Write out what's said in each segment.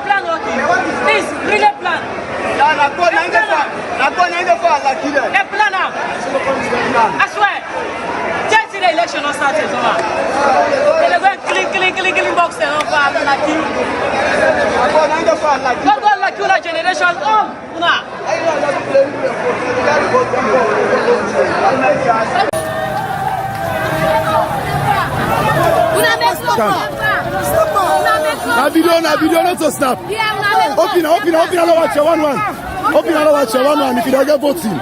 plan, okay. Please, bring a plan. A plan now. I swear. Just the election not started. They're going clean box and all that. Not go like you like generation. Oh, nah. Na video, not to snap. Open, I'll watch you 1-1. Open, I'll watch you 1-1. If you don't get voting,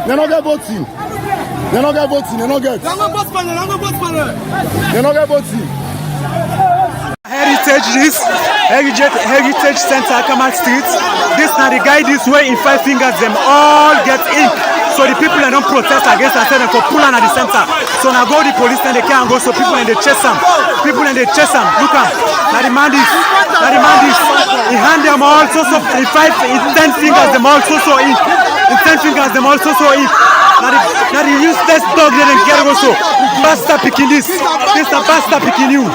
they don't get voting. They don't get voting. They don't get voting. Heritage Center, Kamal Street. This now the guy this way in 5 fingers, them all get ink. So the people that don't protest against us for pulling at the center. So now go the police and they can't go. So people in the chase them. Look at now the man is. He hand them all so in 10 fingers them all so ink. In 10 fingers them all so ink. Now the useless dog they didn't get also. Basta picking this. This a basta picking you.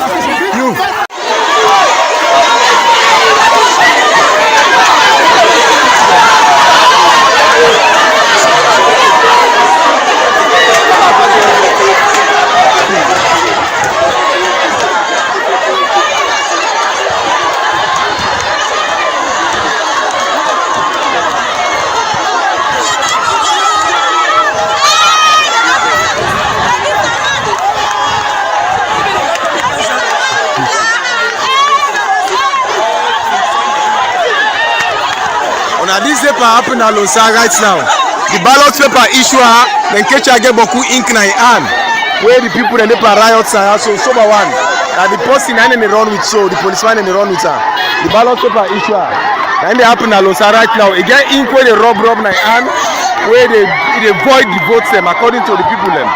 This paper happen at Losa right now. The ballot paper issue, then catch get boku ink na hand. Where the people and the riots are so sober one. And the person and they run with so the policeman and they run with her. The ballot paper issue, and they happen at Losa right now. Again ink where they rob na hand, where they void the votes them according to the people them.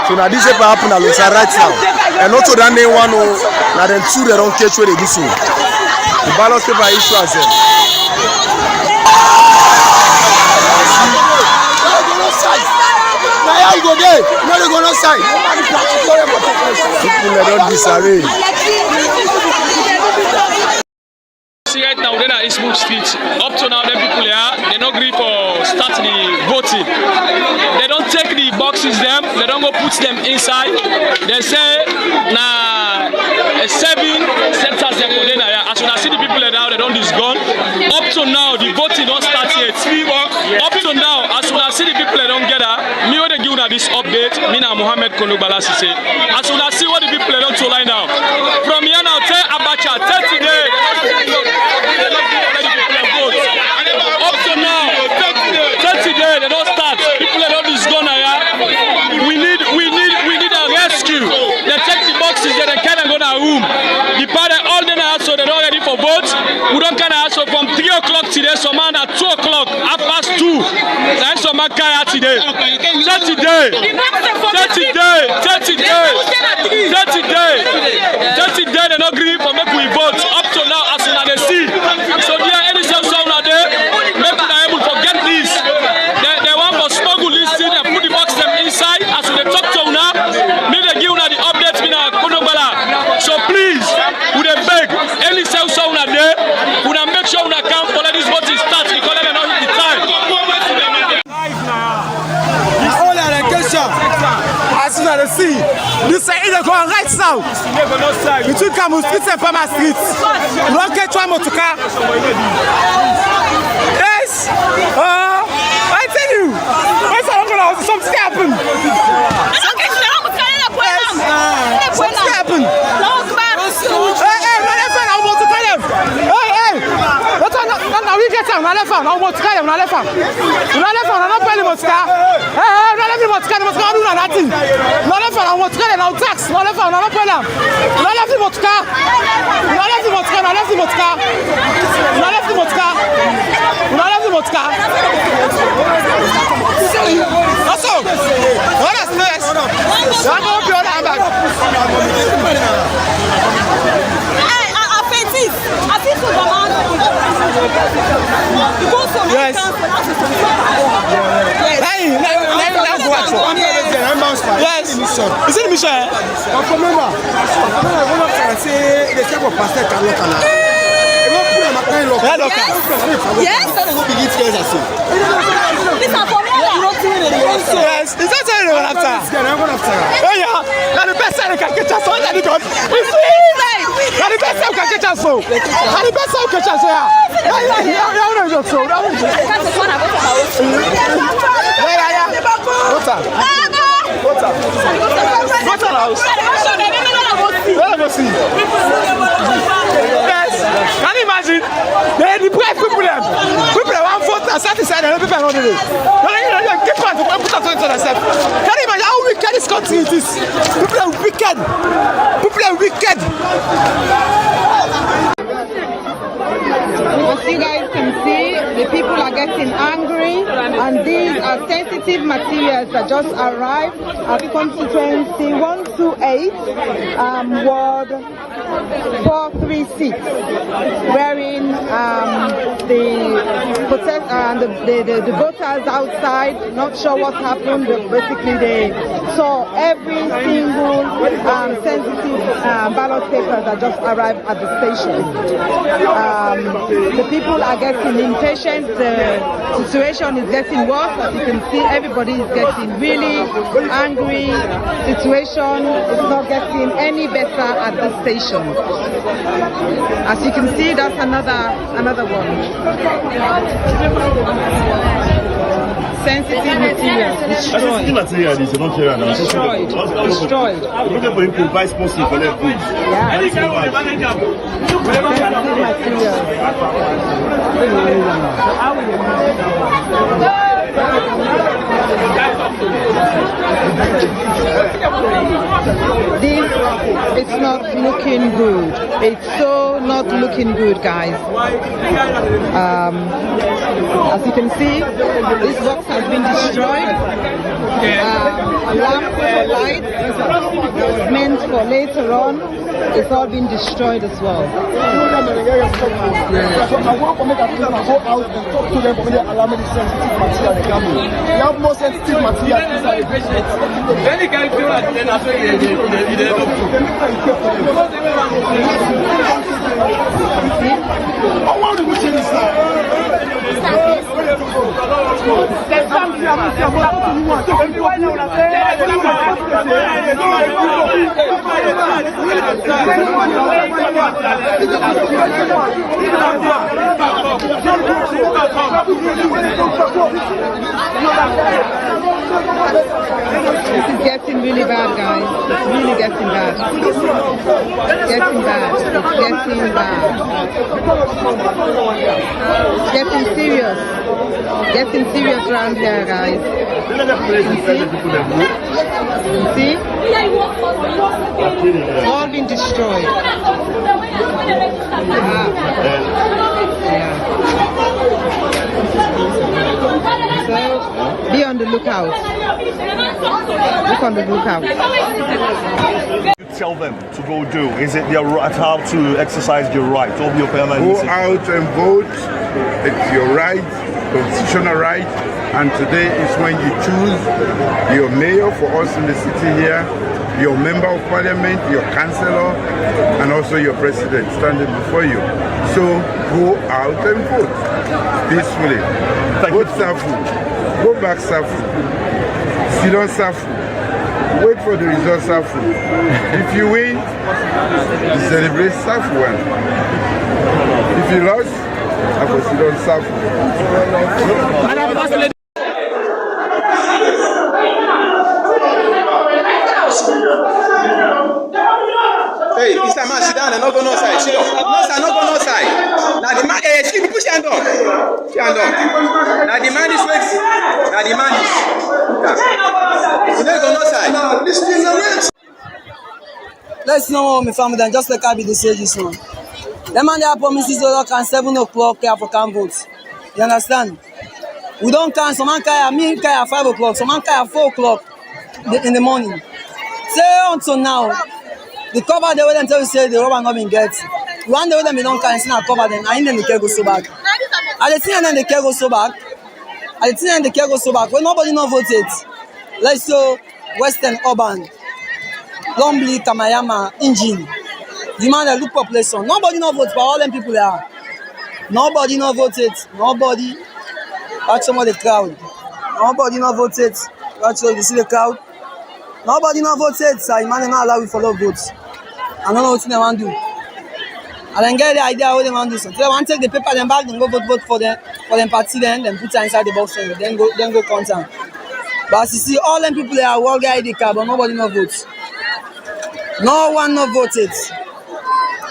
So now this paper happen at Losa right now. And also that they one now then two they don't catch where they do so. The ballot paper issue as them. Now you go there. No, they go no side. People don't disarray. See right now, they're at Eastwood Street. Up to now, the people here, they don't agree for start the voting. They don't take the boxes them. They don't go put them inside. They say, nah, 7 centers they go there. As soon as see the people now, they don't this gun. Up to now, the voting don't start yet. Up to now, as soon as see the people don't get her, me when they give this update, me na Mohammed Konobala say. As soon as see what the people don't to line now. From here now, tell Abacha, tell today. Up to now, tell today they don't start. People don't this gun here. We need a rescue. They take the boxes, they can't go to a room. The party all day now, so they're not ready for votes. We don't kind of so from 3 o'clock today, some man at 2 o'clock, 2:30. Then some man kaya today. Today, they're not agree for make we vote. Up to now, as soon as they see. So there, any sound out there, make them able to get this. They want for smuggle this thing and put the box them inside. As they talk to now, me they give now the updates me now. So please, would they beg any sound out there, would I make sure we can follow this voting start because they don't hit the time. As soon as they see, you say either go right now. Between Camus Street and Palmer Street. You don't get one motorcar. Yes. I tell you. What's something happened? Something happened. We get on the left hand, on what kind of left hand. On the left hand, on the belly motor. On the left motor, must go do nothing. On the left hand, on what kind of tax. On the left hand, on the belly. On the left motor. On the left motor, on the left motor. On the left motor. On the left motor. Also, what is this? I'm going to be on the back. Yes. Hey, let's watch. Yes. Is it Michel? Yes. Yes, is that what you're after? Oh yeah, now the best side can catch us on that God. Now the best side can catch us so. Now the best side can catch us yeah. Can you imagine? They deprive people them. People that want vote and satisfied and people are not doing it. Can you imagine how wicked this country is? People are wicked. People are wicked. As you guys can see, the people are getting angry, and these are sensitive materials that just arrived at constituency 128, Ward 436, wherein the voters outside, not sure what happened, but basically they saw every single sensitive ballot papers that just arrived at the station. The people are getting impatient, the situation is getting worse. As you can see, everybody is getting really angry. Situation is not getting any better at this station. As you can see, that's another one. Sensitive materials destroyed. Sensitive material is not here now. Destroyed. We're looking for him to buy sports to collect goods. Yeah. Sensitive This is not looking good. It's so not looking good, guys. As you can see, this box has been destroyed. A lamp for light that was meant for later on, it's all been destroyed as well. You have more sensitive material inside. I want to see this This is getting really bad, guys. It's really getting bad. It's getting bad. It's getting bad. It's getting serious. Getting serious around here, guys. You see? It's all been destroyed. So, be on the lookout. Look on the lookout. Tell them to go do? Is it their right, how to exercise your right of your permanent? Go out and vote. It's your right, constitutional right. And today is when you choose your mayor for us in the city here, your member of parliament, your councillor, and also your president standing before you. So go out and vote peacefully. Vote Safu. Go back Safu. Sit on Safu. Wait for the results Safu. If you win, you celebrate Safu one. If you lost, I will sit on Safu. Hey, Mr. Man, sit down and not go no side. Sit down. No, sir, not go no side. Now the man, hey, sleep, push your hand on. Push your hand on. Now the man is waiting. Now the man is. You don't go no side. This is a race. Let's know my family then just like I be the sages now. The man there promises to can 7 o'clock for can vote. You understand? We don't can some man can me can 5 o'clock, some man can 4 o'clock in the morning. Say until now, the cover they will tell you say the rubber not been get. One day them don't can see cover them, and then the care go so back. And the thing and then the care go so back. And the thing and the care go so back. When nobody not voted, let's show Western Urban, Lombly, Kamayama, Engine. The man that look population. Nobody no vote for all them people there. Nobody no voted. Nobody. Watch some of the crowd. Nobody no voted. Watch some, you see the crowd. Nobody no voted. So man not allow we follow votes. I don't know what they want to do. I don't get the idea how they want to do. So they want to take the paper them back, then go vote for them party then put it inside the box then go count them. But as you see, all them people there are world ID card, but nobody no votes. No one no voted.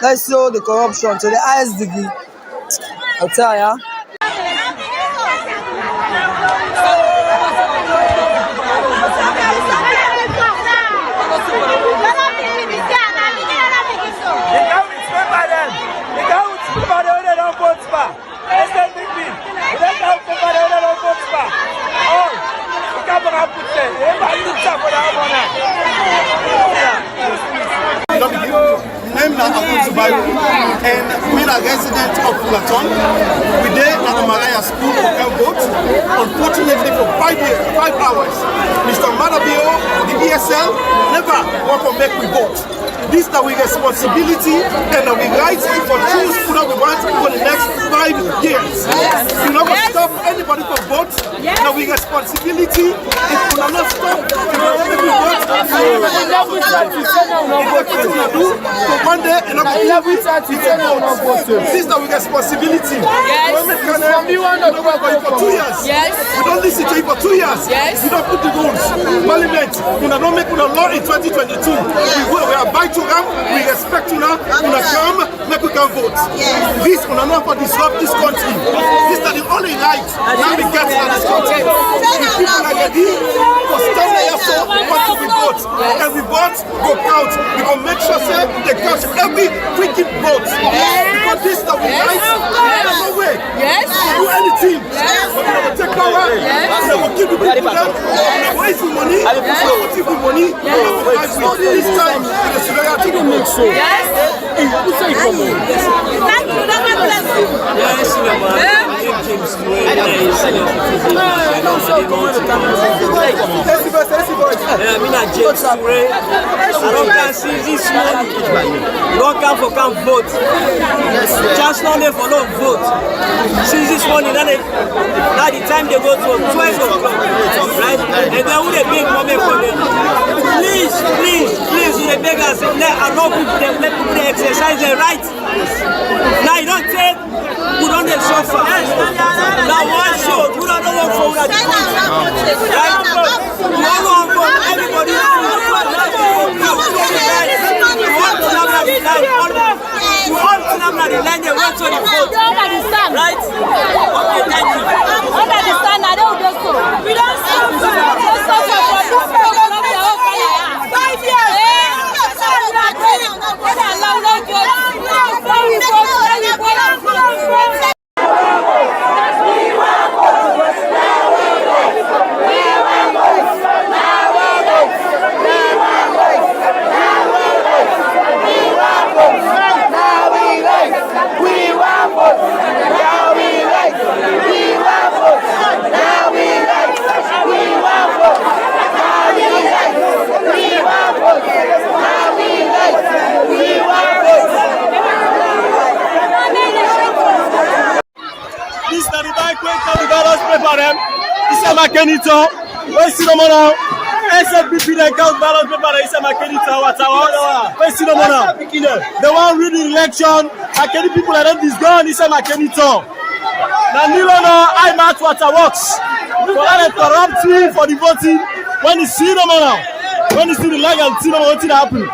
Let's show the corruption to the highest degree. I'll tell ya. I'm and we are residents of Platon. We there at the Malaya School for airboat. Unfortunately, for 5 hours, Mr. Madabio, the ESL, never want to make we vote. This is our responsibility and our rights for choose who we want for the next 5 years. We're not going to stop anybody from vote. Now we responsibility is to not stop if we vote. So one day and this is our responsibility. We want to go for 2 years. We don't listen to you for 2 years. We don't put the rules. Parliament, we don't make a law in 2022. We abide to them, we respect you now, we come, make we can vote. This will not for disrupt this country. This is the only right now we get in this country. The people are ready for stand there so want to vote. And we vote, go count. We will make sure say they count every freaking vote. Because this is the right, there's no way. To do anything. We're going to take power, and we'll give the people them, we're wasting money, we're putting money, this time, I think it makes so. Yes. Just now they follow vote. Since this morning, now the time they go to 12 o'clock, right? And then with a big moment for them. Please, the beggars, allow people, let people exercise their right. Now you don't take, we don't get suffer. Now one show, we don't know what for that. Right? You don't know what everybody is doing. You want to have the line, they want to the vote. Right? Okay, thank you. Understand, I don't do so. We don't suffer. 5 years. Kenito, we see no more. SFBP they count ballot paper. They say Kenito, we see no more. They want read the election. Kenny people are not this gone. He said Kenito. Now Leone, I match what works. For that corruption for the voting. When you see no more, when you see the legal, see no more what happen.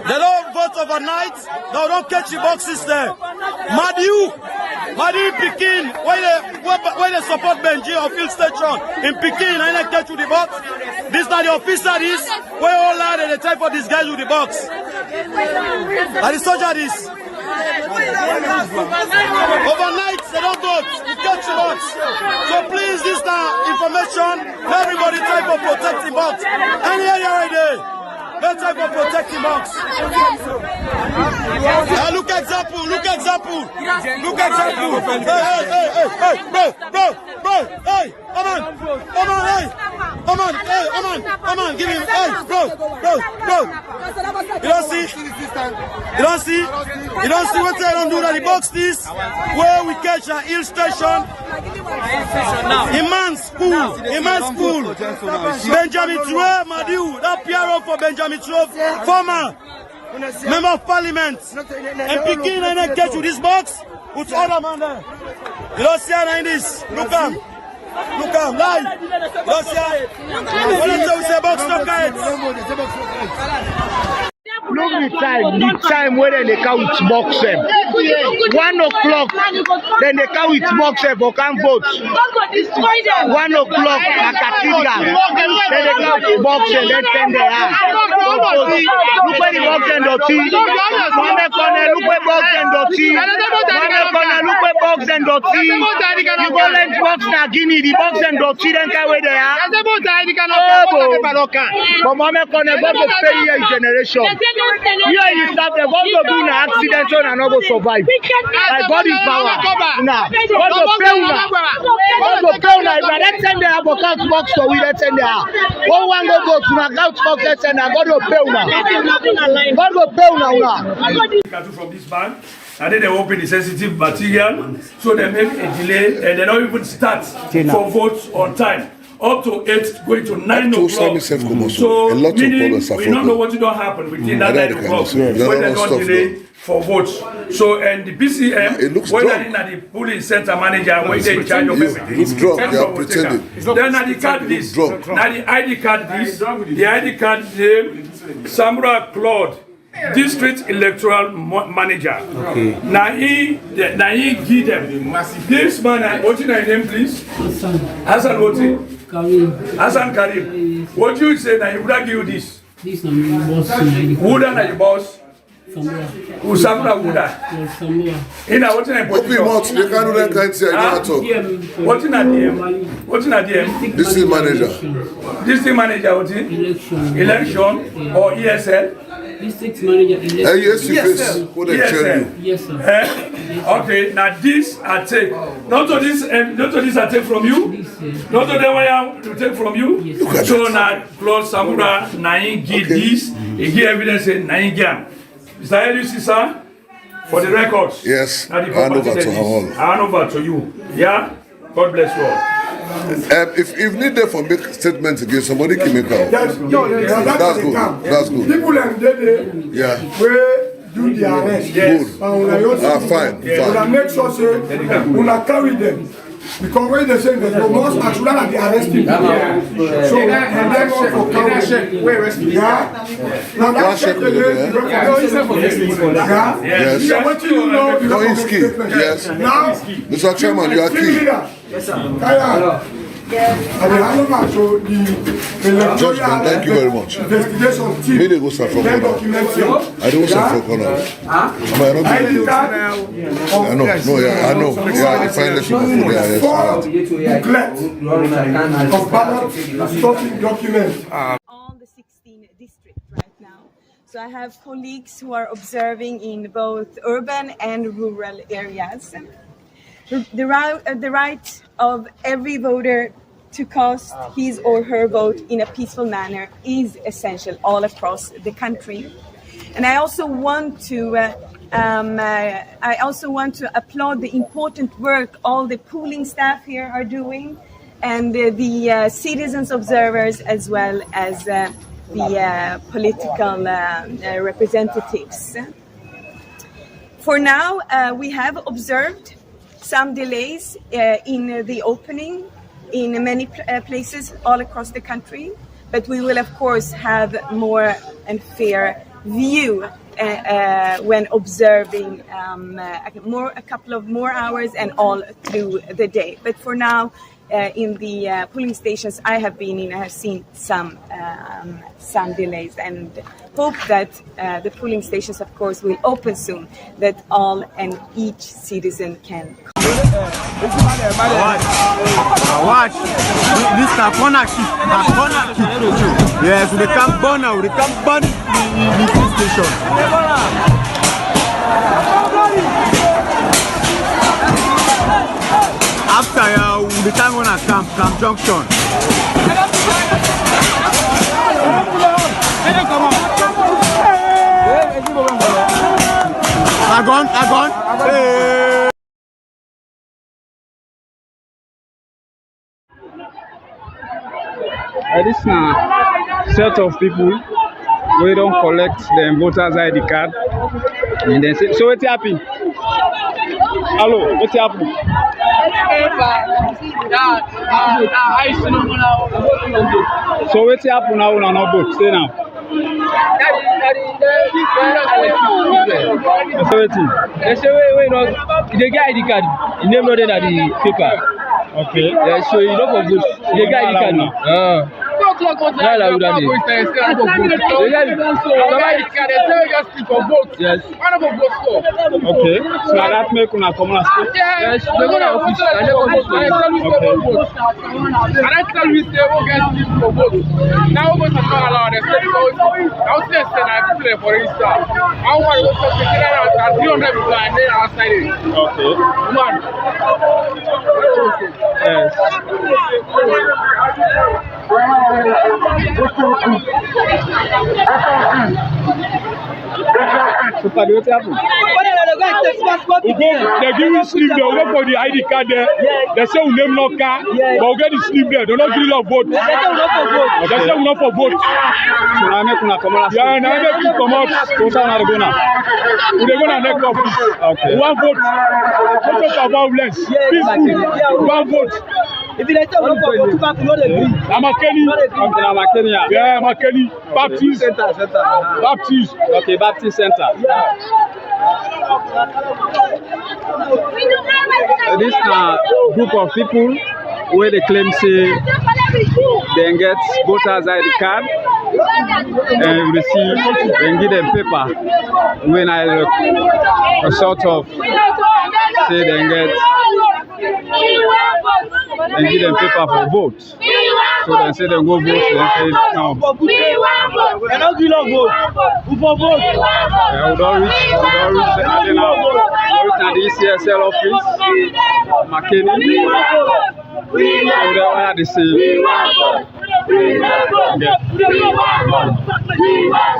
They don't vote overnight. No, don't catch the boxes there. Madiu Pekin, why they support Benji or field station in Pekin, I not catch with the box. This not the officer is where all that and the type of these guys with the box. And the soldier is. Overnight, they don't vote. You catch the box. So please, this now information. Everybody try to protect the box. Any area right there. No time for protecting box. Look example. Look example. Look example. Hey, bro. Hey, come on, hey. Come on, give him. Hey, bro. You don't see what they don't do that. The box this where we catch an illustration. Immense school. Benjamin Traore, Madiu, that PRO for Benjamin Traore, former member of parliament. And Pekin and catch with this box, with other man there. You don't see how this. Look live. You don't see how. What we say box knock Look the time where they count box them. 1 o'clock, then they count box them for can vote. 1 o'clock at Cathedral, then they count box them, then send their hand. Look where the box and Dotty. Mame Kone, look where box and Dotty. Mame Kone, look where box and Dotty. You go let box na Guinea, the box and Dotty, then carry where they are. But Mame Kone, God will pay you a generation. Here you stop them, God will do an accident so and not go survive. Like God is power. Now, God will pay you. God will pay you. Let's send the couch box so we let's send the one go to my couch box, let's send God will pay you now. God will pay you now. From this bank, and then they open the sensitive material, so they make a delay and they don't even start for votes on time. Up to 8, going to 9 o'clock. So, meaning we don't know what will happen within that 9 o'clock when they don't delay for votes. So, and the PCM, whether in the polling center manager, when they in charge of everything. Then at the card list, now the ID card list, the ID card name, Samura Claude, District Electoral Manager. Okay. Now he give them. This man, what's your name, please? Hassan Woti. Hassan Karim. What you say now? He would give you this. This is my boss. Who are your boss? Samura Wuda. In what's your name? Open mouth. You can't do that kind of thing. I don't talk. What's in DM? What's in DM? District manager. District manager. What's it? Election or ESL? District manager. Yes, what they tell you. Yes, sir. Okay, now this I take. Not to this I take from you. Not to the way I to take from you. Yes, so now Claude Samura Nain give this. He give evidence in Nain Gam. Mr. Ellis, sir, for the records. Yes. Now the hand over to Hawal. Hand over to you. Yeah. God bless you all. If need there for make statements against somebody, can make out. That's good. That's good. People are there. Yeah. Where do the arrest? Good. Fine. Fine. Make sure say we carry them. Because when they say that we must actually be arrested. So and then for carry. Where arrested? Yeah. Now that's yes. What you know? No, he's key. Yes. Now, Mr. Chairman, you are key. Yes, sir. Yes. So the Judgment, thank you very much. Investigation team. Maybe go suffer for I don't suffer for now. I know. Yeah, the final people there. Of ballot stopping documents. On the 16 district right now. So I have colleagues who are observing in both urban and rural areas. The right of every voter to cast his or her vote in a peaceful manner is essential all across the country. And I also want to applaud the important work all the polling staff here are doing, and the citizens observers as well as the political representatives. For now, we have observed some delays in the opening in many places all across the country, but we will of course have more and fair view when observing a couple of more hours and all through the day. But for now, in the polling stations I have been in, I have seen some delays, and hope that the polling stations, of course, will open soon, that all and each citizen can come. Watch. This is a corner kick. Yes, we can burn now. We can burn the station. After we can go to Camp Junction. Agon. Hey. This is a set of people we don't collect the voters ID card and then say, so what's happening? Hello, what's happening? So what's happening now on our boat? Stay now. They say wait, the guy ID card, he never loaded at the paper. Okay. Yeah, so you don't for vote. The guy ID card now. Yes. Okay. So that make una come on state. Yes, they go to office. I never vote. And I tell you, they won't get sleep for vote. Now, vote is not allowed. They say, I'll say, I play for Insta. I want to go to the 300 people and then outside it. Okay. Man. Yes. So, Paddy, what happened? They give you sleep there, wait for the ID card there. They say we name no car, but we get the sleep there. They don't give you a vote. They say we not for vote. So now make una come on. Yeah, now make you come out. So now they go now. They go to next office. Okay. One vote. Don't talk about violence. Peaceful. One vote. If you let them go for two back, you know the green. I'm a Kenny. Yeah, I'm a Kenny. Baptist. Baptist. Okay, Baptist Center. This is a group of people where they claim say they get voters ID card and receive and give them paper when a sort of say they get and give them paper for vote. So they say they go vote, they say no. They don't give no vote. Who for vote? We don't reach the ECSL office, McKinney. So they are the same.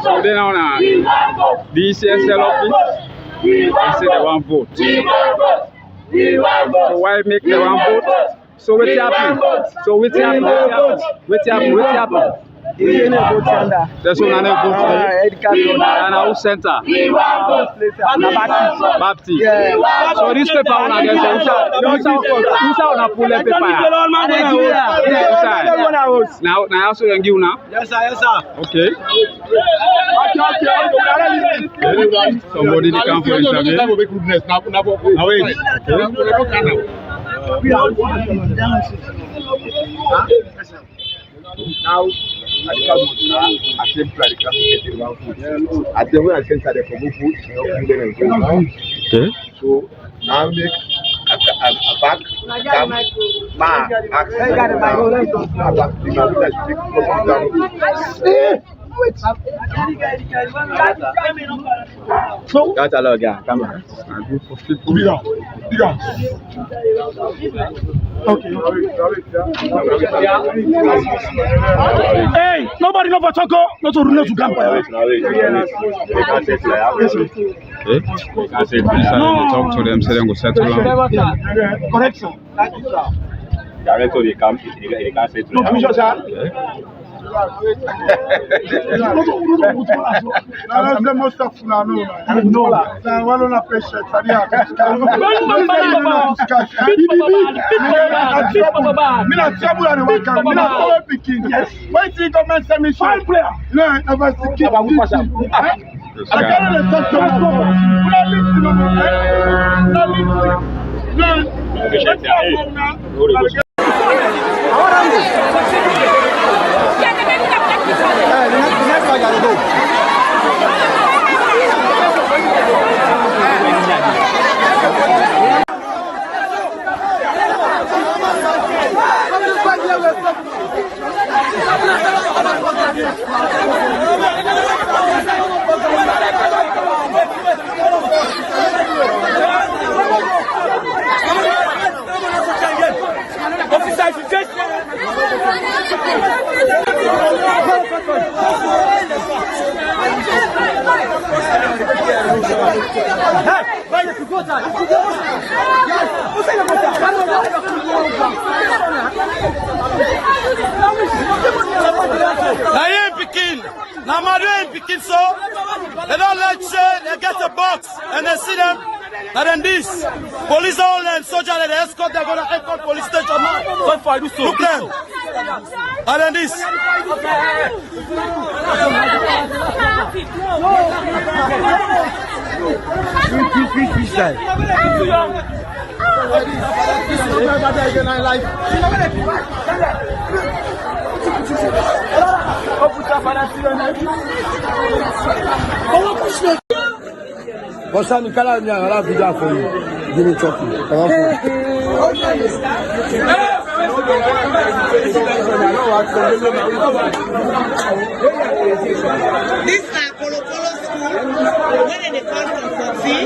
So they now the ECSL office, they say they want vote. So why make the one vote? So what's happening? What's happening? There's one vote and our center. Baptist. So this paper on against who's on pull the paper? Now also you give now? Yes sir. Okay. Somebody they come for now, I came to the one food. I tell you, I sent the food. Okay. So now make a back, so that's a lot, yeah. Come on. Okay. Hey, nobody know Bachoko, not to run to Gampaya. Okay. Talk to them, say them go settle down. Correction. Director, they can't settle down. Now, Madrid picking so they don't let say they get a box and they see them. And then this police all and soldier they escort, they're gonna escort police station now. So far, look them. And then this. What's up, Mikala? I have video for you. Give me talking. This is Polo school. When they come from Kofi.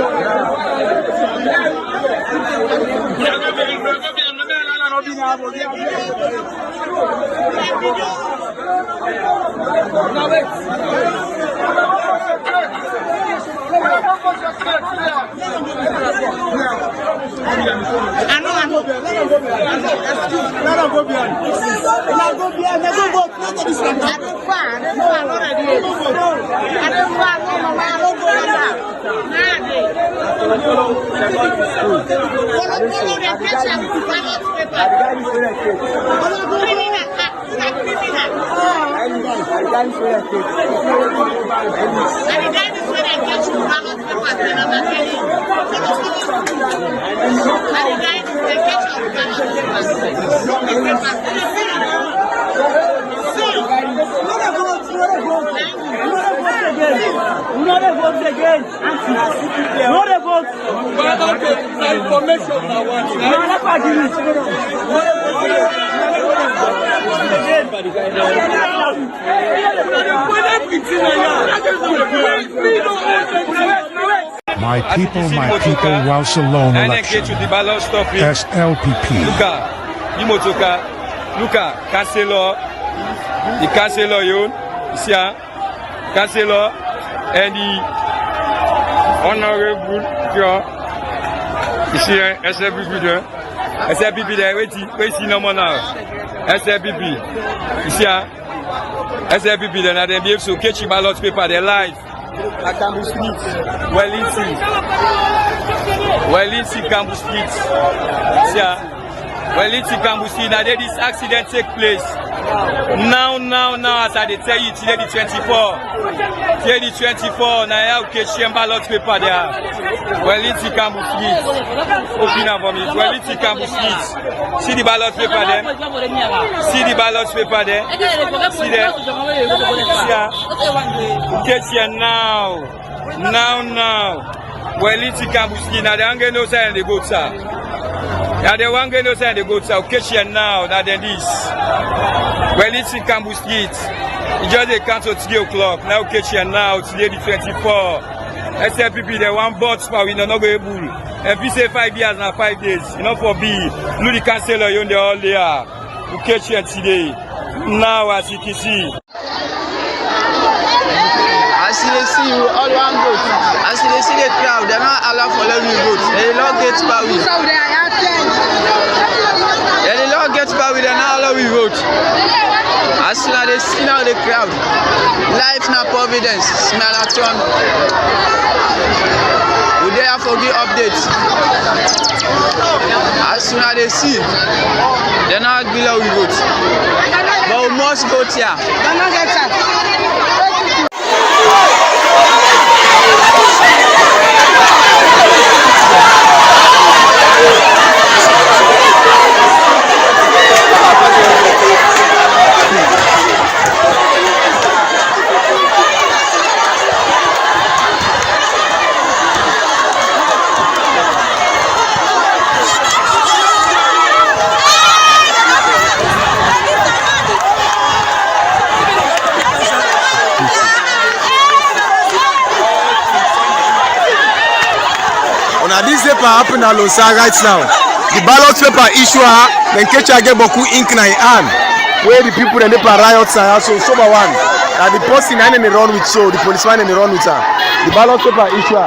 My people, while Salone election. SLPP. Luca, Cancelo, the Cancelo, Cancelo, and the Honorable ici, SLPP, waiting no more now. SLPP, ici, SLPP, then I be able to catch ballot paper, their life. At Campbell Street, Wellington, Campbell Street. Wellington, Campbell Street. Now this accident take place. Now, as I tell you, today the 24. Today the 24. Now I have catch ballot paper there. Wellington, Campbell Street. Open up for me. Wellington, Campbell Street. See the ballot paper there. See the ballot paper there. See there. Catch here now. Wellington, Campbell Street. Now they don't get no sign they go sir. Now they won't get no sign they go sir. Catch here now. Now then this. Wellington, Campbell Street. It's just a council 3 o'clock. Now catch here now. Today the 24. SLPP, they want bots, but we not go able. And if you say 5 years now 5 days, you know for B. Look the councillor, you know all they are. We catch here today. Now as you can see. As they see you all one vote. As they see the crowd, they're not allowed for every vote. They don't get power. They don't get power, they're not allowed to vote. As soon as they see now the crowd, life na providence, smell action. We there for the updates. As soon as they see, they're not below we vote. But we must vote here. This paper happen at Losa right now. The ballot paper issue then catch get boku ink na hand. Where the people and the riots are so sober one. And the person and they run with so the policeman and they run with her. The ballot paper issue.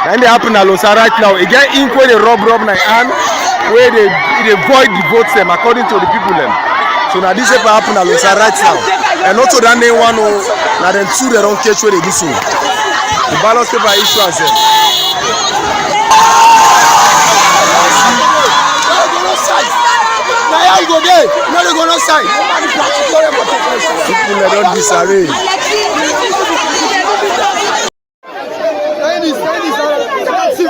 And they happen at Losa right now. Again, ink where they rub na hand, where they void the votes them according to the people them. So now this paper happen at Losa right now. And also that name one now them two they don't catch where they do so. The ballot paper issue as them. Now you go there. No, they go no side. People don't disarray.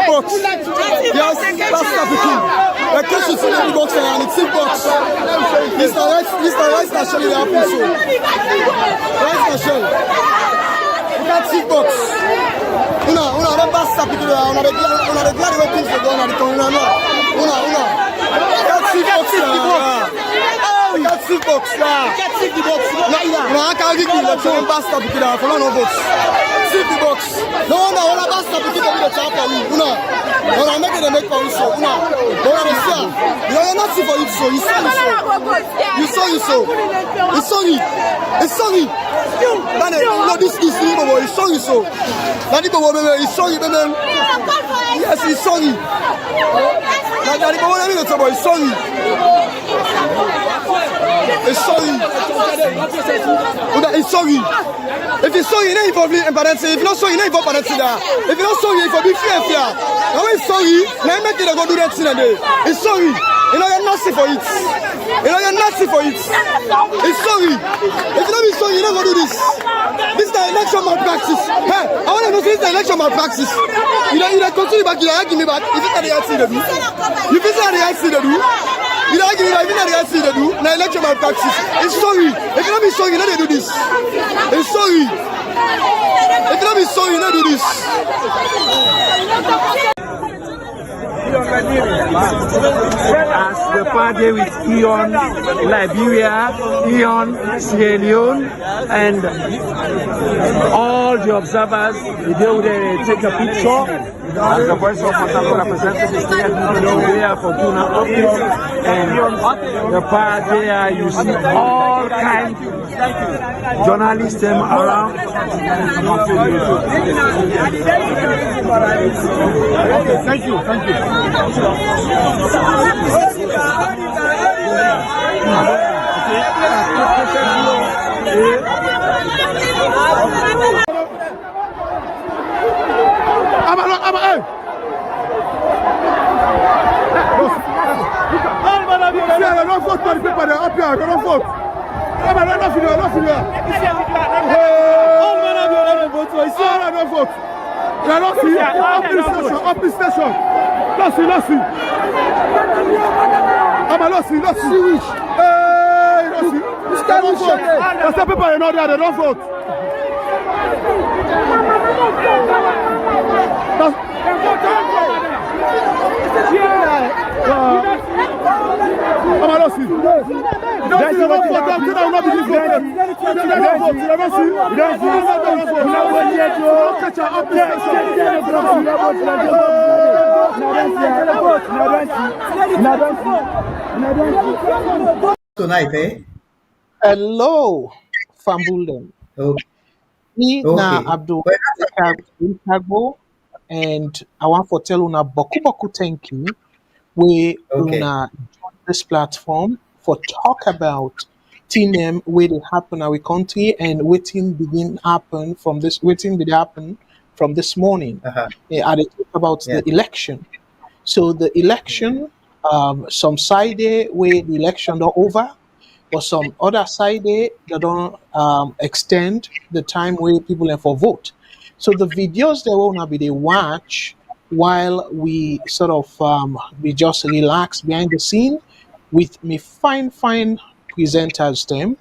Box. Yes, that's Capital. The case is in the box and it's in box. This the rice nation will happen so. Rice nation. That's in box. Una the best Capital. Una the glad way things go on the corner. Una. That's in box. That's in box. That's in the box. No, I can't give you the best Capital for no votes. See the box. No wonder all of us have to give the chap for you. Una make it make for you so. Una see. You're not see for you so. It's sorry. No, this is Libo. It's sorry so. That Libo is sorry, baby. Yes, it's sorry. That Libo is sorry. It's sorry. It's sorry. If it's sorry, you know for imparence. If not sorry, you know for parents. If you're not sorry, for be fear. Now it's sorry. Now make it go do that thing again. It's sorry. You know you're nasty for it. It's sorry. If you don't be sorry, you don't go do this. This is the election malpractice. Hey, I want to know this is the election malpractice. You continue back. You don't give me back. If it's the right thing to do. You think it's the right thing to do. You don't give me back. If it's the right thing to do. Now election malpractice. It's sorry. If you don't be sorry, you don't do this. It's sorry. If you don't be sorry, you don't do this. As the party with Leone, Liberia, Leone, Sierra Leone, and all the observers, they take a picture. As the voice of Matalo representatives here for Tuna office, and the party you see all kinds of journalists around. Thank you. Don't vote for the people that are up here. Don't vote. Don't vote. Up the station. Let's see. Hey, don't vote. There's some people in order, they don't vote. Tonight, eh? Hello, Fambulden. Okay. Me na Abdul Kagbo, and I want to tell una boku thank you. We una join this platform for talk about things where they happen in our country and waiting begin happen from this waiting did happen from this morning. I they talk about the election. So the election, some side day where the election are over, or some other side day that don't extend the time where people have for vote. So the videos they wanna be they watch while we sort of we just relax behind the scene with me fine presenters them.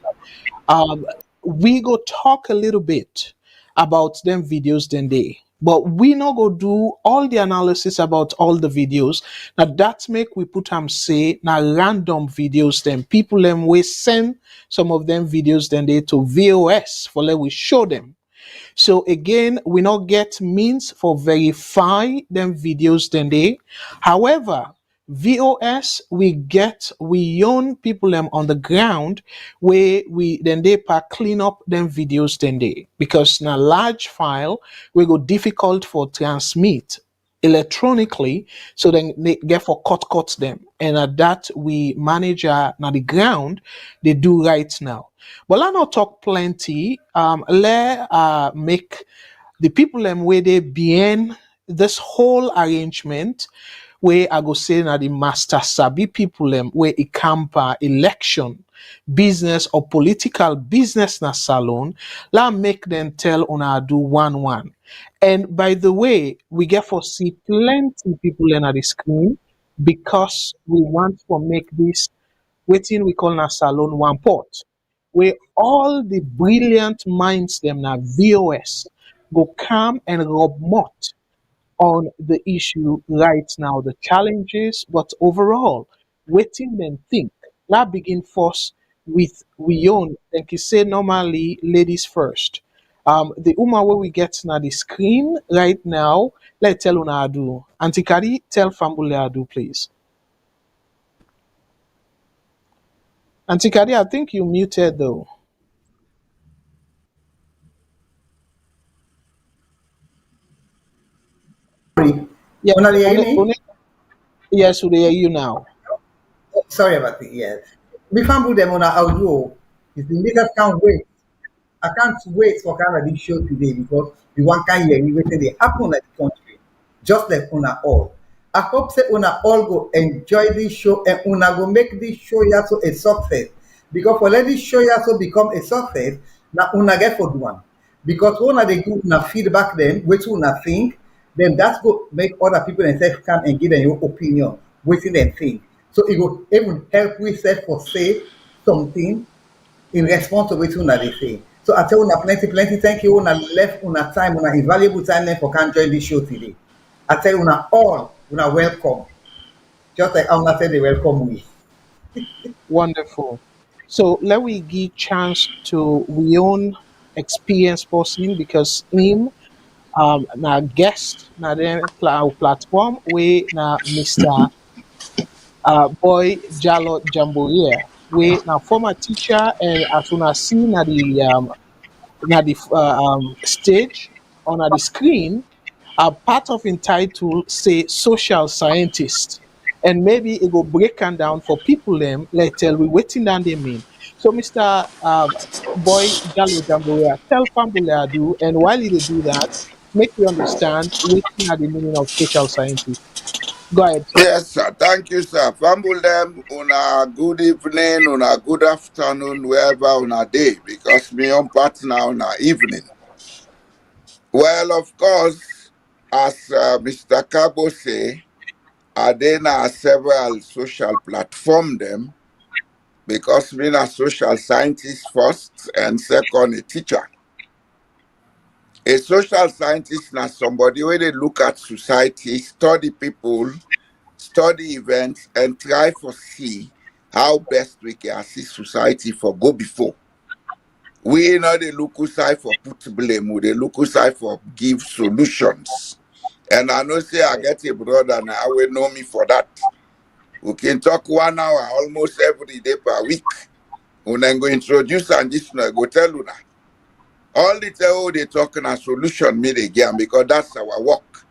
We go talk a little bit about them videos then day. But we not go do all the analysis about all the videos. Now that make we put say now random videos them. People them we send some of them videos then they to VOS for let we show them. So again, we not get means for verify them videos then they. However, VOS we own people them on the ground where we then they clean up them videos then they because now large file we go difficult for transmit electronically, so then they get for cut them, and at that we manage now the ground they do right now. But let not talk plenty. Let make the people them where they behind this whole arrangement, where I go say na the master sabi people them where it camp election business or political business na salon. Let make them tell on our do one. And by the way, we get for see plenty people in the screen because we want to make this waiting we call na salon one port, where all the brilliant minds them na VOS go come and rub mud on the issue right now, the challenges, but overall, waiting them think. That begin first with we own. Thank you say normally ladies first. The Uma where we get now the screen right now, let's tell una adu. Antikari, tell Fambule adu, please. Antikari, I think you muted though. Yeah, Una dey hear me? Yes, we hear you now. Oh, sorry about it. Yes. We found put them on our audio. It's the niggas can't wait. I can't wait for kind of this show today because the one kind hear everything they happen like the country. Just like una all. I hope say una all go enjoy this show and una go make this show here so a success. Because for let this show here so become a success, now una get for do one. Because when they give una feedback then, which una think, then that's go make other people themselves come and give them your opinion, waiting and think. So it will even help we self for say something in response to what una they say. So I tell una plenty thank you una left una time, una invaluable time then for can join this show today. I tell una all una welcome. Just like Una said they welcome me. Wonderful. So let we give chance to we own experienced person because him na guest na then our platform we na Mr. Boy Jalo Jamboria we na former teacher and as soon as see na the stage on the screen a part of entitled say social scientist, and maybe it will break am down for people them like tell we waiting down they mean. So Mr. Boy Jalo Jamboria, tell Fambule do, and while you do that, make you understand what are the meaning of social scientist. Go ahead, sir. Yes, sir. Thank you, sir. Fambul them on a good evening, on a good afternoon, wherever on a day, because me on partner on a evening. Well, of course, as Mr. Cabo say, I then are several social platform them because being a social scientist first and second a teacher. A social scientist now somebody where they look at society, study people, study events, and try for see how best we can assist society for go before. We know the local side for put blame, we the local side for give solutions. And I know say I get a brother now will know me for that. We can talk 1 hour almost every day per week. When I go introduce and this now go tell you that. All the tell they talking a solution me again because that's our work.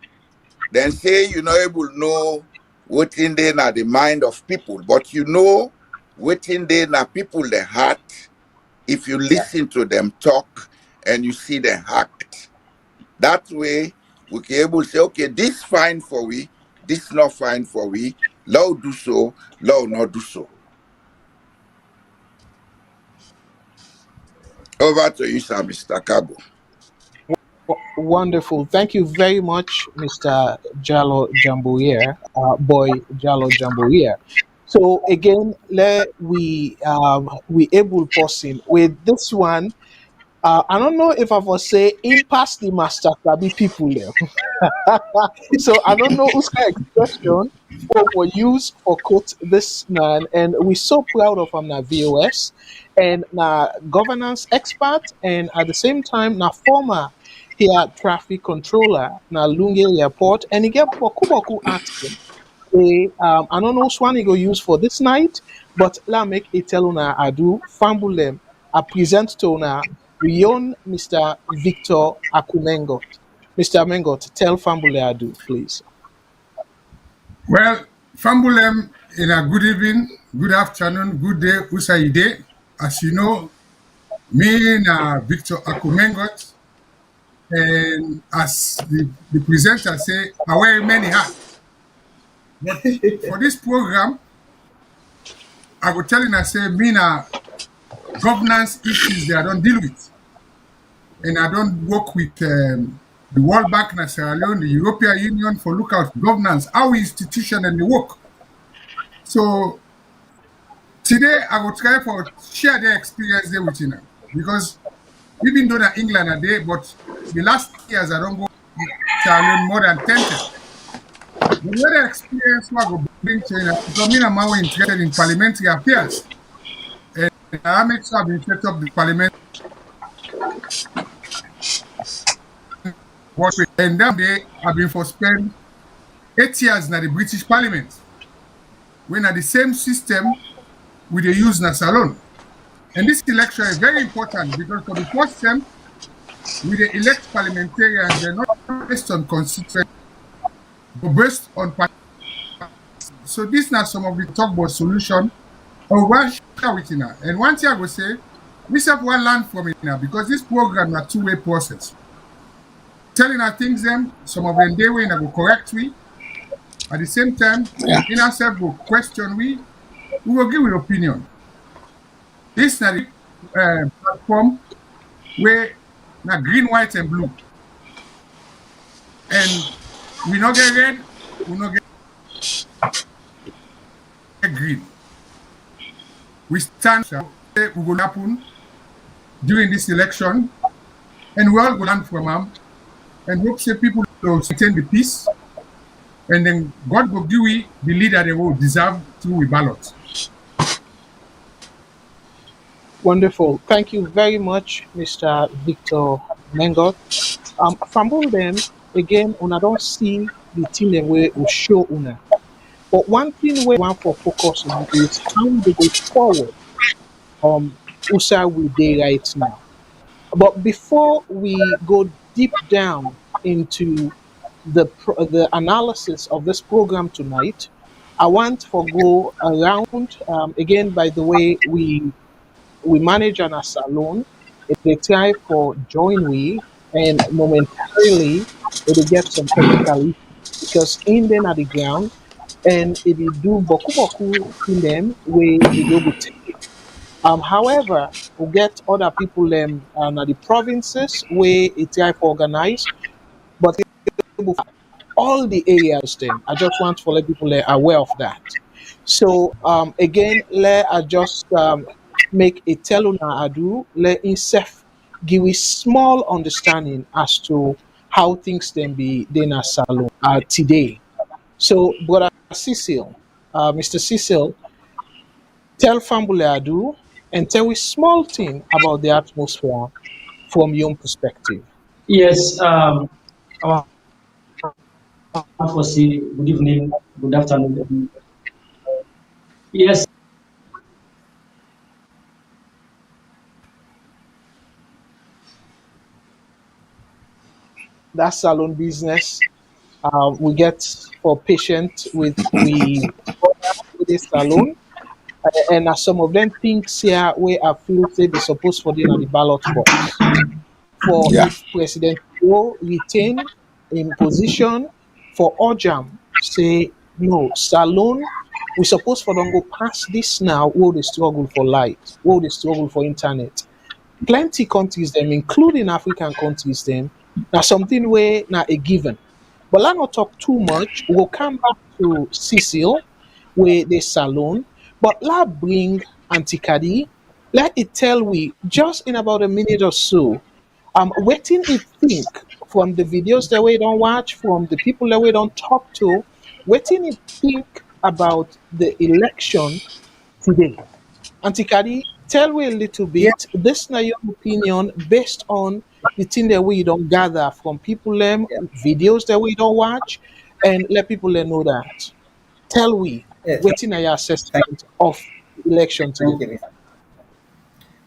Then say you know able to know what in there na the mind of people, but you know what in there na people their heart if you listen to them talk and you see them act. That way we can able to say, okay, this fine for we, this not fine for we, law do so, law not do so. Over to you, sir, Mr. Cabo. Wonderful. Thank you very much, Mr. Jalo Jamboyer, boy Jalo Jamboyer. So again, we able person with this one. I don't know if I will say in past the master sabi people there. So I don't know whose kind of expression for use for quote this man, and we're so proud of him now VOS and now governance expert, and at the same time now former here traffic controller now Lunge Airport, and he get boku asking. I don't know which one he go use for this night, but let make it tell una I do fumble them. I present to una we own Mr. Victor Akumengot. Mr. Mengot, tell Fambule I do, please. Well, Fambulem, in a good evening, good afternoon, good day, Usaide. As you know, me and Victor Akumengot, and as the presenter say, I wear many hats. But for this program, I go telling I say, me na governance issues that I don't deal with. And I don't work with the World Bank and Sierra Leone, the European Union for lookout governance, how institution and the work. So today I will try for share their experience there with you now. Because even though that England are there, but the last years I don't go Sierra Leone more than 10 times. The other experience I go bring to you because me and my interested in parliamentary affairs. And I make sure I've been set up the parliament. And that day I've been for spend 8 years in the British Parliament. When at the same system we they use na Salone. And this election is very important because for the first time we they elect parliamentarians, they're not based on constituency, but based on party. So this now some of the talk about solution or one share with you now. And one thing I will say, we have one learn from it now because this program is a two-way process. Telling our things them, some of them they way in a go correct we. At the same time, in ourselves go question we will give your opinion. This is the platform where na green, white, and blue. And we not get red, we not get green. We stand we will happen during this election, and we all go learn from them, and hope say people will maintain the peace, and then God will give we the leader they will deserve through the ballot. Wonderful. Thank you very much, Mr. Victor Mengot. From all them, again, una don't see the thing the way we show una. But one thing we want for focus on is how we go forward. USA we day right now. But before we go deep down into the analysis of this program tonight, I want to go around again. By the way, we manage on a salon. If they try for join we and momentarily it will get some technical issues because in them at the ground and if you do boku boku in them we they go with take. However, we get other people at the provinces where it try for organize, but all the areas them. I just want to let people aware of that. So again, let I just make a teluna adu, let himself give a small understanding as to how things can be done at Salone today. So, brother Cecil, Mr. Cecil, tell Fambule adu and tell a small thing about the atmosphere from your perspective. Yes, I want to say good evening, good afternoon. Yes. That salon business, we get for patient with the salon, and some of them things here where I feel say they supposed for them at the ballot box. For Yeah. if President will retain in position for Ojam, say no, Salone, we suppose for them go past this now, will they struggle for light, will they struggle for internet. Plenty countries them, including African countries them, now something where now a given. But let's not talk too much. We'll come back to Cecil with the Salone, but let's bring Antikadi. Let it tell we just in about a minute or so. Waiting it think from the videos that we don't watch, from the people that we don't talk to, waiting it think about the election today. Antikadi, tell me a little bit. This is your opinion based on the thing that we don't gather from people, videos that we don't watch, and let people know that. Tell we, Yes, waiting your assessment of the election today. thank you, Mr.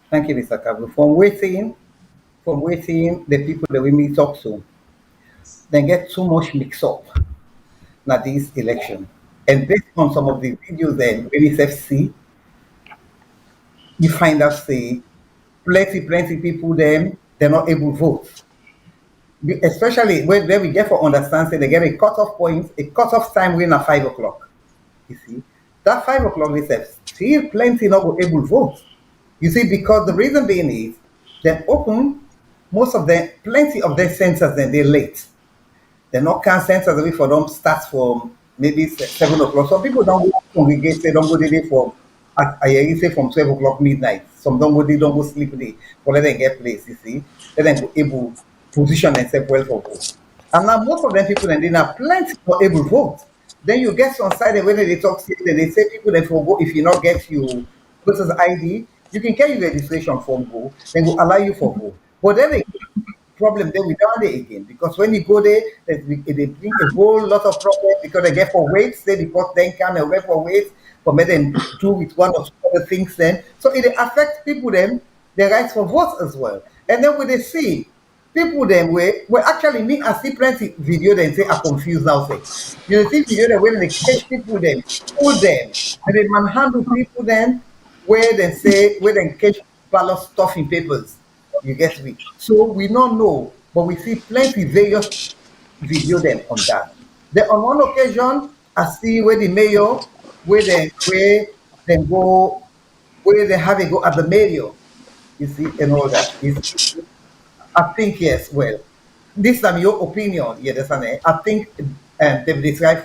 Thank you, Mr. Kabu. From waiting, the people that we meet talk to, they get too much mix up na this election. And based on some of the videos that maybe see, you find out say plenty people them they're not able to vote. Especially when we get for understand say they get a cutoff point, a cutoff time when at 5 o'clock. You see, that 5 o'clock they say still plenty not go able to vote. You see, because the reason being is they open most of them, plenty of their centers then they're late. They're not can centers away for them starts from maybe 7 o'clock. Some people don't go congregate, they don't go there for I hear you say from 12 o'clock midnight. Some don't go sleep there, but let them get place, you see. Let them go able position themselves well for vote. And now most of them people and they have plenty for able vote. Then you get some side when they talk, they say people that for go if you not get your voters ID, you can carry your registration form go, then go allow you for vote. But then they problem then we down there again because when you go there, they bring a whole lot of problems because they get for weights, say because then come and wait for weights, but may then do with one or two other things then. So it affects people then their rights for votes as well. And then when they see people then where actually me I see plenty video then say are confused now say. You see video then when they catch people then, hold them, and they manhandle people then where they say where they catch ballot stuffing papers. You get me? So we don't know, but we see plenty various video them on that. Then on one occasion, I see where the mayor, where they go, where they have a go at the mayor, you see, and all that. I think yes, well, this time your opinion, yeah, that's an, I think they will try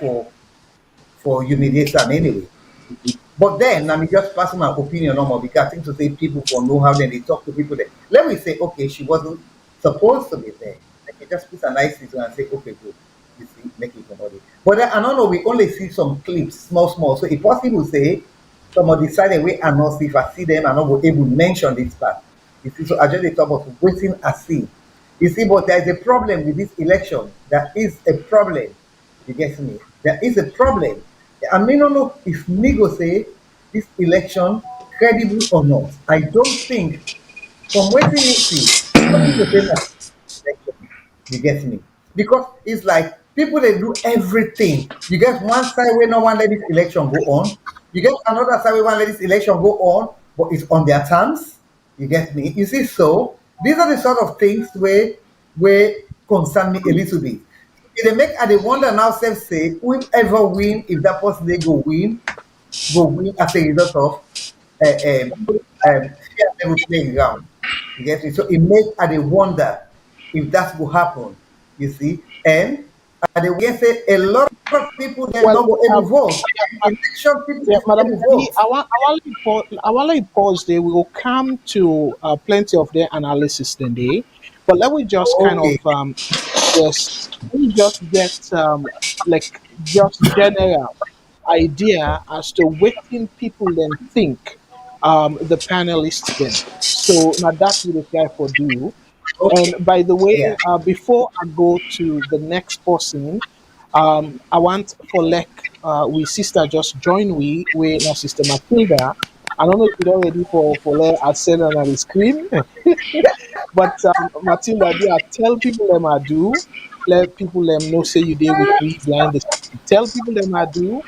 for humiliation anyway. But then, I mean, just passing my opinion on more because I think to say people for know how then they talk to people. There. Let me say, okay, she wasn't supposed to be there. Like, you just put a nice thing and say, okay, good. You see, make it somebody. But then, I don't know, we only see some clips, small. So if possible, say, somebody decided we are not, if I see them, I'm not able to mention this part. You see, so I just talk about waiting and see. You see, but there is a problem with this election. There is a problem. You get me? There is a problem. I may not know if Nigo say this election credible or not. I don't think from waiting you see, some people say that election. You get me? Because it's like people they do everything. You get one side where no one let this election go on. You get another side where one let this election go on, but it's on their terms. You get me? You see, so these are the sort of things where concern me a little bit. If they make and they wonder now self say whoever win, if that person they go win as a result of fair level playing ground. You get me? So it makes and they wonder if that will happen. You see, and they will say a lot of people they Well, don't go able to vote. Election people yeah, is not Madam able to Kadi, vote. I want to pause there. We will come to plenty of their analysis today, but let me just kind of Okay, yes, let me just get like just general idea as to what thing people then think the panelists then. So now that we try for do. okay, And by the way, yeah, before I go to the next person, I want for we sister just join we now sister Matilda. I don't know if you're ready for let I send on the screen, but Matilda, do I tell people them I do, let people them know say you deal with we behind the scene. Tell people them I do,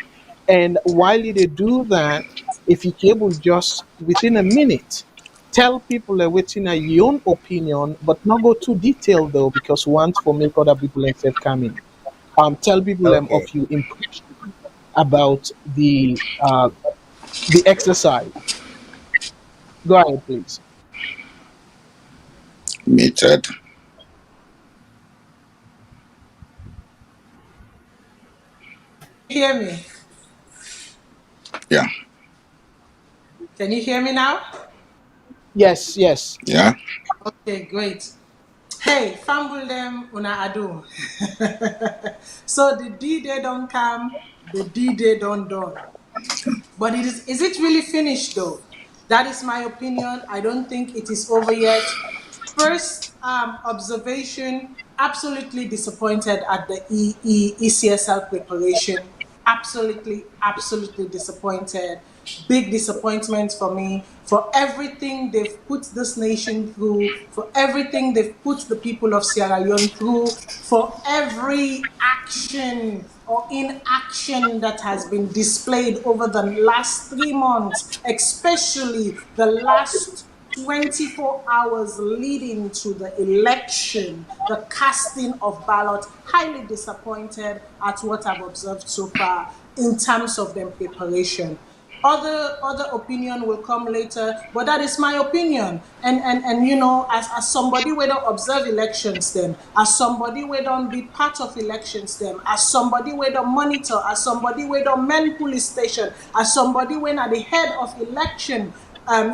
and while they do that, if you able just within a minute tell people within a your own opinion, but not go too detailed though, because want for make other people themselves come in. Tell people of okay. your impression about the exercise. Go ahead, please. Muted. Hear me? Yeah. Can you hear me now? Yes, yes. Yeah. Okay, great. Hey, fumble them una ado. So the D-Day don't come, the D-Day don't done. But is it really finished though? That is my opinion. I don't think it is over yet. First observation, absolutely disappointed at the ECSL preparation. Absolutely disappointed. Big disappointment for me, for everything they've put this nation through, for everything they've put the people of Sierra Leone through, for every action or inaction that has been displayed over the last 3 months, especially the last 24 hours leading to the election, the casting of ballots, highly disappointed at what I've observed so far in terms of the preparation. Other opinion will come later, but that is my opinion. And you know, as somebody we don't observe elections them, as somebody we don't be part of elections them, as somebody we don't monitor, as somebody we don't man police station, as somebody when at the head of election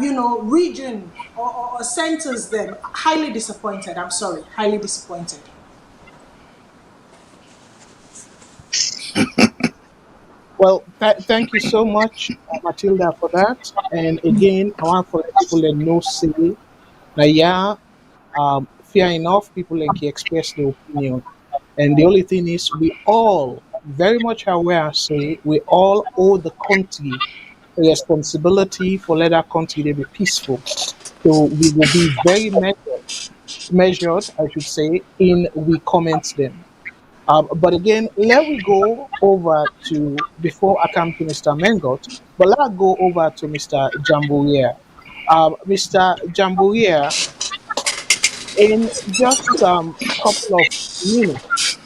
you know, region or centers them, highly disappointed. I'm sorry, highly disappointed. Well, thank you so much, Matilda, for that. And again, I want for people to know, say, now, yeah, fair enough, people like express their opinion. And the only thing is, we all very much aware, say, we all owe the country a responsibility for let our country to be peaceful. So we will be very measured, I should say, in we comment them. But again, let we go over to, before I come to Mr. Mengot, but let's go over to Mr. Jamburia. Mr. Jamburia, in just couple of minutes,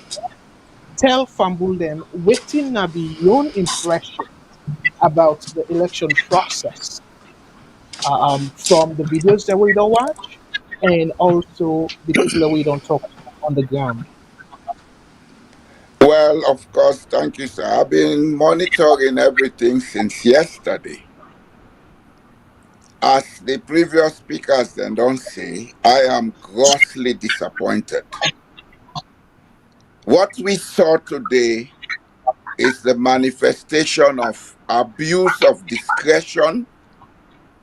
tell Fambul them waiting na be your impression about the election process from the videos that we don't watch and also the people that we don't talk to on the ground. Well, of course, thank you, sir. I've been monitoring everything since yesterday. As the previous speakers then don't say, I am grossly disappointed. What we saw today is the manifestation of abuse of discretion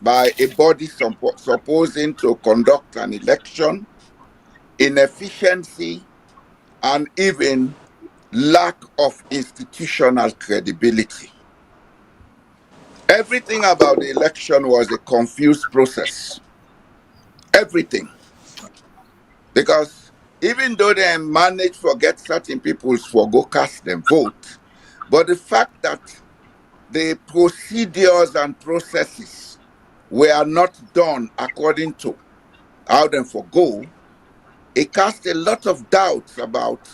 by a body supposing to conduct an election, inefficiency, and even lack of institutional credibility. Everything about the election was a confused process. Everything. Because even though they managed to get certain people for go cast them vote, but the fact that the procedures and processes were not done according to how them forgo, it cast a lot of doubts about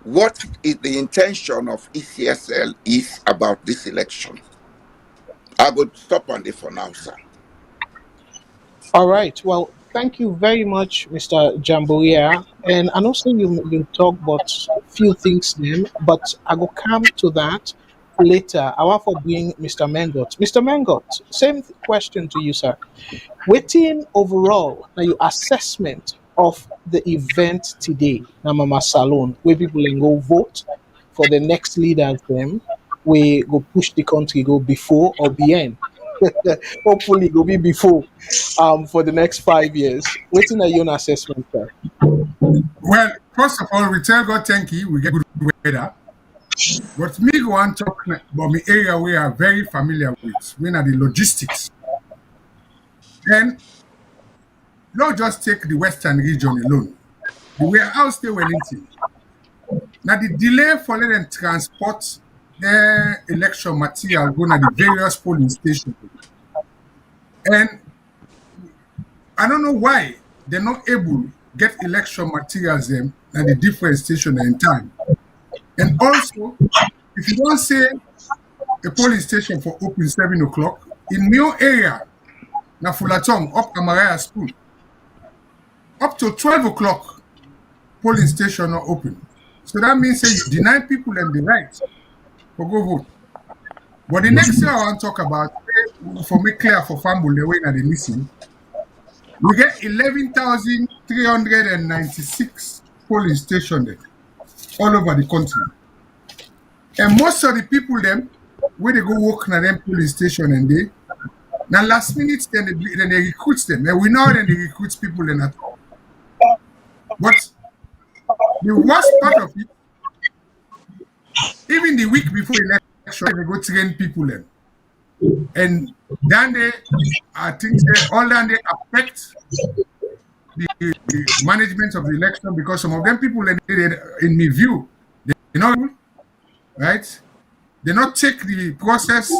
what is the intention of ECSL is about this election. I would stop on it for now, sir. All right. Well, thank you very much, Mr. Jamburia. And I know say you talk about few things then, but I will come to that later. I want to bring Mr. Mengot. Mr. Mengot, same question to you, sir. Waiting overall, now your assessment of the event today, now Mama Salone, where people can go vote for the next leaders, them, we go push the country, go before or behind. Hopefully, go be before for the next 5 years. Waiting at your assessment, sir. Well, first of all, we tell God thank you, we get good weather. But me go and talk about the area we are very familiar with, when are the logistics. Then, not just take the western region alone. The warehouse they Wellington. Now the delay for let them transport their election material going to the various polling stations. And I don't know why they're not able to get election materials them at the different station in time. And also, if you don't say a polling station for open 7 o'clock, in your area, na Fulatong, up Amaraya School, up to 12 o'clock, polling station not open. So that means say you deny people them the right for go vote. But the next thing I want to talk about, for me clear for family the way that they missing, we get 11,396 polling stations there, all over the country. And most of the people them, where they go work in them polling station and they, now last minute then they recruit them. And we know then they recruit people then at all. But the worst part of it, even the week before election, they go train people then. And then they, I think all that they affect the management of the election because some of them people in my view, they know right? They not take the process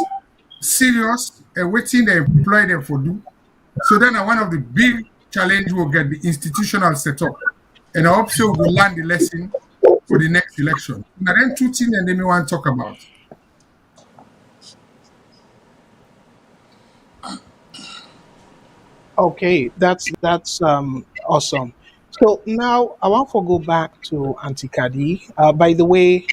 serious and waiting they employ them for do. So then one of the big challenge will get the institutional setup. And I hope so we'll learn the lesson for the next election. Now then two things and then we want to talk about. Okay, that's awesome. So now I want to go back to Auntie Kadi. By the way,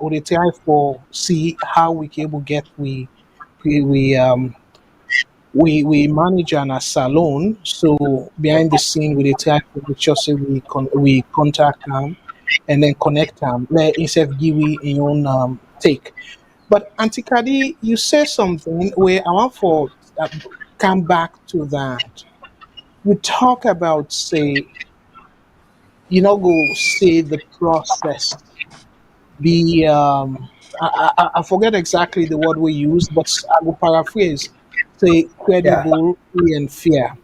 we try for see how we can able get we we um we manage an a salon. So behind the scene, we try to make sure say we contact them and then connect them. Let instead of give we your own take. But Auntie Kadi, you say something where I want for come back to that. You talk about say go say the process be I forget exactly the word we use, but I will paraphrase say Yeah, credible free and fair.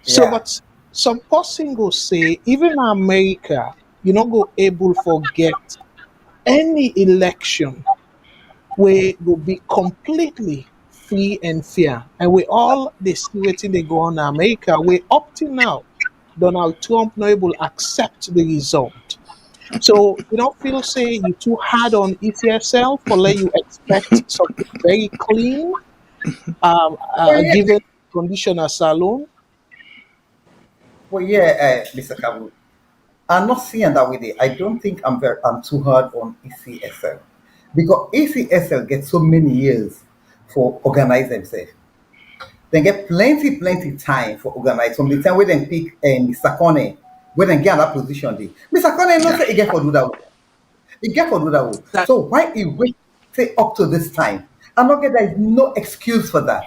So yeah. but some person go say even America go able forget any election where will be completely free and fair. And we all the see wetin they go on in America, we up till now Donald Trump not able to accept the result. So you don't feel say you too hard on it yourself or let you expect something very clean, Well, yeah, given condition as Salone. Mr. Kabu. I'm not seeing that way. I don't think I'm too hard on ECSL because ECSL gets so many years for organize themselves. They get plenty time for organize from the time where they pick Mr. Kone, where they get that position. Mr. Kone not say he get for do that. He get for do that. So why he wait say up to this time? I'm not get there is no excuse for that.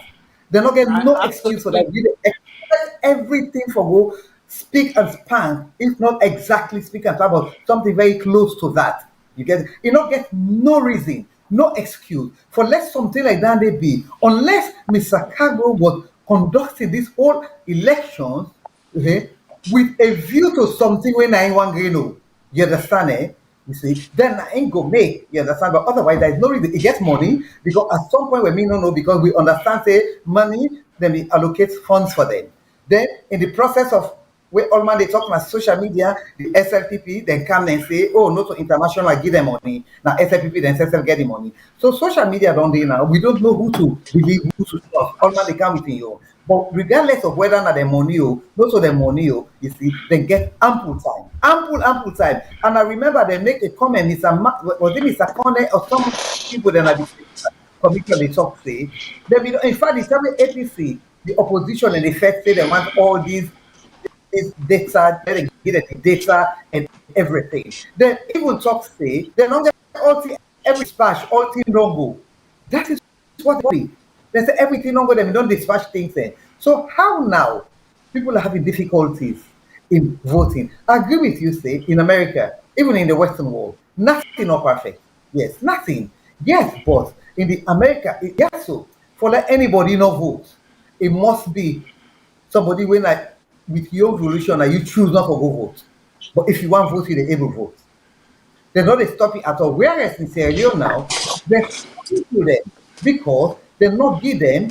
They not get no excuse for that. Absolutely. You dey expect everything for go speak and span, if not exactly speak and span, but something very close to that. You get you not get no reason, no excuse for let something like that they be unless Mr. Cargo was conducting this whole elections, okay, with a view to something when I want to know. You understand, eh? You see, then I ain't go make, you understand? But otherwise, there is no reason. It gets money because at some point we may not know because we understand, say, money, then we allocate funds for them. Then, in the process of where all man they talk about social media, the SLPP then come and say, oh, no to international, I give them money. Now SLPP then SSL get the money. So social media don't they now. We don't know who to believe, who to trust. All man they come with you. But regardless of whether or not the money, most of the money, you see, they get ample time. Ample time. And I remember they make a comment, was it Mr. Conde or some people then at the commission they talk say, in fact, the time APC, the opposition and the Fed say they want all these is data, they get the data and everything. Then even talk say they don't get all the every dispatch, all the no go. That is what they do. They say everything no go, them don't dispatch things there. So how now people are having difficulties in voting? I agree with you, say in America, even in the Western world, nothing not perfect. Yes, nothing. Yes, but in the America, yes, so for let anybody not vote, it must be somebody when like with your resolution that you choose not to go vote. But if you want vote, you're able to vote. They're not stopping at all. Whereas in Sierra Leone now, they're stopping to them because they not give them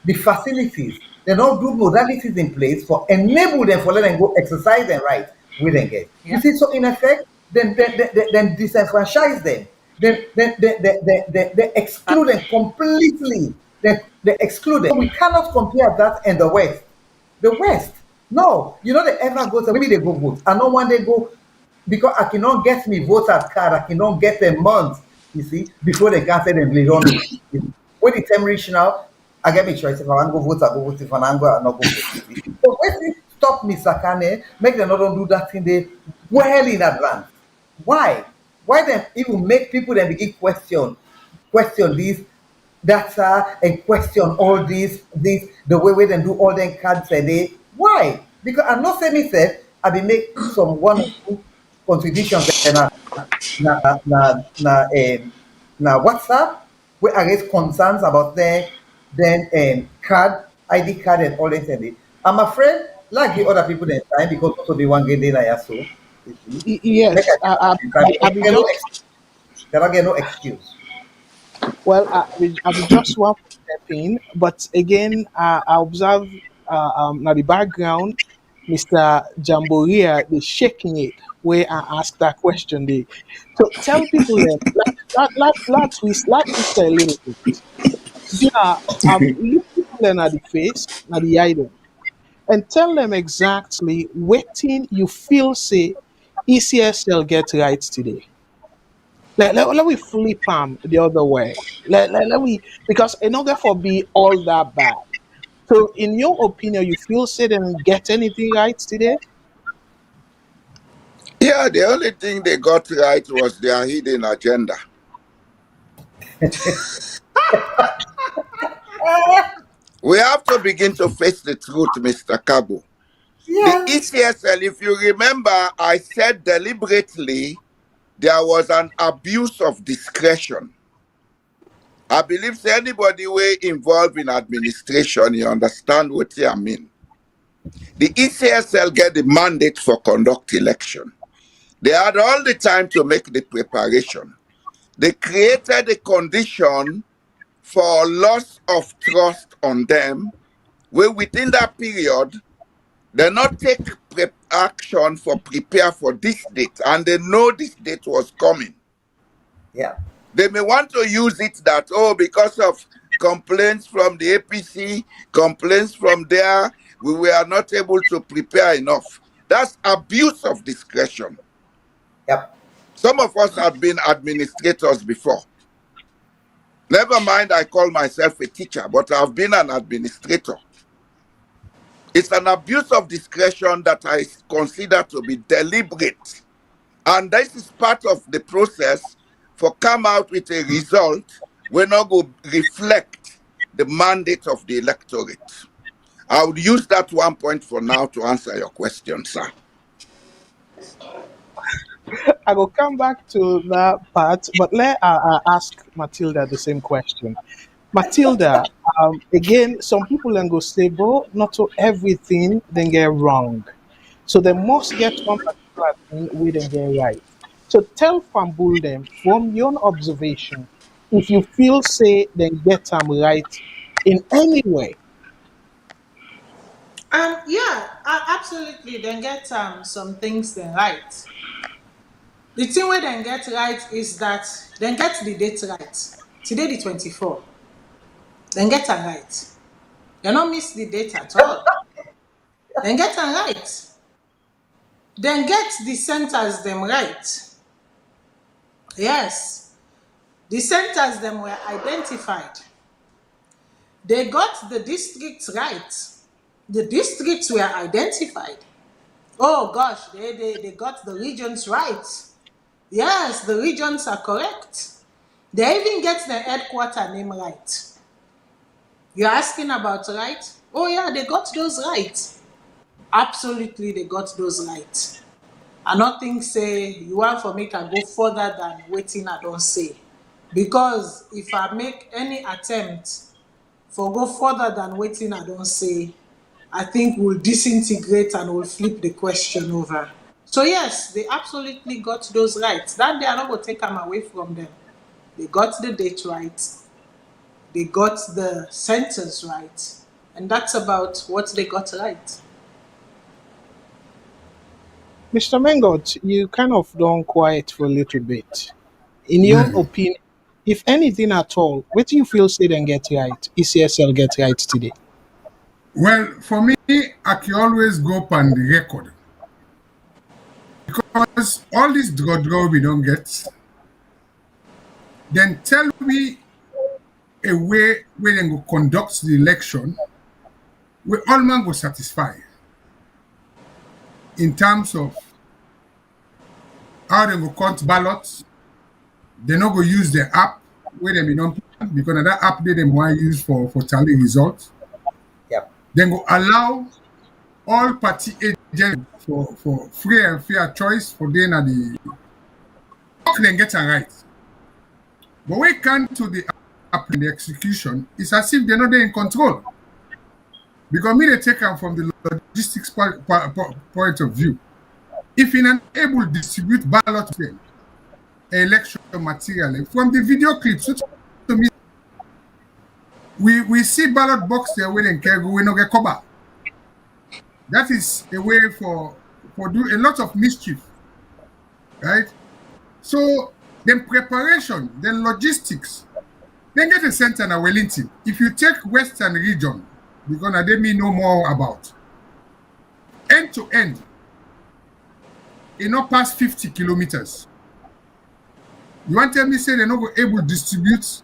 the facilities. They not do modalities in place for enable them for let them go exercise their right we then get. You Yeah. see, so in effect, then disenfranchise them. They exclude them completely. They exclude them. We cannot compare that and the West. The West. No, they ever go to maybe they go vote. I know one they go because I cannot get me voter card, I cannot get a month, you see, before they can say them they don't know. When the time reach now, I get me choice. If I want to go vote, I go vote. If I want to go, I not go vote. You see. So when they stop Mr. Kane, make them not don't do that thing they well in advance. Why? Why then even make people then begin question this data and question all this the way they do all them cards a day. Why? Because I'm not saying myself, I will make some one or two contributions and na WhatsApp where I raise concerns about then card, ID card and all that. I'm afraid like the other people that time because also they want get data so. You see. Make Yes, I I be get no just They don't get no excuse. Well, I will just want to step in, but again, I observe now the background, Mr. Jamboria, the shaking it where I ask that question. They so tell people then, let's say a little bit. Yeah, look people then at the face, at the item, and tell them exactly what thing you feel say ECSL get right today. Let me flip the other way. Let me because in order for be all that bad. So in your opinion, you feel say they didn't get anything right today? Yeah, the only thing they got right was their hidden agenda. We have to begin to face the truth, Mr. Kabo. The ECSL, if you remember, I said deliberately there was an abuse of discretion. I believe anybody way involved in administration, you understand what I mean. The ECSL get the mandate for conduct election. They had all the time to make the preparation. They created a condition for loss of trust on them, where within that period, they not take action for prepare for this date, and they know this date was coming. Yeah. They may want to use it that, oh, because of complaints from the APC, complaints from there, we were not able to prepare enough. That's abuse of discretion. Yep. Some of us have been administrators before. Never mind, I call myself a teacher, but I've been an administrator. It's an abuse of discretion that I consider to be deliberate. And this is part of the process for come out with a result when not go reflect the mandate of the electorate. I would use that one point for now to answer your question, sir. I will come back to that part, but let ask Matilda the same question. Matilda, again, some people then go say, bro, not to everything then get wrong. So they must get one particular thing we then get right. So tell Fambul them from your observation, if you feel say then get them right in any way. Yeah, absolutely. Then get some things then right. The thing we then get right is that then get the date right. Today the 24. Then get them right. They not miss the date at all. Then get them right. Then get the centers them right. Yes. The centers them were identified. They got the districts right. The districts were identified. Oh gosh, they got the regions right. Yes, the regions are correct. They even get the headquarter name right. You're asking about right? Oh yeah, they got those right. Absolutely, they got those right. I don't think say you want for me to go further than waiting I don't say. Because if I make any attempt for go further than waiting I don't say, I think we'll disintegrate and we'll flip the question over. So yes, they absolutely got those rights. That they are not going to take them away from them. They got the date right. They got the sentence right. And that's about what they got right. Mr. Mengot, you kind of gone quiet for a little bit. In your opinion, if anything at all, what do you feel say then get right? ECSL get right today? Well, for me, I can always go up on the record. Because all this draw we don't get, then tell me a way where they go conduct the election where all man go satisfy in terms of how they go count ballots. They not go use the app where they don't plan because that app they want use for tally results. Yep. Then go allow all party agents for free and fair choice for them at the then get it right. But when it comes to the app and the execution, it's as if they're not there in control. Because me, they take them from the logistics point of view. If you're not able to distribute ballot, election material. From the video clips, to me, we see ballot box there where they can go, we no get cover. That is a way for do a lot of mischief, right? So then preparation, then logistics, then get a center in Wellington. If you take Western region, because they may know more about end to end, it not past 50 kilometers. You want to tell me say they're not able to distribute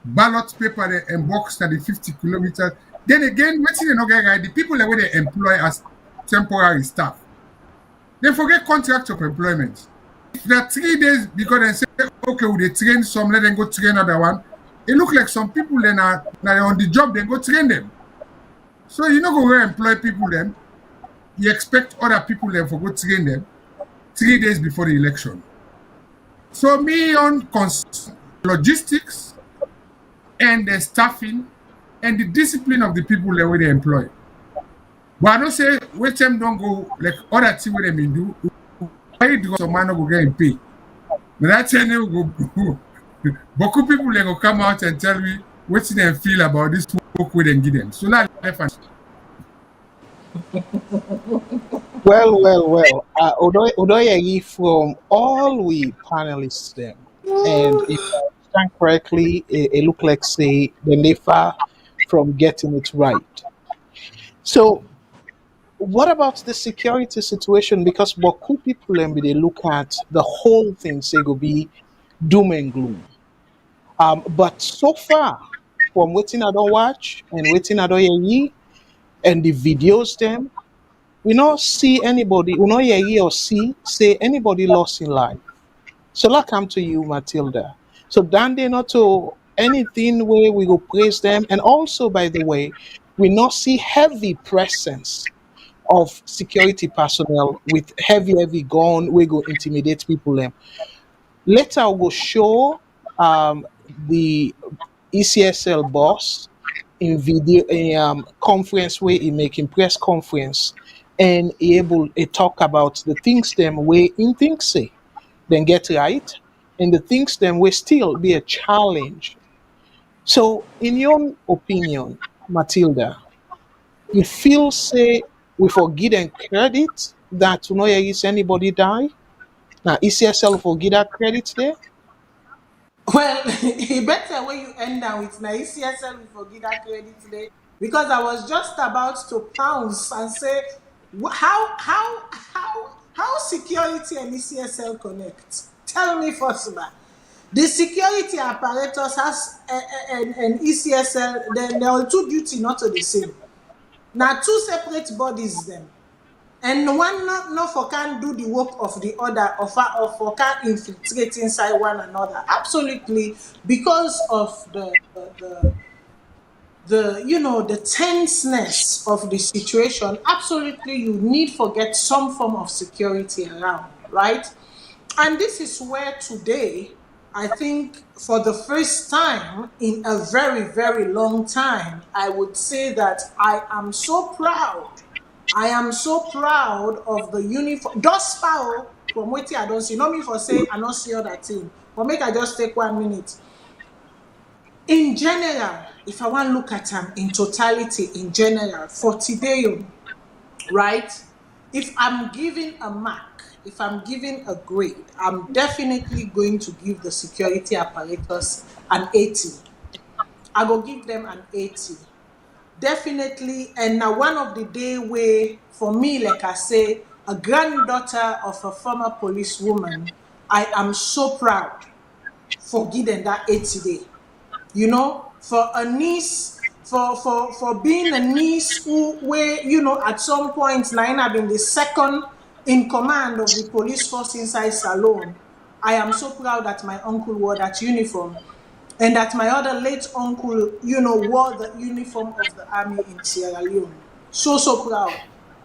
ballot paper and box at the 50 kilometers? Then again, what's they not get right? The people that they employ as temporary staff, they forget contract of employment. If they're 3 days because they say, okay, they train some, let them go train another one. It look like some people then are on the job, they go train them. So you know go employ people then. You expect other people then for go train them 3 days before the election. So me on logistics and the staffing and the discipline of the people that they employ. But I don't say which them don't go like other things where they do. Why do some man go get paid? But that's when they go. Beaucoup people they go come out and tell me what they feel about this work we then give them. So now Well. Odoyegi, from all we panelists them, and if I understand correctly, it look like say they far from getting it right. So, what about the security situation? Because Boku people they look at the whole thing, say go be doom and gloom. But so far, from waiting I don't watch and waiting I don't hear, and the videos them, we not see anybody, we not hear or see say anybody lost in life. So I come to you, Matilda. So then they not to anything where we go praise them, and also by the way, we not see heavy presence of security personnel with heavy gun. We go intimidate people them. Later I will show the ECSL boss in video conference where he making press conference and he able to talk about the things them way in things say then get right and the things them will still be a challenge. So in your opinion, Matilda, you feel say we forget and credit that no is anybody die? Now ECSL forget that credit there? Well, it better when you end down with na ECSL we forget that credit today because I was just about to pounce and say how security and ECSL connect. Tell me first, man. The security apparatus has an ECSL, then they are two duty not to the same. Now two separate bodies them. And one not for can do the work of the other or for can infiltrate inside one another. Absolutely, because of the tenseness of the situation. Absolutely, you need to get some form of security around, right? And this is where today, I think for the first time in a very long time, I would say that I am so proud. I am so proud of the uniform. Just foul from what I don't see. Not me for say I don't see other thing. But make I just take 1 minute. In general, if I want to look at them in totality, in general, for today, right? If I'm giving a mark, if I'm giving a grade, I'm definitely going to give the security apparatus an 80. I will give them an 80. Definitely, and now one of the day where, for me, like I say, a granddaughter of a former policewoman, I am so proud for giving that 80 day. You know, for a niece, for being a niece who, where, at some point, Naina been the second in command of the police force inside Salone. I am so proud that my uncle wore that uniform. And that my other late uncle, wore the uniform of the army in Sierra Leone. So proud.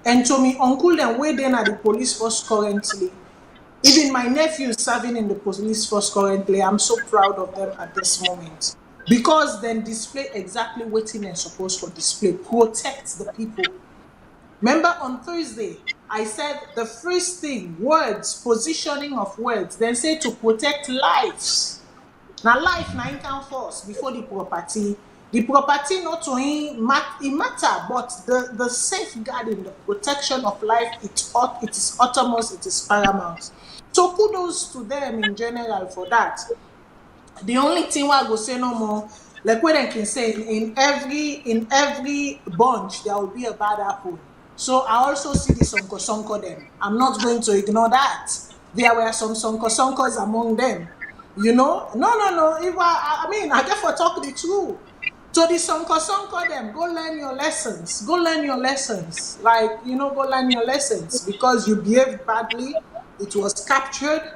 And to me, uncle then way then at the police force currently. Even my nephew is serving in the police force currently. I'm so proud of them at this moment. Because then display exactly what they're supposed to display. Protect the people. Remember on Thursday, I said the first thing, words, positioning of words, then say to protect lives. Now life na can first before the property. The property not only it matter, but the safeguarding, the protection of life, it is uttermost, it is paramount. So kudos to them in general for that. The only thing I go say no more, like what I can say, in every bunch there will be a bad apple. So I also see the sonko sonko them. I'm not going to ignore that. There were some sonko sonkos among them. You know, no. If I mean, I therefore talk the truth. So the sonko them, go learn your lessons. Go learn your lessons. Like, go learn your lessons because you behaved badly. It was captured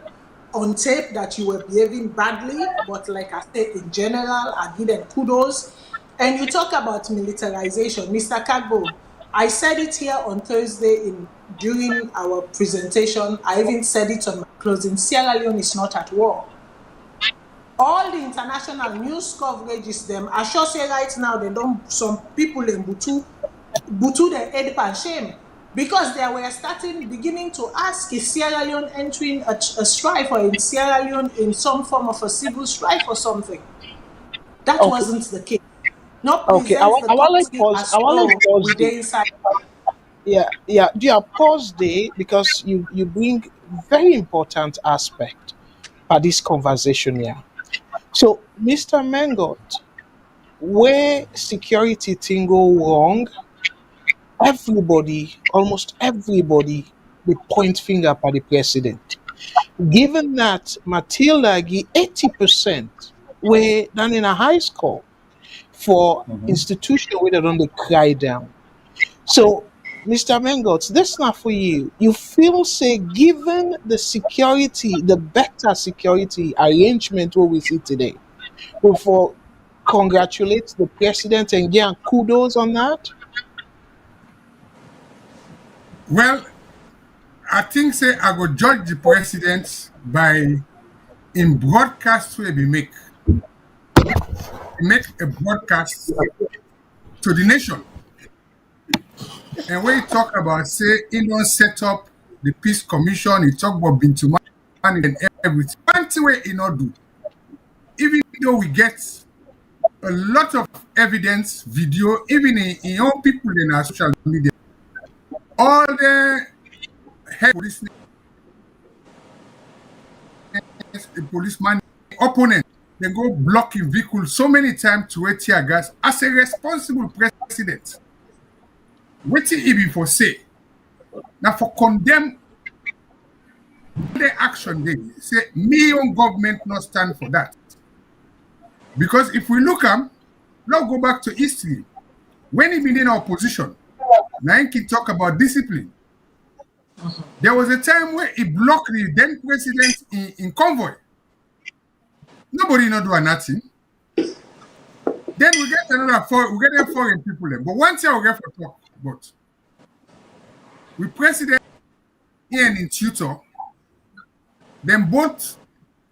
on tape that you were behaving badly, but like I said, in general, I give them kudos. And you talk about militarization, Mr. Kagbo. I said it here on Thursday during our presentation. I even said it on my closing. Sierra Leone is not at war. All the international news coverage is them. I sure say right now they don't. Some people in Butu their head and shame. Because they were beginning to ask, is Sierra Leone entering a strife, or in Sierra Leone in some form of a civil strife or something? That wasn't the case. Not presents the country as though we dey inside. Yeah. Do you pause there because you bring very important aspect for this conversation here. So, Mr. Mengot, where security thing go wrong, almost everybody, they point finger at the president. Given that Matilda give 80% where done in a high score for institution where they don't cry down. So, Mr. Mengot, that's not for you. You feel say given the security, the better security arrangement what we see today, for congratulate the president and give kudos on that? Well, I think say I go judge the president by in broadcast where we make. We make a broadcast to the nation. And when you talk about say he don't set up the peace commission, he talk about Bintuman and everything. One thing where he not do, even though we get a lot of evidence, video, even in young people in our social media, all the head policeman opponent, they go blocking vehicles so many times to wait tear gas. As a responsible president, waiting he be for say, now for condemn the action they say me own government not stand for that. Because if we look now go back to history. When he been in opposition, now he can talk about discipline. There was a time where he blocked the then president in convoy. Nobody not do nothing. Then we get them foreign people. But one thing we get for talk about. We president here in tutor, them both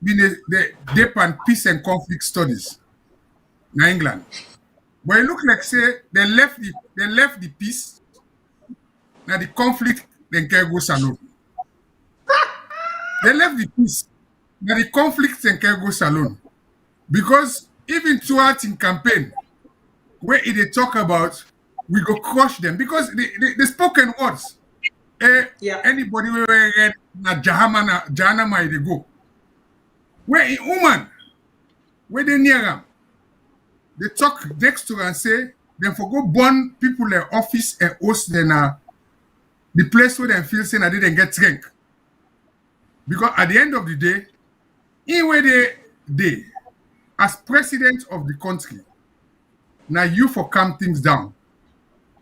been the deep and peace and conflict studies in England. But it look like say they left the peace. Now the conflict then can go Salone. They left the peace. Now the conflict then can go Salone. Because even throughout in campaign, where they talk about we go crush them. Because the spoken words, anybody where read na Jahannama they go. Where in woman, where they near them, they talk next to and say, them for go burn people in office and host then the place where they feel saying I didn't get drink. Because at the end of the day, in where they as president of the country, now you for calm things down.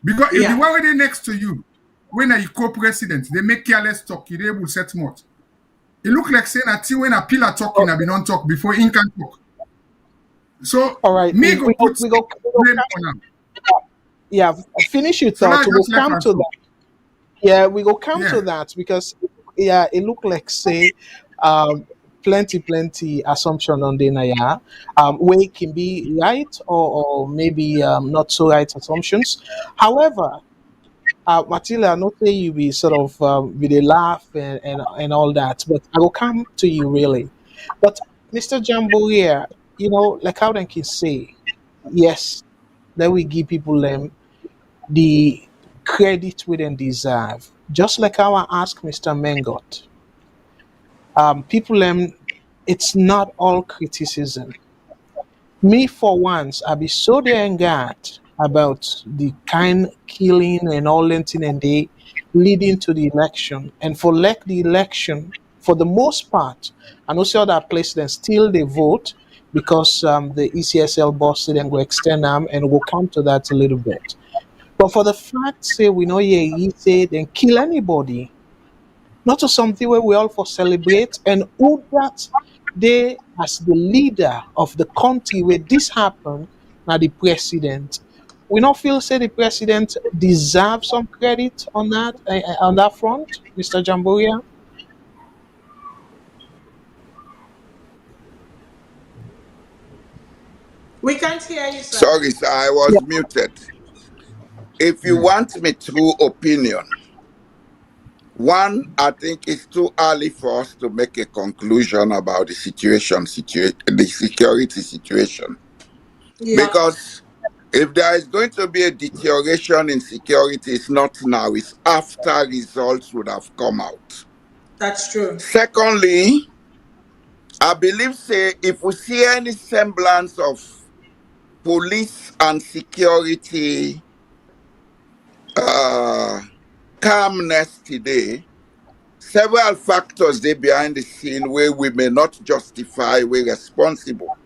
Because if the one where they next to you, when you co-president, they make careless talk, you able set mouth. It look like saying until when a pillar talking, I be non talk before in can talk. So all right, me go put blame on them. Yeah, finish your thought. We'll come to that. Yeah, we go come to that because it look like say plenty assumption on the Naya. Where it can be right or maybe not so right assumptions. However, Matilda, I not say you be sort of with a laugh and all that, but I will come to you really. But Mr. Jamboria, like how they can say, yes, let we give people them the credit we then deserve. Just like how I asked Mr. Mengot, people it's not all criticism. Me for once, I be so angered about the kind killing and all that thing and they leading to the election. And for like the election, for the most part, I know see other places still they vote because the ECSL boss said then go extend them and we'll come to that a little bit. But for the fact say we know yeah, he say then kill anybody, not to something where we all for celebrate and who that they as the leader of the country where this happened now the president we not feel say the president deserves some credit on that front, Mr. Jamboria. We can't hear you, sir. Sorry, sir, I was muted. If you want me true opinion, one, I think it's too early for us to make a conclusion about the the security situation. Yeah. Because if there is going to be a deterioration in security, it's not now, it's after results would have come out. That's true. Secondly, I believe, say, if we see any semblance of police and security calmness today, several factors they behind the scene where we may not justify, we're responsible.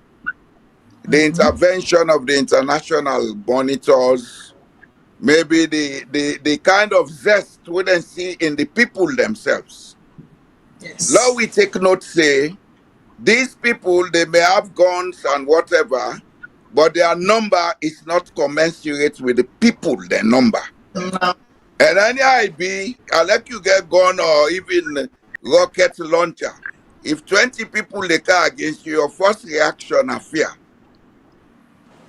The intervention of the international monitors, maybe the kind of zest we then see in the people themselves. Yes. Now we take note, say, these people, they may have guns and whatever, but their number is not commensurate with the people, their number. And any IB, I let you get gun or even rocket launcher. If 20 people they car against you, your first reaction are fear.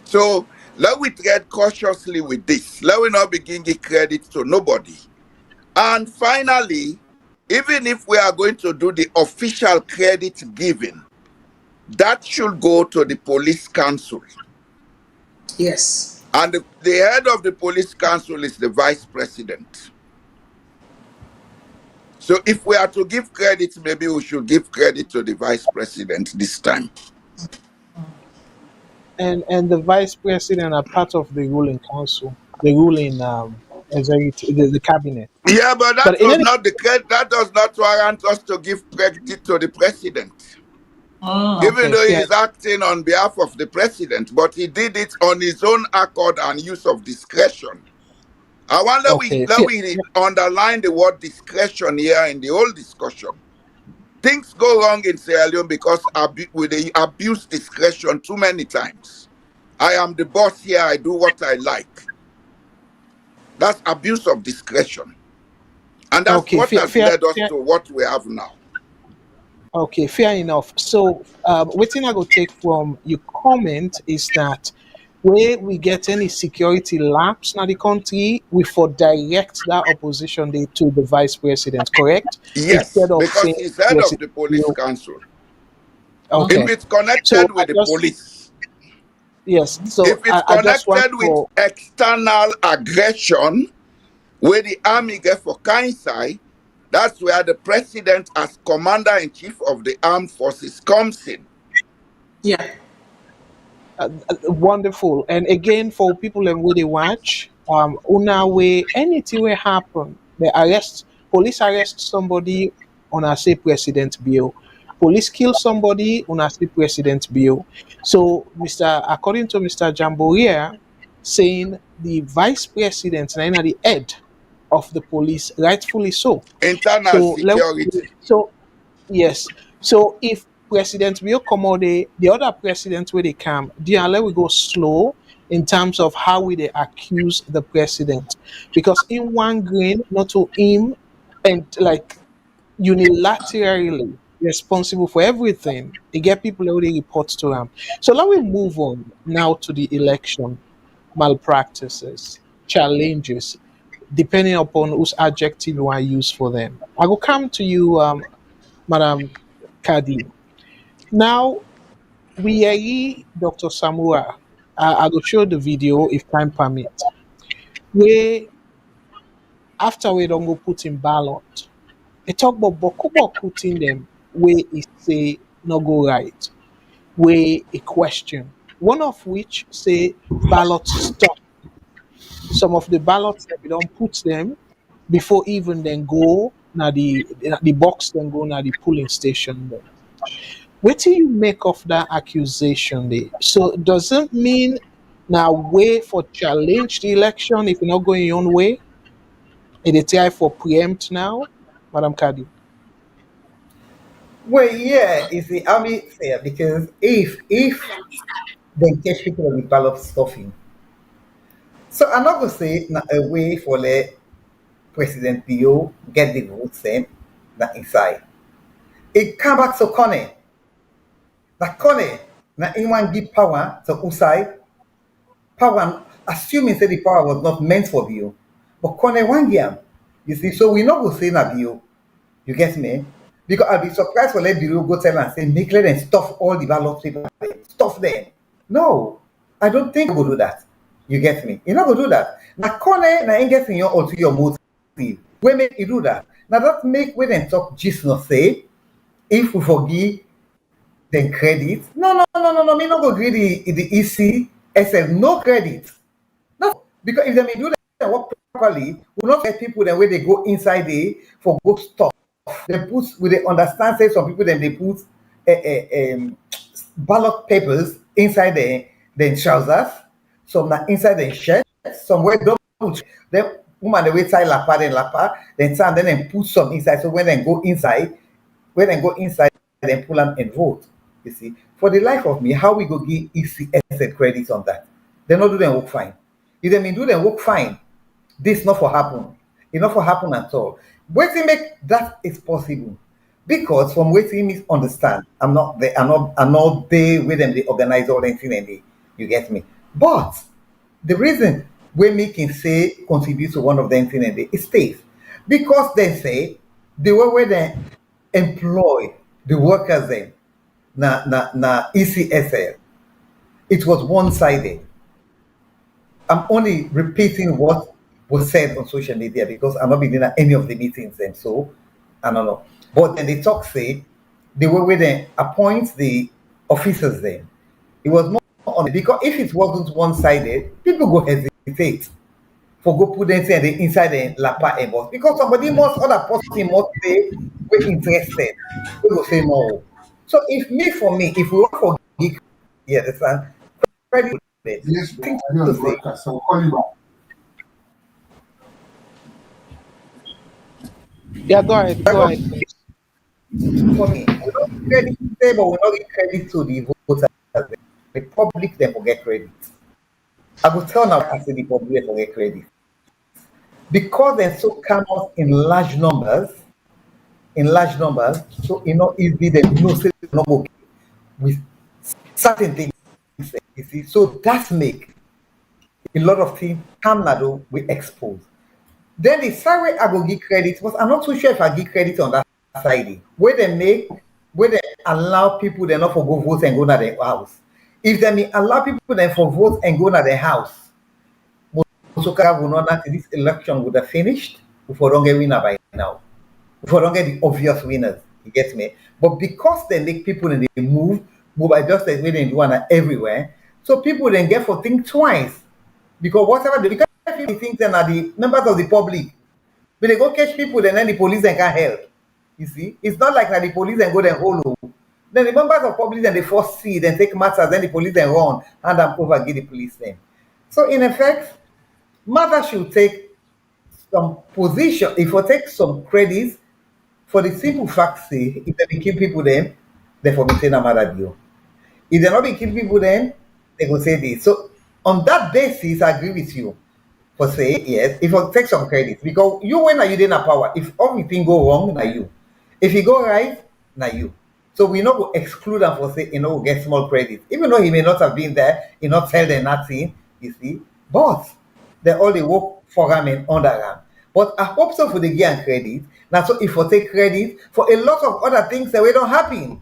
So let we tread cautiously with this. Let we not begin give credit to nobody. And finally, even if we are going to do the official credit giving, that should go to the police council. Yes. And the head of the police council is the vice president. So if we are to give credit, maybe we should give credit to the vice president this time. And the vice president are part of the ruling council, the ruling executive, the cabinet. Yeah, but But that does not warrant us to give credit to the president. Even though he is acting on behalf of the president, but he did it on his own accord and use of discretion. I wonder we underline the word discretion here in the whole discussion. Things go wrong in Sierra Leone because they abuse discretion too many times. I am the boss here, I do what I like. That's abuse of discretion. And that's what has led us to what we have now. Okay, fair enough. So, what thing I go take from your comment is that where we get any security lapse in the country, we for direct that opposition day to the vice president, correct? Yes, because he's head of the police council. Okay. If it's connected with the police. Yes. So if it's connected with external aggression, where the army get for Kansai, that's where the president as commander-in-chief of the armed forces comes in. Yeah. Wonderful. And again, for people and where they watch, una way anything will happen. Police arrest somebody on a say president bill. Police kill somebody on a say president bill. So, according to Mr. Jamboria, saying the vice president and the head of the police, rightfully so. Internal security. Yes. So if President will come out, the other president where they come, let we go slow in terms of how we they accuse the president. Because in one grain, not to him and like unilaterally responsible for everything. They get people who they report to him. So let me move on now to the election malpractices, challenges. depending upon whose adjective you want to use for them. I will come to you, Madam Kadi. Now, we are Dr. Samura. I will show the video if time permits. Where after we don't go put in ballot, they talk about boku putting them where it say no go right, where a question. One of which say ballot stop. Some of the ballots that we don't put them before even then go now the box then go now the polling station there. What do you make of that accusation there? So doesn't mean now way for challenge the election if you're not going your own way? It is time for preempt now, Madam Kadi. Well, yeah, it's the army fair because if they catch people on the ballot stuffing, so I'm not gonna say na a way for the President Bio get the votes in that inside. It come back to Kone. That Kone na anyone give power to Usai. Power assuming say the power was not meant for Bio. But Kone one game. You see, so we not go say na Bio. You get me? Because I'll be surprised for let Bio go tell and say make let them stuff all the ballot paper. Stuff them. No, I don't think we'll do that. You get me? You're not gonna do that. Now, Kone, now ain't getting your ulterior motive. We make you do that. Now that make when them talk just not say if we forgive then credit. No. Me not go give the ECSL no credit. No, because if they do that work properly, we not get people then where they go inside there for go stuff. They put with they understand say some people then they put ballot papers inside their trousers, some na inside their shirt, somewhere double. Then woman they wear tie lapa, then some then put some inside. So when they go inside, then pull them and vote. You see, for the life of me, how we go give ECSL credit on that? They not do them work fine. If they do them work fine, this not for happen. It not for happen at all. Waiting make that is possible. Because from waiting me understand, I'm not there with them, they organize all anything and you get me. But the reason we making say contribute to one of them thing and they is safe. Because they say the way where they employ the workers then na ECSL, it was one-sided. I'm only repeating what was said on social media because I'm not being at any of the meetings and so I don't know. But then they talk say the way where they appoint the officers then. It was more on because if it wasn't one-sided, people go hesitate for go put them inside the lapa and boss because somebody must other person must say we're interested. We will say no. So if me for me, if we work for geek, you understand? Credit Yes, thing I know to the say. broadcast, so we'll call you back. Yeah, go ahead. Go ahead, please. For me, we don't give credit to them, but we don't give credit to the voters. The public then will get credit. I will tell now as the public will get credit. Because they're so come out in large numbers, so you know easily they no say no go with certain things. You see, so that make a lot of things come now we expose. Then the side way I go give credit, but I'm not too sure if I give credit on that side. Where they allow people they not for go vote and go to their house. If they may allow people then for vote and go to their house, Musoka will not this election would have finished before don't get winner by now. Before don't get the obvious winners. You get me? But because they make people and they move by just like way they do one everywhere, so people then get for think twice. Because whatever they because people think then are the members of the public. But they go catch people and then the police then can't help. You see? It's not like that the police then go then hold. Then the members of public then they first see, then take matters, then the police then run and then over give the police then. So in effect, matter should take some position, if you take some credits for the simple fact say if they be kill people then they for maintain a matter deal. If they not be kill people then they go say this. So on that basis I agree with you for say yes, if you take some credit because you when are you in a power, if everything go wrong na you. If you go right, na you. So we not go exclude them for say you know get small credit. Even though he may not have been there, he not tell them nothing, you see. But they all they work for am and under am. But I hope so for the give am credit. Now so if we take credit for a lot of other things that we don't happen.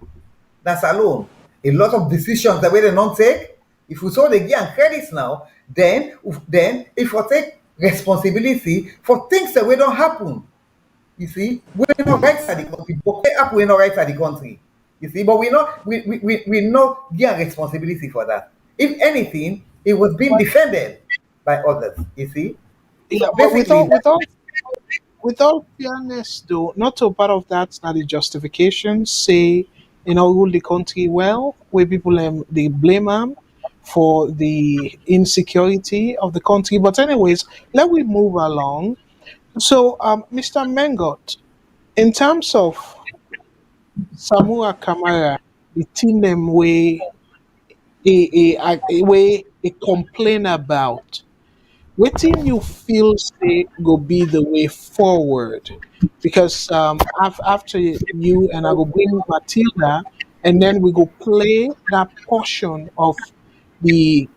That's alone. A lot of decisions that we don't take. If we saw the give am credits now, then if we take responsibility for things that we don't happen. You see, we're not right at the country, but we're not right at the country. You see, but we not give responsibility for that. If anything, it was being defended by others. You see, Yeah, so but basically, with all fairness, though, not a part of that, not the justification. Say, rule the country well, where people they blame them for the insecurity of the country. But anyways, let we move along. So, Mr. Mengot, in terms of Samura Kamara, the team them way a complain about. Wetin you feel say go be the way forward? Because after you and I go bring Matilda, and then we go play that portion of the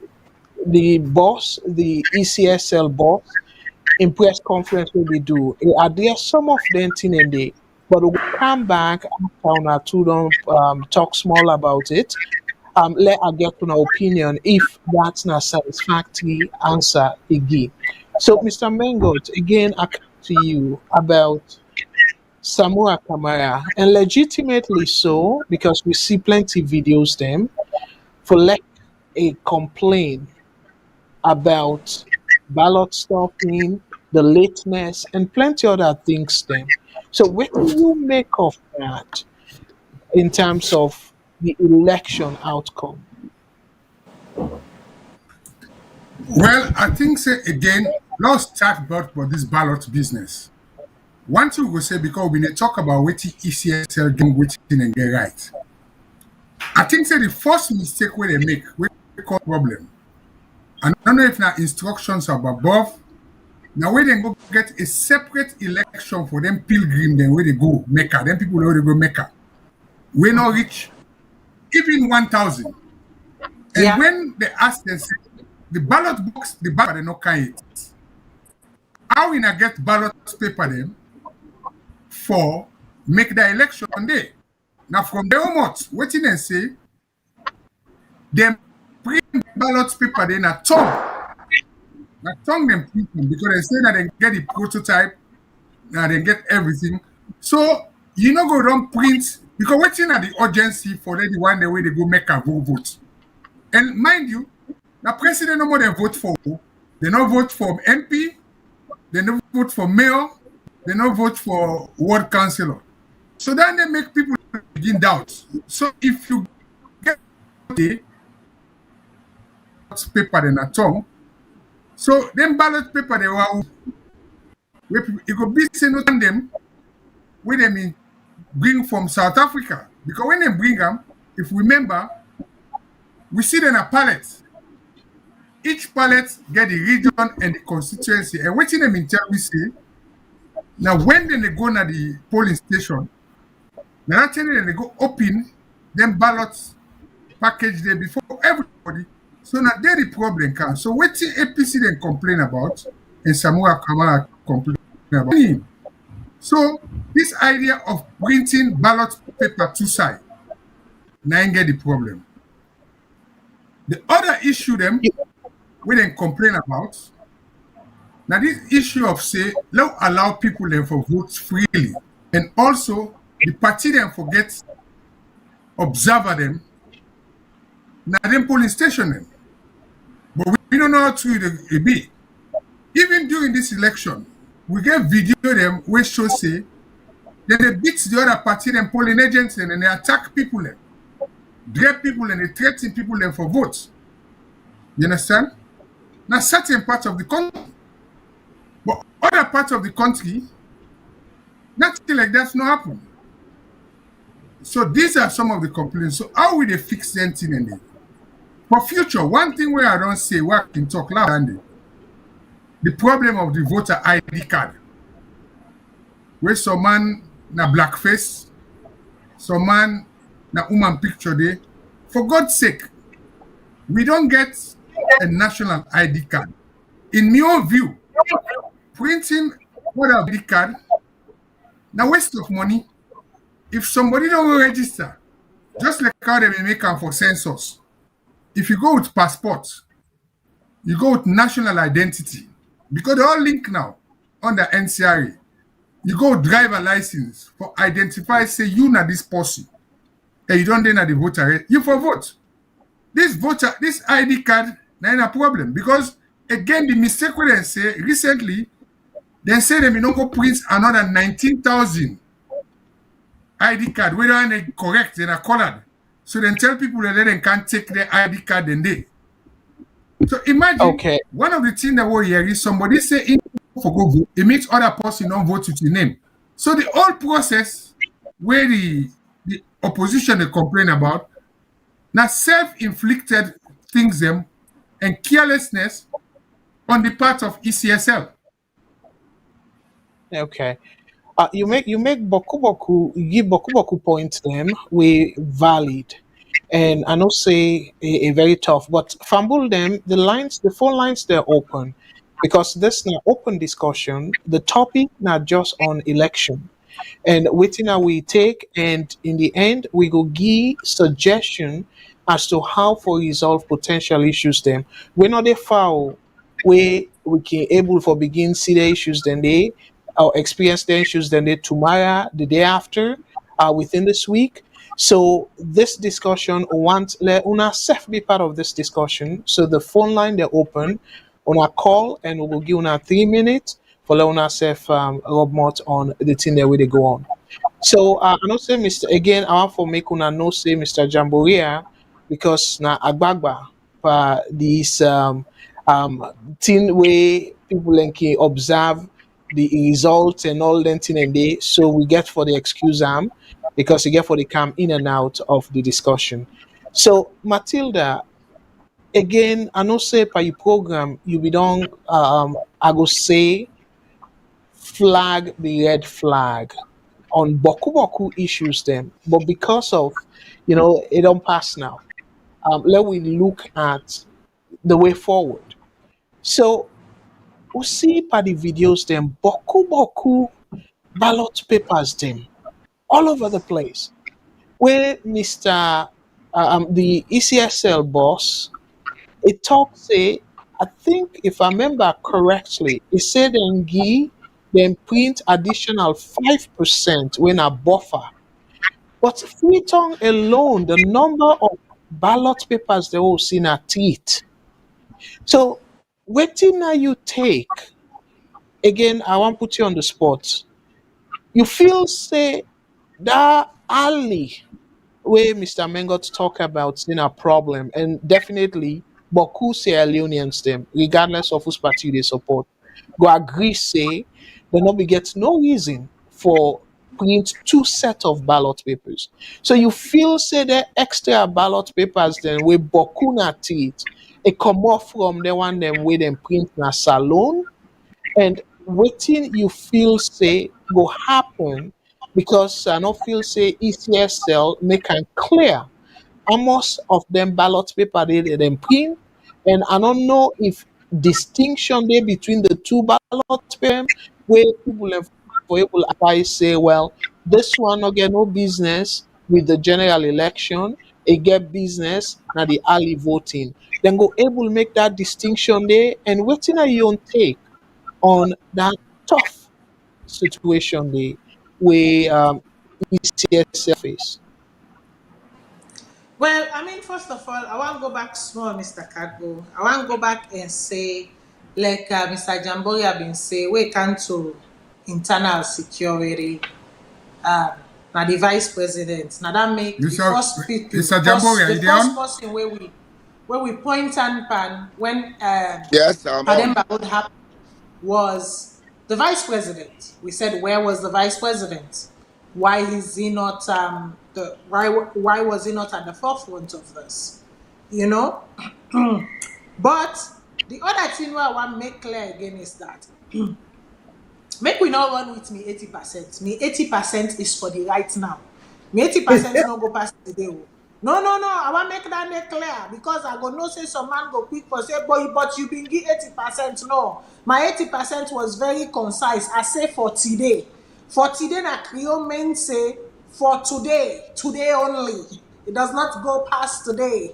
boss, the ECSL boss, in press conference wey we do. Are there some of them thing in there? But we'll come back after una two don talk small about it. Let I get an opinion if that's not satisfactory answer again. So, Mr. Mengot, again, I come to you about Samura Kamara, and legitimately so because we see plenty videos them for like a complaint about ballot stuffing, the lateness, and plenty other things them. So, what do you make of that in terms of the election outcome? Well, I think say again, let's start about this ballot business. One thing we say because we need talk about what ECSL game waiting and get right. I think say the first mistake where they make, we call problem. I don't know if now instructions are above. Now where they go get a separate election for them pilgrim, then where they go Mecca, then people where they go Mecca. We not reach even 1,000. And when they ask them, say, the ballot box, the ballot they not carry it. How we not get ballot paper them for make the election day? Now from the onwards, what they say, them print ballot paper then a tongue. Now tongue them printing because they say that they get the prototype, now they get everything. So you know go run print because waiting at the urgency for the one the way they go make a vote. And mind you, the president no more they vote for. They don't vote for MP, they don't vote for mayor, they don't vote for ward councillor. So then they make people begin doubt. So if you get the paper in a tongue, so then ballot paper they were it could be sent on them where they mean bring from South Africa. Because when they bring them, if we remember, we see them a pallet. Each pallet get the region and the constituency. And what in them in tell we say, now when they go to the polling station, now actually they go open them ballots package there before everybody. So now there the problem can. So what the APC then complain about and Samura Kamara complain about. So this idea of printing ballot paper two side, now get the problem. The other issue them we then complain about. Now this issue of say, let allow people then for votes freely. And also the party then forget observer them. Now them polling station them. But we don't know how true it be. Even during this election, we get video them where show say then they beat the other party them polling agents and then they attack people them. Grab people and they threaten people them for votes. You understand? Now certain parts of the country. But other parts of the country, nothing like that's not happen. So these are some of the complaints. So how will they fix anything in it? For future, one thing where I don't say, where I can talk loud, Andy, the problem of the voter ID card. Where some man na blackface, some man na woman picture there. For God's sake, we don't get a national ID card. In my own view, printing what ID card, now waste of money. If somebody don't go register, just like how they make them for census. If you go with passport, you go with national identity, because they all link now under NCRA. You go with driver license for identify, say you na this person, and you don't then the voter, you for vote. This voter, this ID card, not a problem, because again, the mistake where they say recently, they say they may not go print another 19,000 ID card, whether they correct, they are colored. So then tell people that they can't take their ID card then they. So imagine one of the things that we hear is somebody say in for go vote, it makes other person not vote with your name. So the whole process where the opposition they complain about, now self-inflicted things them and carelessness on the part of ECSL. Okay. You make boku boku, you give boku boku points them we valid, and I know say a very tough, but fumble them the phone lines they're open, because this now open discussion. The topic not just on election, and waiting that we take, and in the end we go give suggestion as to how for resolve potential issues them. We're not a foul we can able for begin see the issues then they or experience the issues then they tomorrow the day after within this week. So this discussion want let una self be part of this discussion. So the phone line they're open on a call, and we will give una 3 minutes for let una self rub mouth on the thing that way they go on. So I know say Mr. Again, I want for make una know say Mr. Jamboria, because na agbagba for this um thing where people can observe the results and all that thing and they, so we get for the excuse because you get for the come in and out of the discussion. So Matilda, again, I know say by your program you be done I go say flag the red flag on boku boku issues them, but because of it don't pass now. Let we look at the way forward. So we see by the videos them boku boku ballot papers them all over the place. Where Mr. The ECSL boss, it talks say, I think if I remember correctly, it said then print additional 5% when a buffer. But Freetown alone, the number of ballot papers they will see in a tweet. So waiting now you take, again, I want to put you on the spot. You feel say that alley where Mr. Mengot talk about in a problem, and definitely Boku Sierra Leoneans them, regardless of whose party they support, go agree say they not be get no reason for print two set of ballot papers. So you feel say the extra ballot papers then we Boku na teeth, it come off from the one them where them print na Salone, and waiting you feel say go happen, because I don't feel say ECSL make am clear how much of them ballot paper they them print, and I don't know if distinction there between the two ballot paper where people have for able advise say, well, this one no get no business with the general election, it get business now the early voting. Then go able make that distinction there, and waiting are you on take on that tough situation they where ECSL face. Well, I mean, first of all, I want to go back small, Mr. Kadbo. I want to go back and say, like Mr. Jamboria been say, we can to internal security. Now the vice president. Now that make the first people, Mr. Jamboria, the first person where we point and pan when Yes, I'm on. Pademba would happen was the vice president. We said, where was the vice president? Why is he not why was he not at the forefront of this? You know? But the other thing where I want to make clear again is that make we not run with me 80%. Me 80% is for the right now. Me 80% not go past today. No, no, no. I want make that make clear because I go no say some man go quick for say, boy, but you been give 80%. No, my 80% was very concise. I say for today. For today, na Creole men say for today, today only. It does not go past today.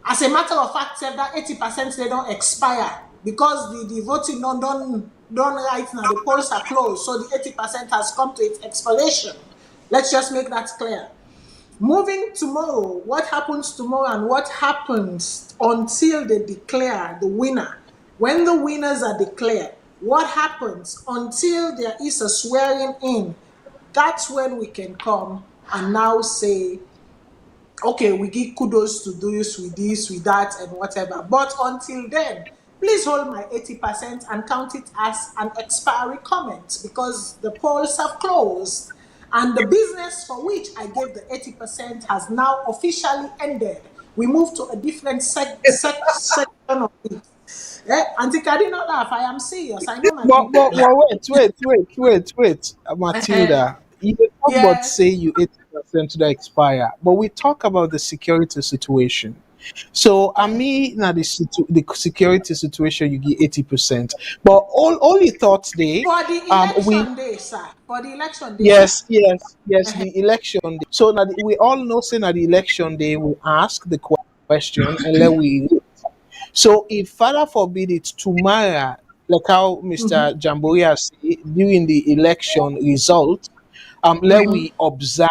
As a matter of fact, say that 80% they don't expire because the voting don't right now. The polls are closed, so the 80% has come to its expiration. Let's just make that clear. Moving tomorrow, what happens tomorrow and what happens until they declare the winner? When the winners are declared, what happens until there is a swearing in? That's when we can come and now say, okay, we give kudos to this, with that, and whatever. But until then, please hold my 80% and count it as an expiry comment because the polls have closed and the business for which I gave the 80% has now officially ended. We move to a different section of it. Auntie Kadina laugh, I am serious. I know my people. Wait, Matilda. You talk about say Yes. you 80% to the expire, but we talk about the security situation. So I mean, now the security situation you get 80%, but all your thoughts there, For the we election day, sir. For the election day, sir. yes, the election day. So now we all know say now the election day we ask the question and let we. So if Father forbid it tomorrow, like how Mr. Jamboree has said during the election result, let we observe.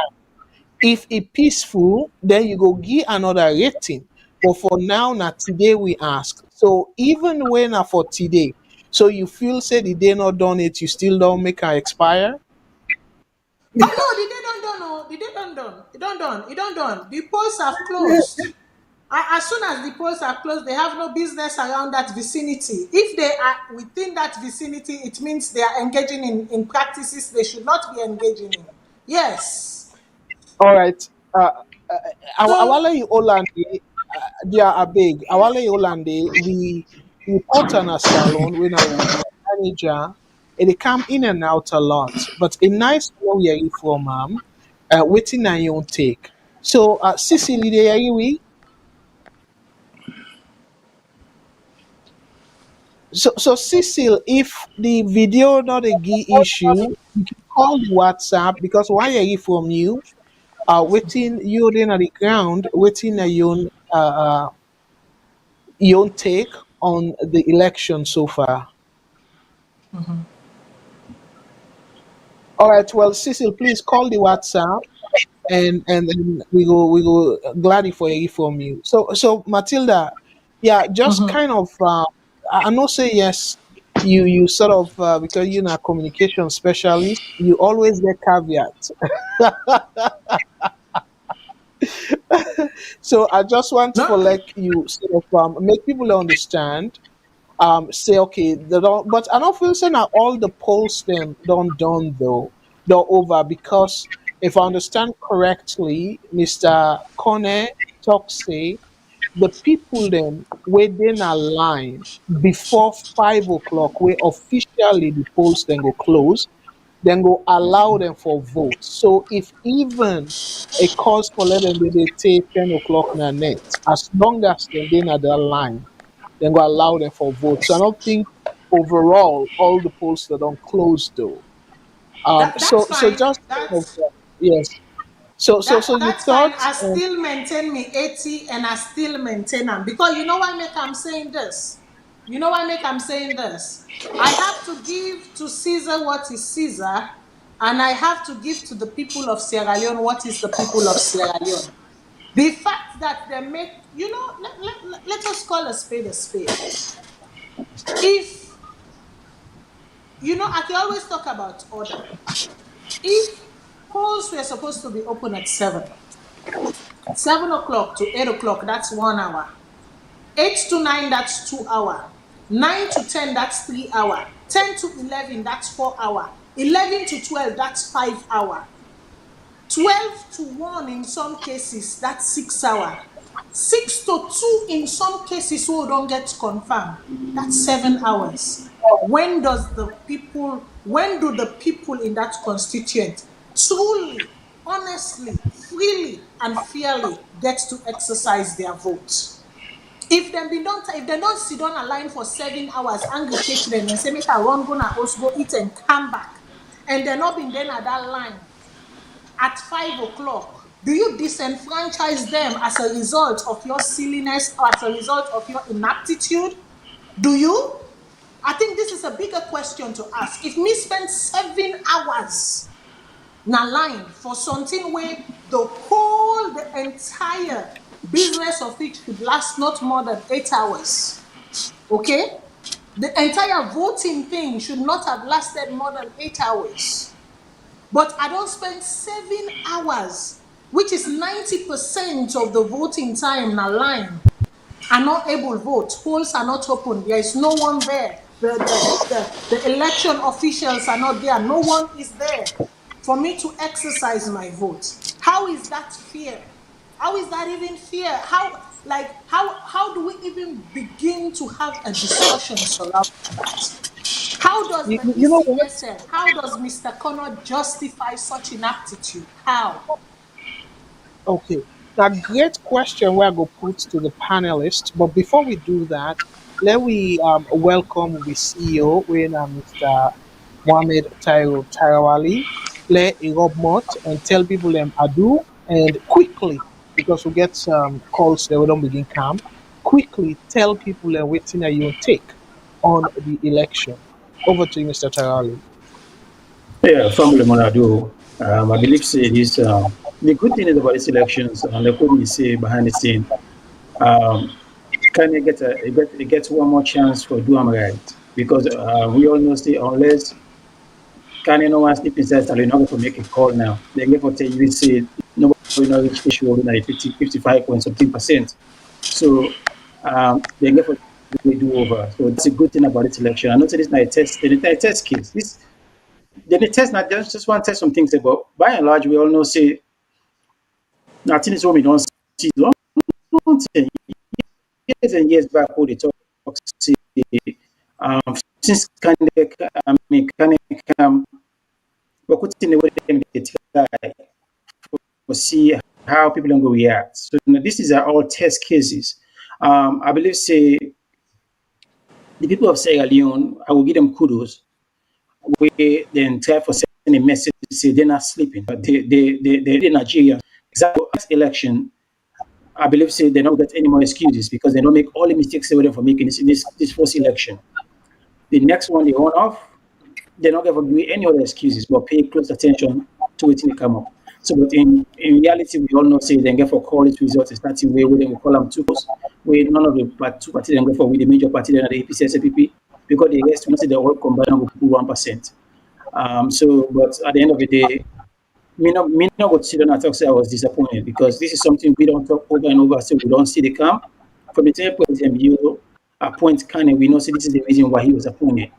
If it peaceful, then you go give another rating. But for now today we ask. So even when for today, so you feel say the day not done it, you still don't make her expire? Oh no, the day don't done. Oh, the day don't done. It don't done. It don't done. The polls have closed. As soon as the polls are closed, they have no business around that vicinity. If they are within that vicinity, it means they are engaging in practices they should not be engaging in. Yes. All right. I So, will let you Holland. They are big. I will let you Holland. We put on a salon when I was manager. And they come in and out a lot. But a nice one where you from waiting on your take. So Cecily, there you we. So Cecil, if the video not a key issue, you can call the WhatsApp because why are you from you? Waiting you then at the ground, waiting your own take on the election so far. All right, well, Cecil, please call the WhatsApp and then we go gladly for you from you. So Matilda, yeah, just kind of I know say yes, you sort of because you're a communication specialist, you always get caveat. So I just want for like you sort of make people understand say okay they don't, but I don't feel saying that all the polls them don't done though they're over because if I understand correctly, Mr. Kone talk say the people then within a line before 5 o'clock where officially the polls then go close, then go allow them for vote. So if even a cause for letting they take 10 o'clock na net, as long as they're in at the line, then go allow them for vote. So I don't think overall all the polls that don't close though. that's So fine. just kind of, That's yes. So you that's fine. thought I still maintain me 80 and I still maintain them. Because you know why make I'm saying this? You know why make I'm saying this? I have to give to Caesar what is Caesar, and I have to give to the people of Sierra Leone what is the people of Sierra Leone. The fact that they make, let us call a spade a spade. If, I can always talk about order. If polls were supposed to be open at 7 o'clock to 8 o'clock, that's 1 hour. 8 to 9, that's 2 hours. 9 to 10, that's 3 hours. 10 to 11, that's 4 hours. 11 to 12, that's 5 hours. 12 to 1 in some cases, that's 6 hours. 6 to 2 in some cases, who don't get confirmed, that's 7 hours. When do the people in that constituent truly honestly, freely, and fairly get to exercise their vote. If they don't sit down a line for 7 hours, angry catch them and say, make a run, go na house, go eat and come back. And they're not been there at that line at 5 o'clock. Do you disenfranchise them as a result of your silliness or as a result of your inaptitude? Do you? I think this is a bigger question to ask. If me spend 7 hours na line for something where the entire business of it should last not more than 8 hours, okay? The entire voting thing should not have lasted more than 8 hours. But I don't spend 7 hours, which is 90% of the voting time na line, are not able to vote. Polls are not open. There is no one there. The election officials are not there. No one is there for me to exercise my vote. How is that fair? How is that even fair? How do we even begin to have a discussion surrounding that? How does the You know what? ECSN, how does Mr. Connor justify such inaptitude? How? Okay. Now, great question where I go put to the panelists. But before we do that, let we welcome the CEO, when Mr. Mohamed Tairo Tairawali, let Irobmot and tell people them ado and quickly, because we get some calls that we don't begin come, quickly tell people waiting that you take on the election. Over to you, Mr. Tairawali. Yeah, family Monado. I believe say this the good thing is about these elections, and like what we say behind the scene, can you get it gets one more chance for do am right? Because we all know say unless can you no one sleep inside Salone, not for make a call now. They get for tell you say nobody not reach the show like 55 point something percent. So they get for they do over. So that's a good thing about this election. I know this is not a test, a test case. This then the test not just want to test some things about by and large we all know say nothing is what we don't see. Don't say years and years back who they talk say um since kind of I mean kind of but putting the way they try to see how people are going to react. So this is all test cases. I believe say the people of Sierra Leone, I will give them kudos. We then try for sending a message to say they're not sleeping, but they're Nigeria. Example, next election, I believe say they don't get any more excuses because they don't make all the mistakes they were for making this first election. The next one they run off, they're not going to give any other excuses, but pay close attention to it in the come up. So, but in reality, we all know say they get for call it results starting where they will call them two close, where none of the two parties then go for with the major party than the APC, SPP, because the rest, we know say they all combine and go 1%. So, but at the end of the day, me not what sit down and talk say I was disappointed because this is something we don't talk over and over, so we don't see the come. From the same point of view, appoint Kanye, we know say this is the reason why he was appointed.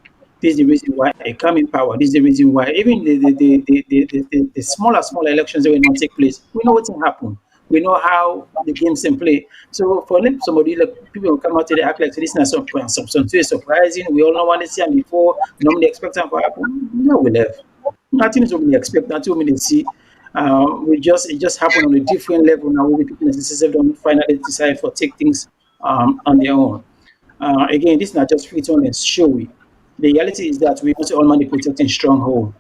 This is the reason why I come in power. This is the reason why even the smaller elections that will not take place, we know what's going to happen. We know how the games can play. So for somebody like people will come out to the act like this is something surprising. We all know what they see and before normally expect something to happen. No, we left. Nothing is what we expect. Nothing what we see. It just happened on a different level now. Where the people necessarily don't finally decide for take things on their own. Again, this is not just free tone and showy. The reality is that we also all money protecting stronghold.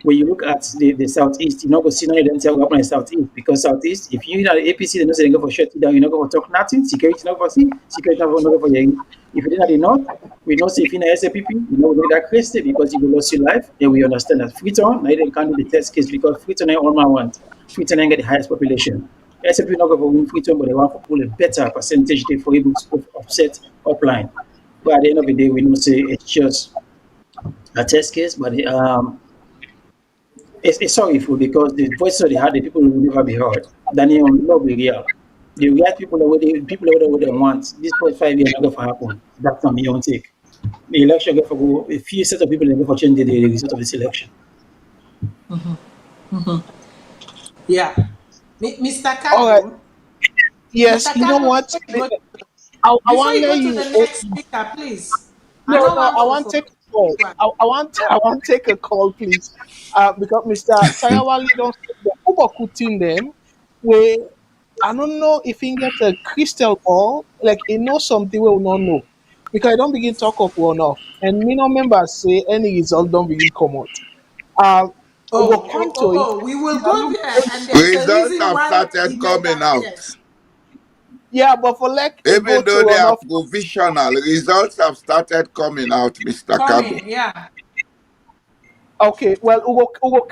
When you look at the southeast, you're not going to see none of them tell what happened in southeast because southeast, if you're not the APC, they're not saying go for shut down, you're not going to talk nothing. Security not going to see, security not going to go for you. If you're not the north, we know say if you're not SAPP, you know that crazy because you will lose your life. Then we understand that Freetown, now they can't do the test case because Freetown ain't all man want. Freetown ain't get the highest population. SAPP not going to win Freetown, but they want to pull a better percentage they for able to offset upline. But at the end of the day, we know say it's just a test case, but it's sorrowful because the voices of the heart, the people will never be heard. Daniel, love be real. The real people what they want. This past 5 years not going to happen. That's not my own take. The election get for go. A few set of people that go for change the result of this election. Yeah, Mr. All right. Kago. Yes, Mr. you know Kago, what? I before want to you let go to you. the next speaker, please. I No, know no, one I call want for to take a call. I want to take a call, please. Because Mr. Tayawali don't say boku thing them where I don't know if he get a crystal ball, like he knows something we will not know. Because I don't begin talk up one off. And me no members say any result don't begin come out. We will come to it. We will go there, and there's a Results reason have why started he made coming that. out. Yes. Yeah, but for like a Even go to though they run are off. provisional, results have started coming out, Mr. Kabi. Coming, yeah. Okay, well, we will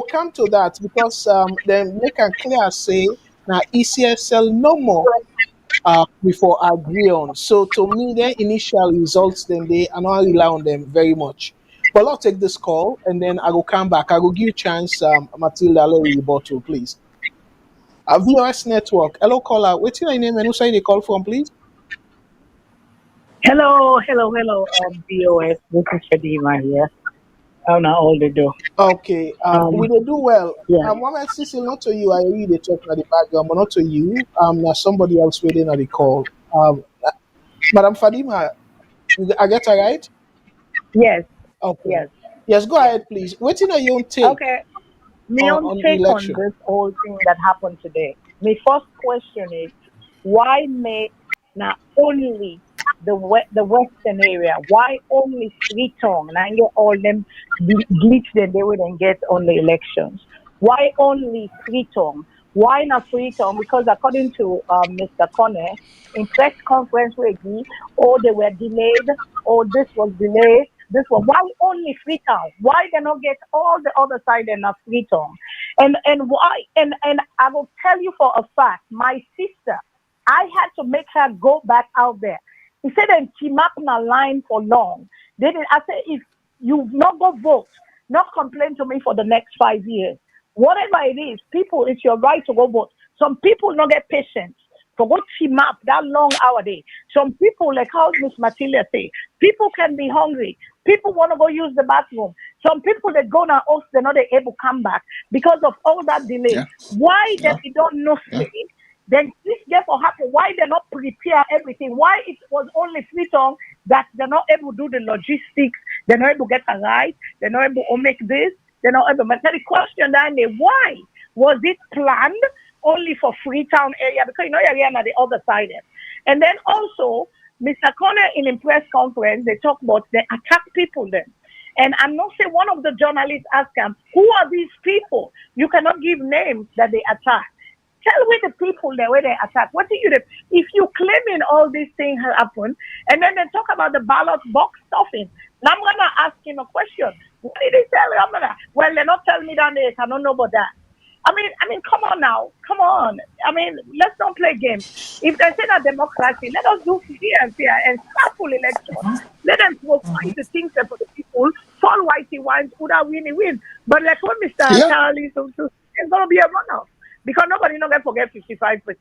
come to that because then make can clear say now ECSL no more before agree on. So to me, their initial results then they I not rely on them very much. But I'll take this call and then I will come back. I will give you chance, Matilda, let me rebuttal, please. VOS network. Hello caller. What's your name and who say they call from, please? Hello, BOS. This is Fadima here. How now all the do? Okay, we they do well. Yeah. Mama Cecil, not to you. I read the talk at the background, but not to you. Now somebody else waiting at the call. Madam Fadima, I get it right? Yes. Okay. Yes. Yes, go ahead, please. What's in your own take Okay. My own on the take on election? this whole thing that happened today. My first question is why make not only the western area? Why only Freetown? And I get all them glitch that they wouldn't get on the elections. Why only Freetown? Why not Freetown? Because according to Mr. Connor, in press conference with me, oh they were delayed, oh this was delayed, this was why only Freetown? Why they not get all the other side and not Freetown? And why and I will tell you for a fact, my sister, I had to make her go back out there. He said and she mapped a line for long. They did I said if you not go vote, not complain to me for the next 5 years. Whatever it is, people, it's your right to go vote. Some people not get patience for what she map that long hour day. Some people, like how Miss Matilda say, people can be hungry. People want to go use the bathroom. Some people that go now, they're not able to come back because of all that delay. Why that they don't know sleep? Then this therefore happen. Why they not prepare everything? Why it was only Freetown that they're not able to do the logistics? They're not able to get a ride. They're not able to make this. They're not able. But the question then is why was it planned only for Freetown area? Because you know you're on the other side. And then also, Mr. Connor in a press conference, they talk about they attack people then. And I'm not saying one of the journalists asked him, who are these people? You cannot give names that they attack. Tell me the people there where they attack. What do you do? If you claiming all these things happen, and then they talk about the ballot box stuffing, now I'm gonna ask him a question. What did he tell you? Well, they're not telling me that they cannot know about that. I mean, come on now, come on. I mean, let's not play games. If they say that democracy, let us do fair and full election. Let them provide the things that for the people. Fall whitey wines would have win. But like what Mr. Charlie, so it's gonna be a runoff because nobody not gonna forget 55%.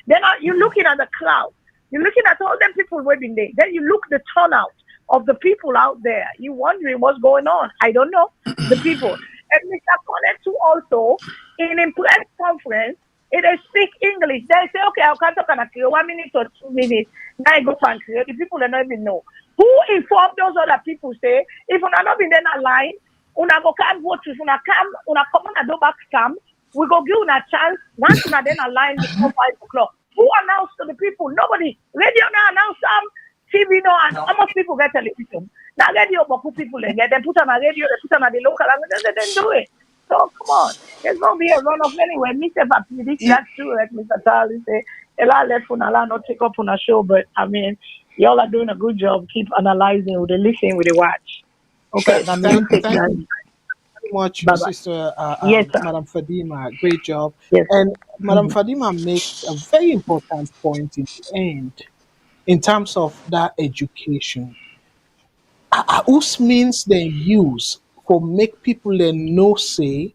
Then you're looking at the crowd. You're looking at all them people waiting there. Then you look the turnout of the people out there. You're wondering what's going on. I don't know the people. And Mr. Connect too also in a press conference, if they speak English, they say, okay, I can't talk on a 1 minute or 2 minutes. Now I go and create. The people don't even know. Who informed those other people say, if you're not in that line, una go come vote, if una come on a do back scam, we go give una chance. Once una then align before 5 o'clock. Who announced to the people? Nobody. Radio now announce some. TV no, and almost people get television. Now radio, but who people they get them put on a radio, they put on a the local, and they didn't do it. So come on, there's gonna be a runoff anyway. Mr. Predict that too, like Mr. Charlie say. Ella left for Nala not take up on a show, but I mean, y'all are doing a good job. Keep analyzing with the listen, with the watch. Okay, now me take Thank that. you very much, Bye-bye. Sister Yes, sir. Madam Fadima. Great job. Yes. And Madam Fadima makes a very important point in the end in terms of that education. Whose means they use for make people they know say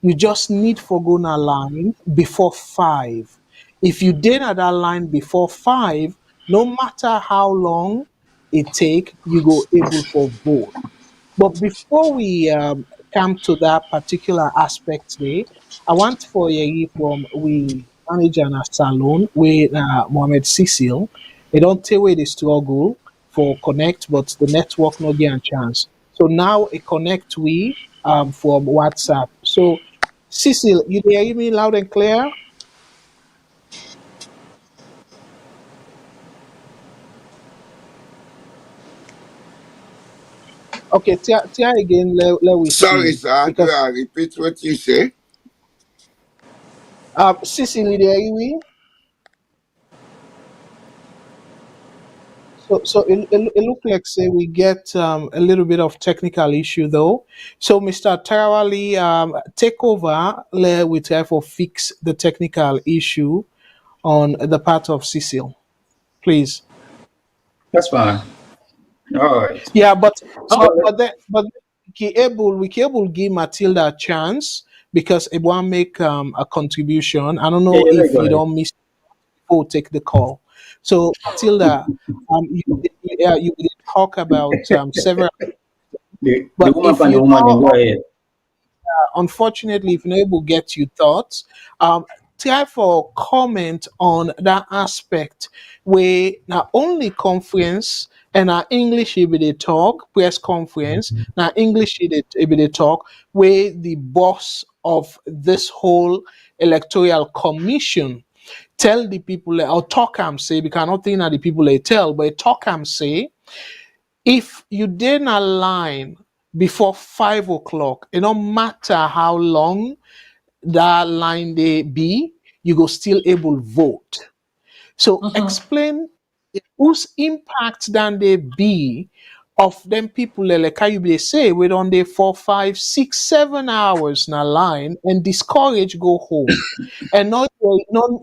you just need for go na line before 5. If you did at that line before 5, no matter how long it take, you go able for vote. But before we come to that particular aspect today, I want for you from we manager in a salon with Mohammed Cecil. They don't tell where they struggle for connect, but the network not get a chance. So now it connect we from WhatsApp. So Cecil, you hear me loud and clear? Okay, try again. Let we Sorry, see sir. Do because I repeat what you say? Cecil, you hear me? So it look like say we get a little bit of technical issue though. So Mr. Tarawali, take over. Let we try for fix the technical issue on the part of Cecil, please. That's fine. All right. Yeah, but So we can able give Matilda a chance because it want make a contribution. I don't yeah, know yeah, if go you ahead. don't miss or take the call. So Matilda, you talk about several, The but woman if and the you woman, then know, go ahead. unfortunately, if you're not able to get your thoughts, try for comment on that aspect where not only conference and our English if they talk, press conference, now English if they talk, where the boss of this whole electoral commission tell the people or talk am say because I don't think that the people they tell, but talk am say if you didn't align before 5 o'clock, it don't matter how long that line they be, you go still able vote. So explain whose impact then they be of them people like how you be say wait on there 4, 5, 6, 7 hours in a line and discourage go home. And not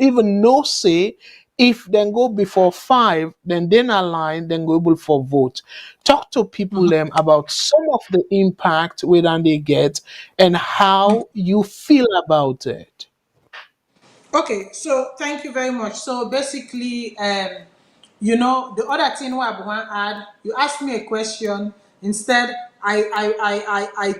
even no say if then go before 5, then a line, then go able for vote. Talk to people them about some of the impact we then they get and how you feel about it. Okay, so thank you very much. So basically, the other thing what I want to add, you asked me a question. Instead, I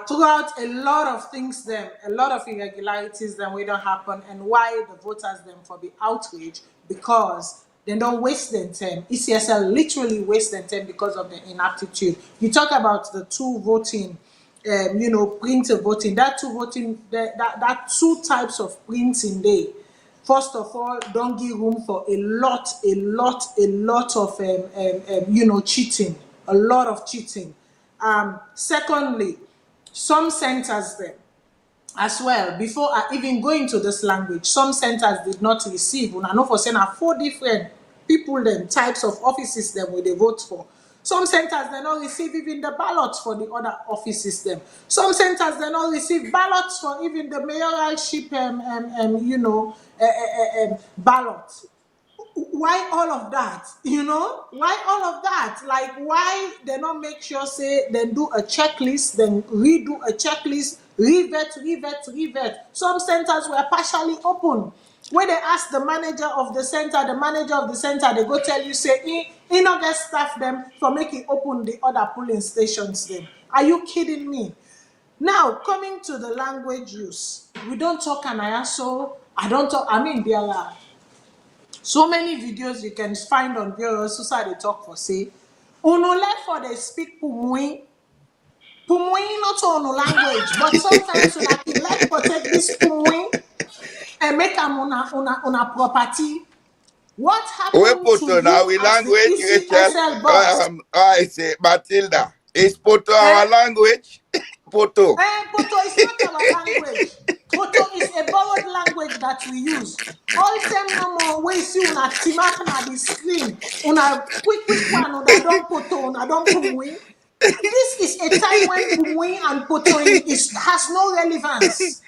threw out a lot of things, them, a lot of irregularities, then we don't happen, and why the voters them for be outraged because they don't waste their time. ECSL literally waste their time because of the inaptitude. You talk about the two voting print voting. That two voting, that two types of printing day. First of all, don't give room for a lot of cheating, a lot of cheating. Secondly, some centers there as well, before I even go into this language, some centers did not receive. And I know for saying 4 different people, them types of offices them where they vote for. Some centers they not receive even the ballots for the other offices them. Some centers they not receive ballots for even the mayoralship ballots. Why all of that? Why all of that? Like, why they not make sure say then do a checklist, then redo a checklist, revet. Some centers were partially open. When they ask the manager of the center, they go tell you say he not get staff them for making open the other polling stations then. Are you kidding me? Now, coming to the language use, we don't talk Anayaso. I don't talk, I mean, there are so many videos you can find on various society talk for say. Uno left for they speak Pumui. Pumui not on language, but sometimes when I can like protect this Pumui and make them una property. What We happened put to on our you as the language, Rachel. ECSL boss? I say, Matilda, is put our Eh? language? Poto. Poto is not our language. Poto is a borrowed language that we use. All same no more we see una timak na the screen. Una quick one, una don't poto, una don't pumui. This is a time when pumui and potoing has no relevance.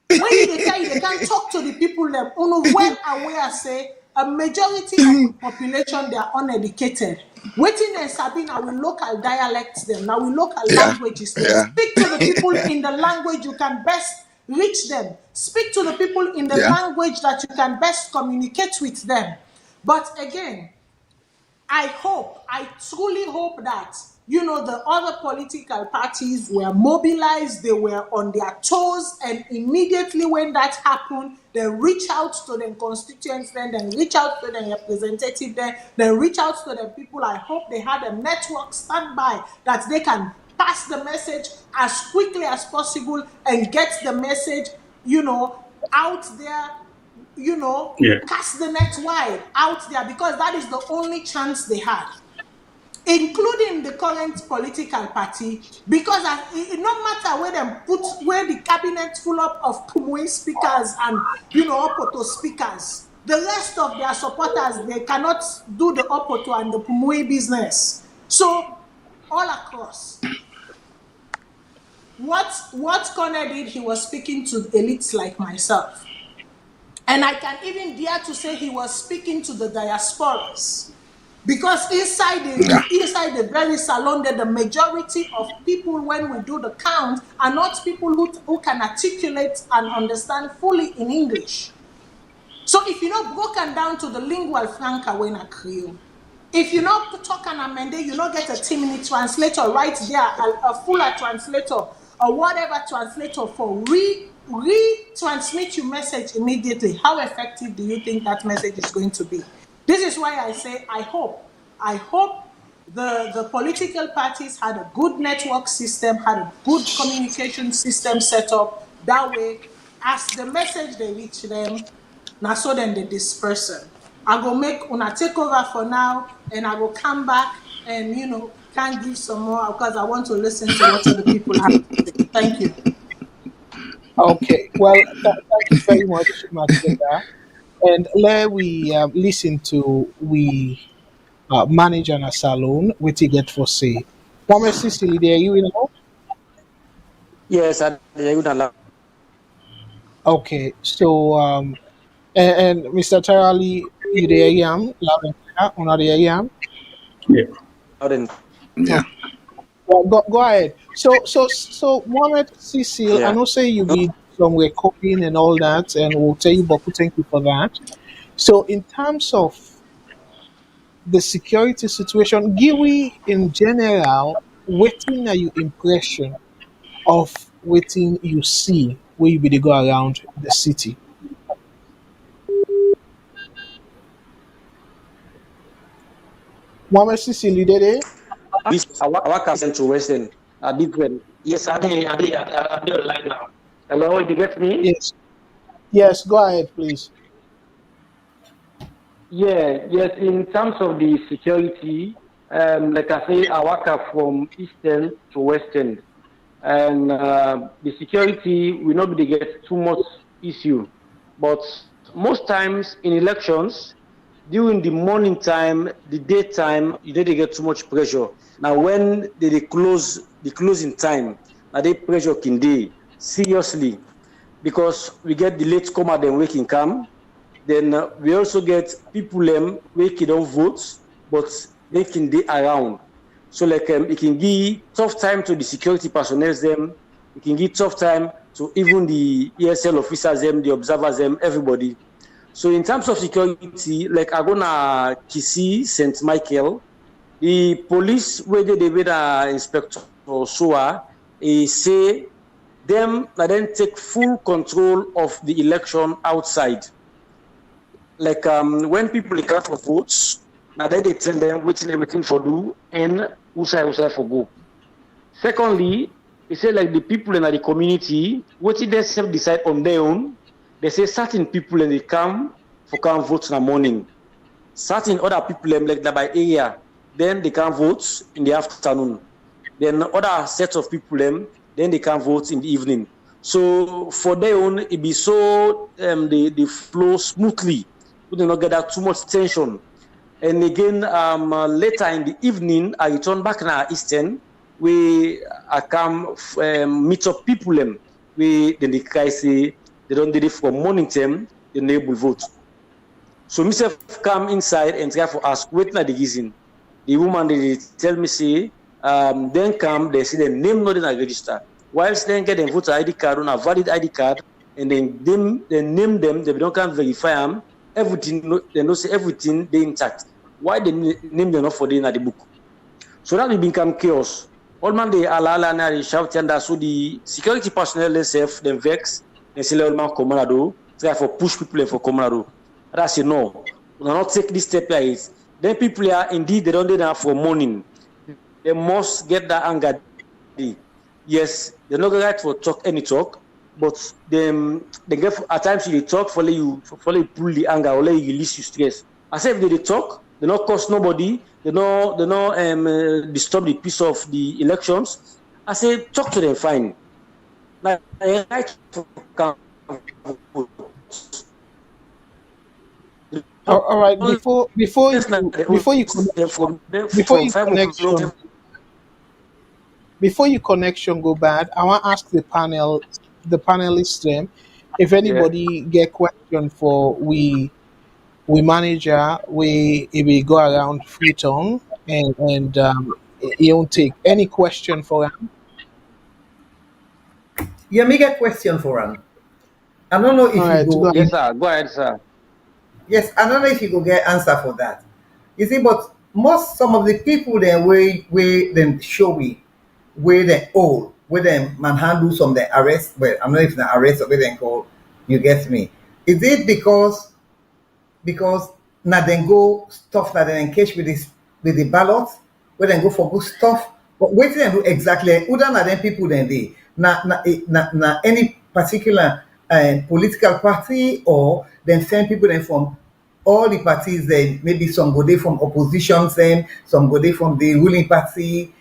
When you tell you they can't talk to the people them, well aware say a majority of the population they are uneducated. Waiting and Sabina with local dialects them, now with local Yeah, languages them. yeah, Speak to the people in the language you can best reach them. Speak to the people in the yeah. language that you can best communicate with them. But again, I truly hope that, the other political parties were mobilized, they were on their toes, and immediately when that happened, they reach out to their constituents, then reach out to their representative, then reach out to the people. I hope they had a network standby that they can pass the message as quickly as possible and get the message, out there, cast the net wide out there, because that is the only chance they had, including the current political party, because no matter where the cabinet full up of Pumui speakers and Opoto speakers, the rest of their supporters, they cannot do the Opoto and the Pumui business. So all across, what Connor did, he was speaking to elites like myself, and I can even dare to say he was speaking to the diasporas. Because inside the very Salone, the majority of people, when we do the count, are not people who can articulate and understand fully in English. So if you're not broken down to the lingual franca when I Creole, if you not talk an amende, you not get a 10-minute translator right there, a fuller translator or whatever translator for retransmit your message immediately. How effective do you think that message is going to be? This is why I say I hope the political parties had a good network system, had a good communication system set up. That way, as the message they reach them, now so then they disperse them. I go make una take over for now, and I will come back and can give some more, because I want to listen to what other people have to say. Thank you. Okay, well, thank you very much, Matilda. And let we listen to manager in a salon, what you get for say. Mama Cecily, there you know? Yes, I do. Okay, so and Mr. Tarali, you there yam, loud and clear, on there yam? Yeah. Yeah. Well, go ahead. So Mohammed Cecil, I know say you need some recording and all that, and we'll tell you, Boku, thank you for that. So in terms of the security situation, Giwi in general, waiting are your impression of waiting you see where you be go around the city? Mohammed Cecil, you there? Our cousin to Western are different. Yes, I did like now. Hello, did you get me? Yes, go ahead, please. Yes, in terms of the security, like I say, I work from Eastern to Western. And the security will not be get too much issue. But most times in elections, during the morning time, the daytime, you don't get too much pressure. Now when they close the closing time, now they pressure can day seriously, because we get the late comer then we can come. Then we also get people we can don't vote, but they can be around. So like it can give tough time to the security personnel them. It can give tough time to even the ESL officers them, the observers them, everybody. So in terms of security, like I go na Kisi, St. Michael, the police where they with inspector or SOA, say them then take full control of the election outside. Like when people cast for votes, now then they tell them which everything for do and who for go. Secondly, they say like the people in the community, what they self decide on their own. They say certain people and they come vote in the morning. Certain other people like that by area, then they can vote in the afternoon. Then other sets of people then they can vote in the evening. So for their own, it be so they flow smoothly. We do not get that too much tension. And again, later in the evening, I return back now Eastern. I come meet up people. Then the guys say they don't do it for morning time. Then they will vote. So myself come inside and try for ask waiting at the reason. The woman they tell me say then come they say the name not in a register. Whilst then get them voter ID card on a valid ID card, and then they name them. They don't can verify them. Everything they know say everything they intact. Why they name them not for them at the book? So that will become chaos. All man they alala na they shout and so the security personnel themselves them vex and say all man commando try for push people for commando. That's say no, we not take this step like then people are indeed they don't do that for morning. They must get that anger Yes, they no get right for talk any talk, but they get at times they talk for you pull the anger or let you release your stress. I say if they talk, they not cost nobody, they no disturb the peace of the elections. I say talk to them fine. Now, right for All right. Before you connection go bad, I want to ask the panelists them, if anybody get question for we manager, we go around Freetown and you don't take any question for him. Yeah, me get question for him. I don't know if you go. Yes, sir. Go ahead, sir. Yes, I don't know if you go get answer for that. You see, but some of the people then where them show me where they old, where them manhandle some the arrest. Well, I'm not even arrest or where they call. You get me? Is it because now then go stuff that they engage with the ballots, where then go for good stuff? But what they do exactly? Who than them people then they na any particular political party, or then send people then from all the parties, then maybe some go there from opposition, some go there from the ruling party.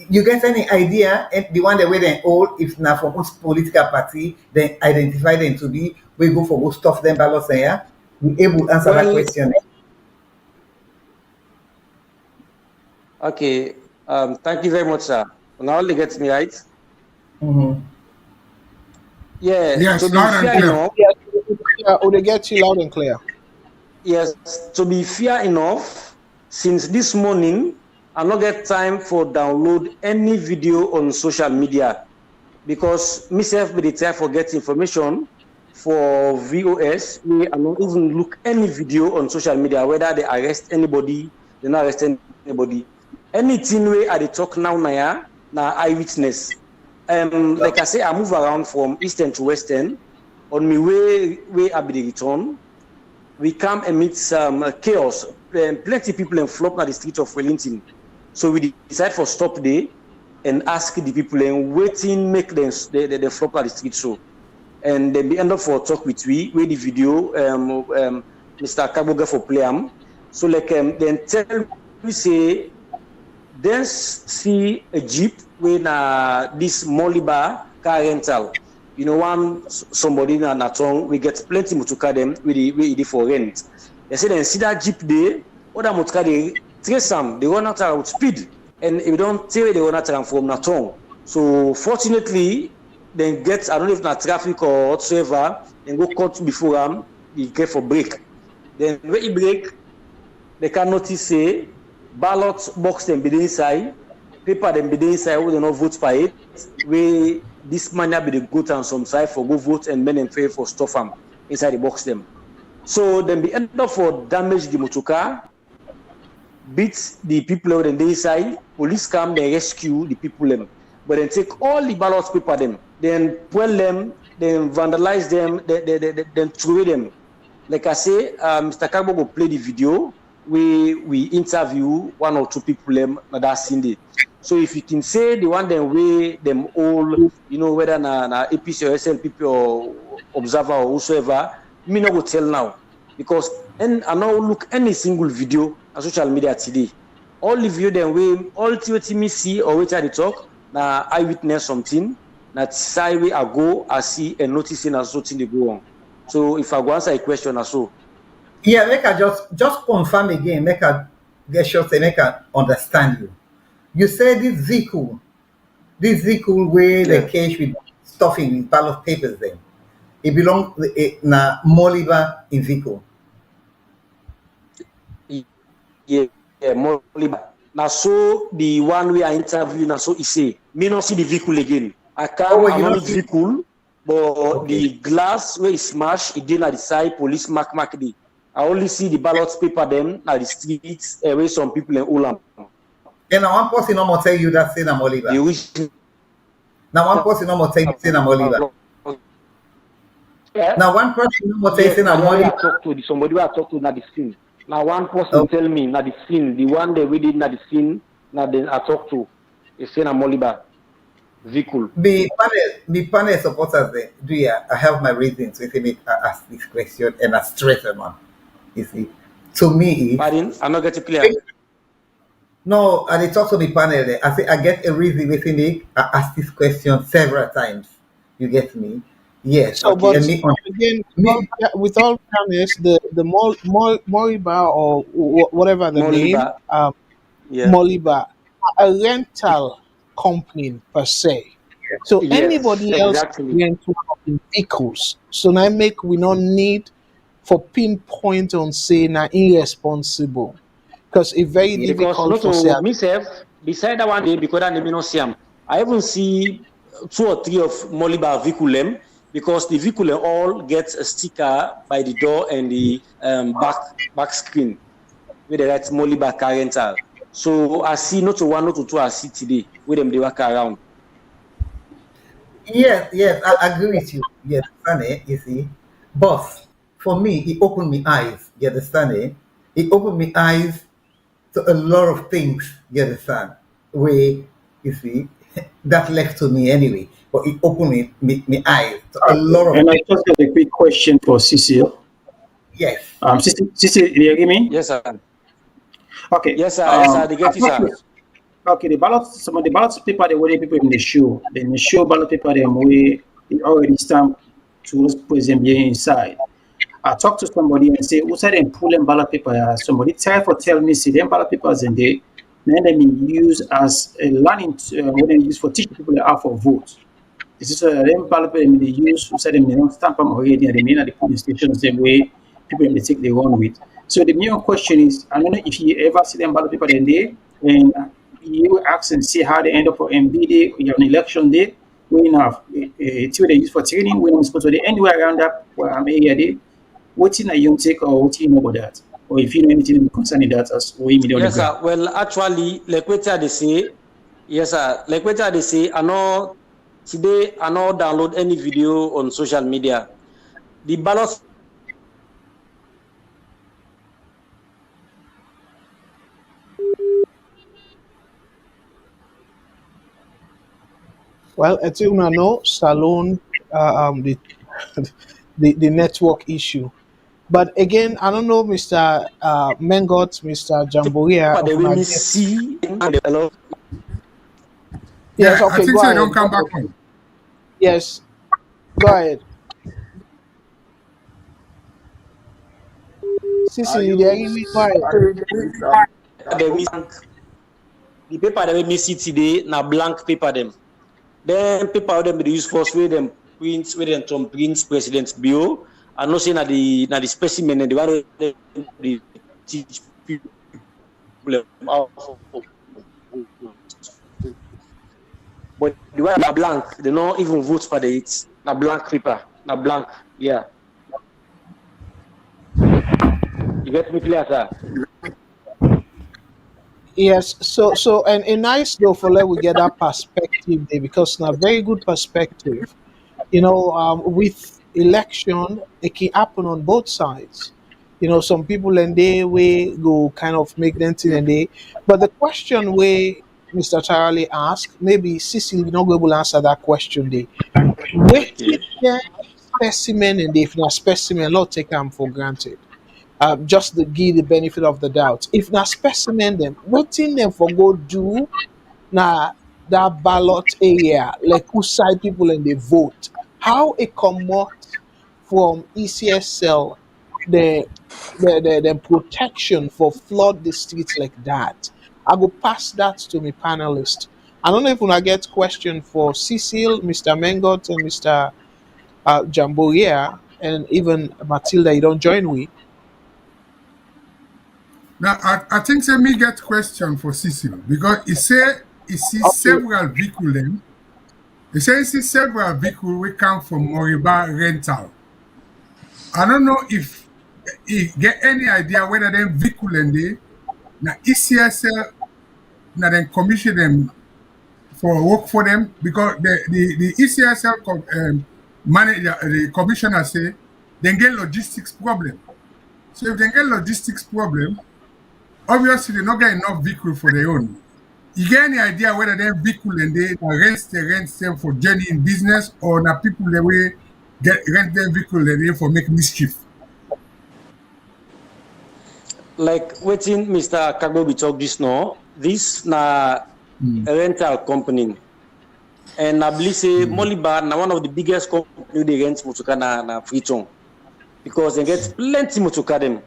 You get any idea? And the one that way they all, if not from which political party, then identify them to be, we go for good stuff then ballots there. We able to answer that question. Okay. Thank you very much, sir. Now only gets me right. Mm-hmm. Yeah. Yes, to be loud and fair clear. enough. They get you loud and clear. Yes. To be fair enough, since this morning, I not get time for download any video on social media, because myself be the time for get information for VOS. We are not even look any video on social media, whether they arrest anybody, they not arrest anybody. Anything where I talk now eyewitness. Like I say, I move around from eastern to western. On my way I be the return, we come and meet some chaos. Plenty people in flop at the street of Wellington. So we decide for stop there and ask the people and waiting make them they flop at the street show. And then we end up for talk with we the video Mr. Kaboga for play am. So like then tell we say then see a jeep when this Moliba car rental. You know, somebody in a tongue, we get plenty mutuka them we for rent. They say then see that jeep there, other mutuka they trace them, they run out with speed, and if you don't tell they run out from Natong. So fortunately, then get I don't know if not traffic or whatsoever, then go cut before them, be get for break. Then when you break, they can notice say ballot box them be the inside, paper them be the inside, we don't know vote by it. We this man be the go on some side for go vote and men and pay for stuff them inside the box them. So then we end up for damage the motorcar, beat the people out in the inside, police come, they rescue the people them. But then take all the ballot paper them, then pull them, then vandalize them, then throw them. Like I say, Mr. Kagbo will play the video. We interview one or two people them that seen it. So if you can say the one them way them all, you know, whether na APC or SNPP or Observer or whosoever, me not go tell now. Because I now look any single video on social media today. All the video them way, all the me see or wait at the talk, na eyewitness something, na side way I go, I see and noticing as something they go on. So if I go answer a question or so. Yeah, make I just confirm again, make I get sure say make I understand you. You say this vehicle where the cage with stuffing with ballot papers then. It belongs na Moliba in vehicle. Yeah, Moliba. Now so the one way I interview now so he say me not see the vehicle again. I come on the vehicle, but the glass where it smash it did at the side police mark the. I only see the ballot paper them at the streets where some people in Ulam. And now one person no more tell you that say na Moliba. Now one person no more tell you say na Moliba. Now one person no more tell you say na Moliba. Talk to somebody I talk to na the scene. Now one person tell me na the scene, the one they we did na the scene, na then I talk to is say na Moliba. vehicle. The panel supporters do yeah, I have my reasons to make ask this question and I stress them on. You see, to me, Pardon, I'm not getting clear. No, and they talk to the panel there. I say I get a reason within it. I ask this question several times. You get me? Yes. So, Okay. but And me on again, me. with all fairness, the Moriba or whatever the name, Moliba. Yeah. Moliba, are a rental company per se. So Yes, anybody else exactly. rent one of the vehicles. So now make we not need for pinpoint on say na irresponsible because it's very Because difficult not for say. to myself, beside that one day, because that name not see am, I even see 2 or 3 of Moliba vehicle them because the vehicle all gets a sticker by the door and the back screen where they write Moliba car rental. So I see not to one, not to two, I see today where them they walk around. Yes, yes, I agree with you. You understand it? You see, but for me, it opened my eyes. You understand it? It opened my eyes to a lot of things. You understand? Where you see that left to me anyway, but it opened me eyes to a lot of And I things. just have a quick question for Cecile. Yes. Cecile, do you hear me? Yes, sir. Okay. Yes, sir. Yes, sir. They get you, sir. Okay, the ballots, some of the ballots paper they were people in the show. Then the show ballot paper them we already stamped to put them here inside. I talked to somebody and say, what's that and pull them ballot paper? Somebody tell me, see them ballot papers and then they use as a learning what they use for teaching people how for vote. This is them ballot paper they use who said they don't stamp them already and they may not the polling station the same way people they take they run with. So the main question is, I don't know if you ever see them ballot paper then day and you ask and see how they end up for MB day or an election day. We have it's what they use for training. We don't supposed to be anywhere around that where I'm area day. What in a young take or what you know about that? Or if you know anything concerning that as we immediately on the Yes, ground. sir. Well, actually, like what they say, yes, sir. Like what they say, I know today I know download any video on social media. The ballots. Well, as you know, Salone, the, the network issue. But again, I don't know, Mr. Mengot, Mr. Jamboria But of the way me Nigeria. see, hello. Yes, Yeah, I okay, think go so. They ahead. don't come back home. Yes, go ahead. Sisi, they are me quiet. The paper that me see today na blank paper them. Then paper them they use first where them print where them Trump prints President Bio. I know say na the specimen and the one they teach people how to vote. But the one na blank, they don't even vote for the it. Na blank paper, na blank. Yeah, you get me clear, sir? Yes, so and a nice though for let we get that perspective there because now very good perspective. With election, it can happen on both sides. Some people and they way go kind of make them thing and they. But the question where Mr. Charlie asked, maybe Cecily not going to answer that question. They waiting there specimen and if not specimen, not take them for granted. Just to give the benefit of the doubt. If not specimen them, waiting them for go do now that ballot area, like who side people and they vote. How it come out from ECSL the protection for flood the streets like that. I go pass that to my panelist. I don't know if I get question for Cecil, Mr. Mengot, and Mr. Jamboria, and even Matilda. You don't join me. Now, I think say me get question for Cecil because he sees Okay. several vehicles. He says he sees several vehicles we come from Moriba rental. I don't know if he get any idea whether them vehicle and they na ECSL na then commission them for work for them because the ECSL manager the commissioner say they get logistics problem. So if they get logistics problem, obviously they not get enough vehicle for their own. You get any idea whether them vehicle and they rent them for journey in business or na people the way get rent them vehicle and they for make mischief? Like waiting, Mr. Kagbo, we talk this now. This na a rental company. And I believe say Moliba na one of the biggest company they rent motoka na Freetown. Because they get plenty motoka them.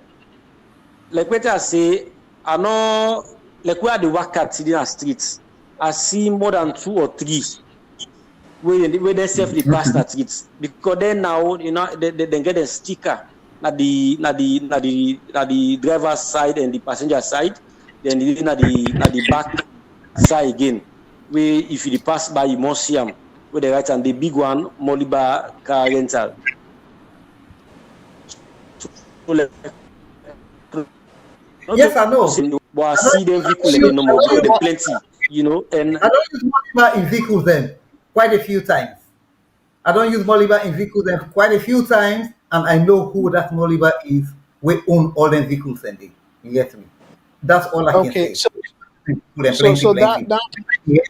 Like what I say, I know like where the workers sitting on streets, I see more than 2 or 3 where they safely pass that streets. Because then now, you know, they get a sticker at the driver's side and the passenger side, then at the back side again. Where if you pass by, you must see them. Where they write on the big one, Moliba car rental. So, like, yes, I know. But I see them vehicle no more because they're plenty, you know. And I don't use Moliba in vehicles then quite a few times. I don't use Moliba in vehicles then quite a few times, and I know who that Moliba is. We own all them vehicles and they. You get me? That's all I can say. So plenty. Yes,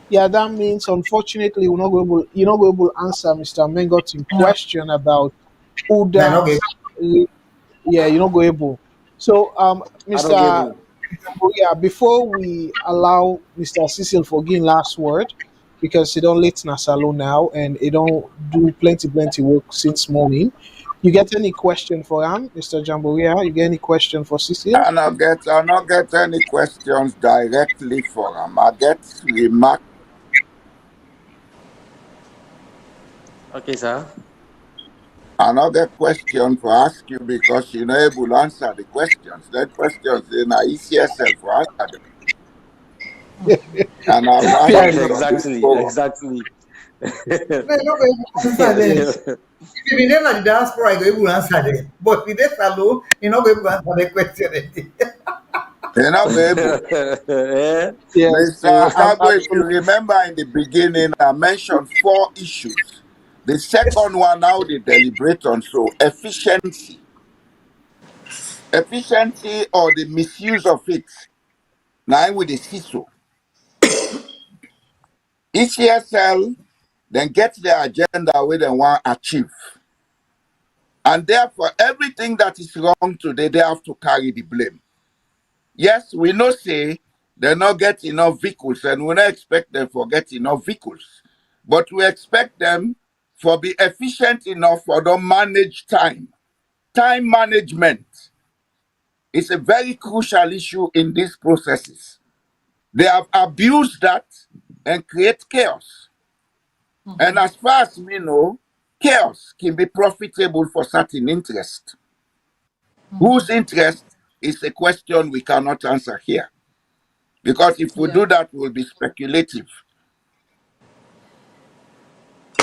yeah, that means unfortunately you're not going to answer Mr. Mengotin question about who that. Yeah, you're not going able. So Mr. Yeah, before we allow Mr. Cecil for getting last word, because he don't late na Salone now and he don't do plenty work since morning. You get any question for him, Mr. Jamboria? You get any question for Cecil? I not get any questions directly for him. I get remark. Okay, sir. Another question to ask you because you're not able to answer the questions. That questions in a ECSL for answer them. And I've asked you exactly. If you never the diaspora, you will answer them. But with this alone, you're not going to answer the question. You're not able. Mr. Kago, if you remember in the beginning, I mentioned 4 issues. The second one now they deliberate on, so efficiency or the misuse of it. Now with the CISO. ECSL then get the agenda where they want to achieve. And therefore, everything that is wrong today, they have to carry the blame. Yes, we know say they not get enough vehicles and we don't expect them to get enough vehicles. But we expect them for be efficient enough for them manage time. Time management is a very crucial issue in these processes. They have abused that and create chaos. And as far as we know, chaos can be profitable for certain interest. Whose interest is a question we cannot answer here. Because if we do that, we'll be speculative.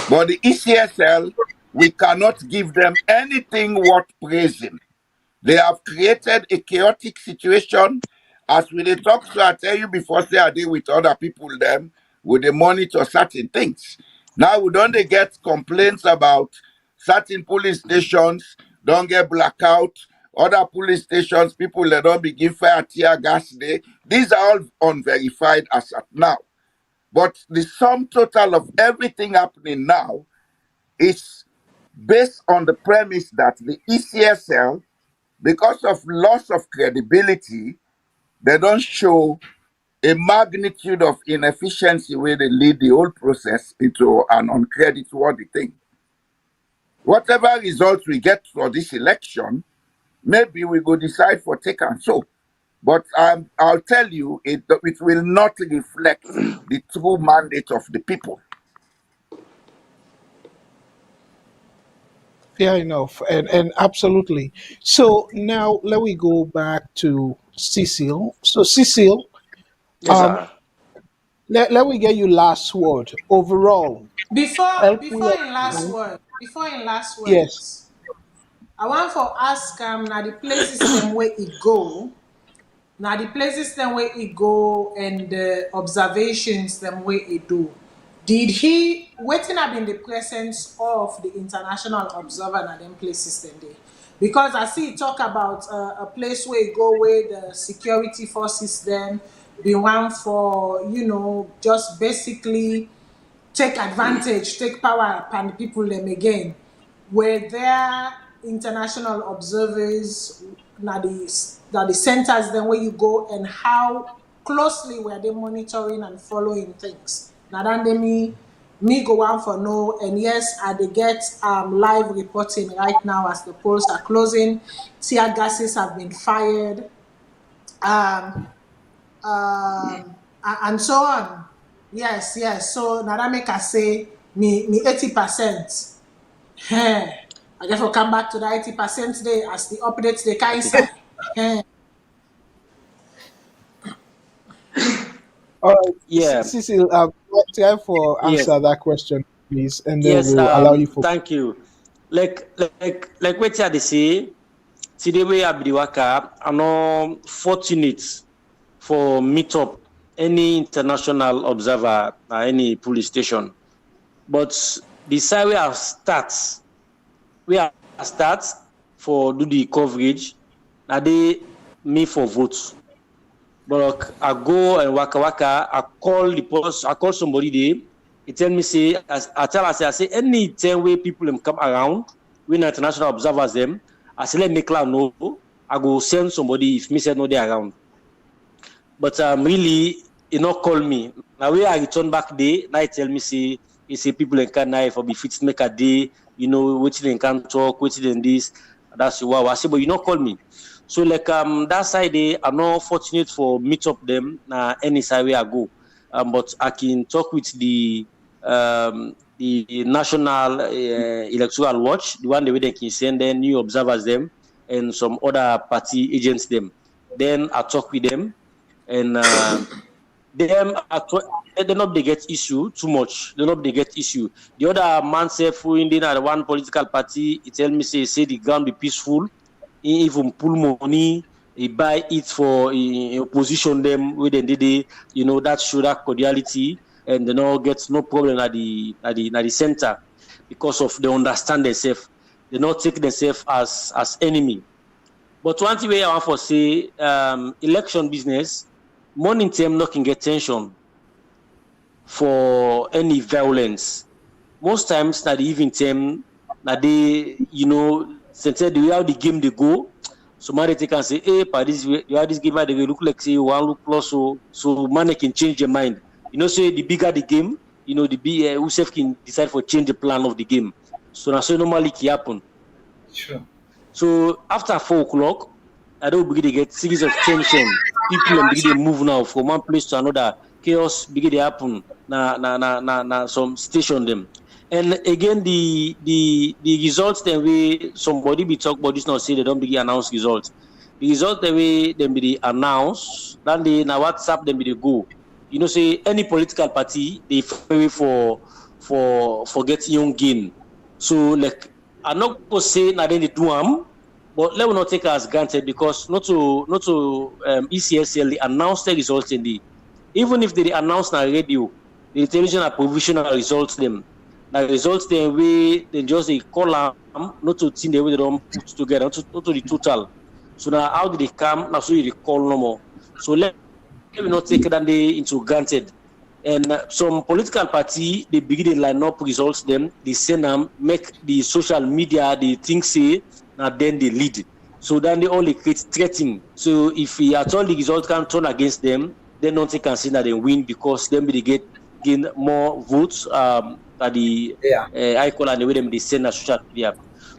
But the ECSL, we cannot give them anything worth praising. They have created a chaotic situation. As we talk, so I tell you before, say I deal with other people, them, with they monitor certain things. Now we don't get complaints about certain police stations, don't get blackout, other police stations, people that don't begin fire tear gas day. These are all unverified as at now. But the sum total of everything happening now is based on the premise that the ECSL, because of loss of credibility, they don't show a magnitude of inefficiency where they lead the whole process into an uncreditworthy thing. Whatever results we get for this election, maybe we go decide for take and so. But I'll tell you, it will not reflect the true mandate of the people. Fair enough, and absolutely. So now let me go back to Cecil. So Cecil, let me get you last word overall. Before in last Yes. words, I want to ask now the places them where it go. Now the places them where it go and the observations them where it do. Did he waiting up in the presence of the international observer at them places then day? Because I see talk about a place where you go where the security forces then be one for, just basically take advantage, take power upon the people them again. Where there international observers, now the centers then where you go and how closely were they monitoring and following things. Now then they me go on for no, and yes, they get live reporting right now as the polls are closing. Tear gases have been fired, um, and so on. Yes, yes. So now that make us say me 80%. I guess we'll come back to the 80% day as the updates they can say. All right, Yeah. Cecil, time for Yes. answer that question, please, and then Yes. we'll allow you for. Thank you. Like what they say. Today we have the worker. I'm not fortunate for meet up any international observer at any police station, but the side we are start for do the coverage. Now they me for votes. But I go and waka, I call the post, I call somebody there. He tell me say, I say any time where people come around, when international observers them, I say let me clear know. I go send somebody if me say no they around. But really, he not call me. Now where I return back there, now he tell me say, he say people in can for be fit to make a day, waiting they can talk, waiting in this. That's wow. I say, but you not call me. So like that side I'm not fortunate for meet up them any side where I go. But I can talk with the National Electoral Watch, the one the way they can send them new observers them and some other party agents them. Then I talk with them and them they not they get issue too much. They not they get issue. The other man say who in the one political party, he tell me say the ground be peaceful. He even pull money, he buy it for he opposition them with the that show that cordiality and they no get no problem at the center because of they understand themselves. They not take themselves as enemy. But one thing where I want to say, election business, money term not can get tension for any violence. Most times, na the even term, na they, since the way how the game they go, somebody take and say, hey, but this you have this game, they will look like say one look close, so money can change their mind. Say the bigger the game, the big whoever can decide for change the plan of the game. So that's so normally can happen. Sure. So after 4:00, I don't begin to get series of tension. People begin to move now from one place to another. Chaos begin to happen. Na some station them. And again, the results the way somebody be talk about this now say they don't begin announce results. The results the way them be announce, then they na WhatsApp them be go. Say any political party they pay for getting young gain. So like I'm not gonna say na then they do but let me not take it as granted because not to ECSL announce the results in the even if they announce na radio, the television are provisional results them. The results them way they just they call them not to think the way they don't put together, not to the total. So now how do they come? Now so you recall no more. So let me not take that day into granted. And some political party they begin to line up results them, they send them, make the social media they think say now then they lead. So then they only create threatening. So if at all the results can turn against them, then don't take and say that they win because then they gain more votes at the icon and the way them they send a social media.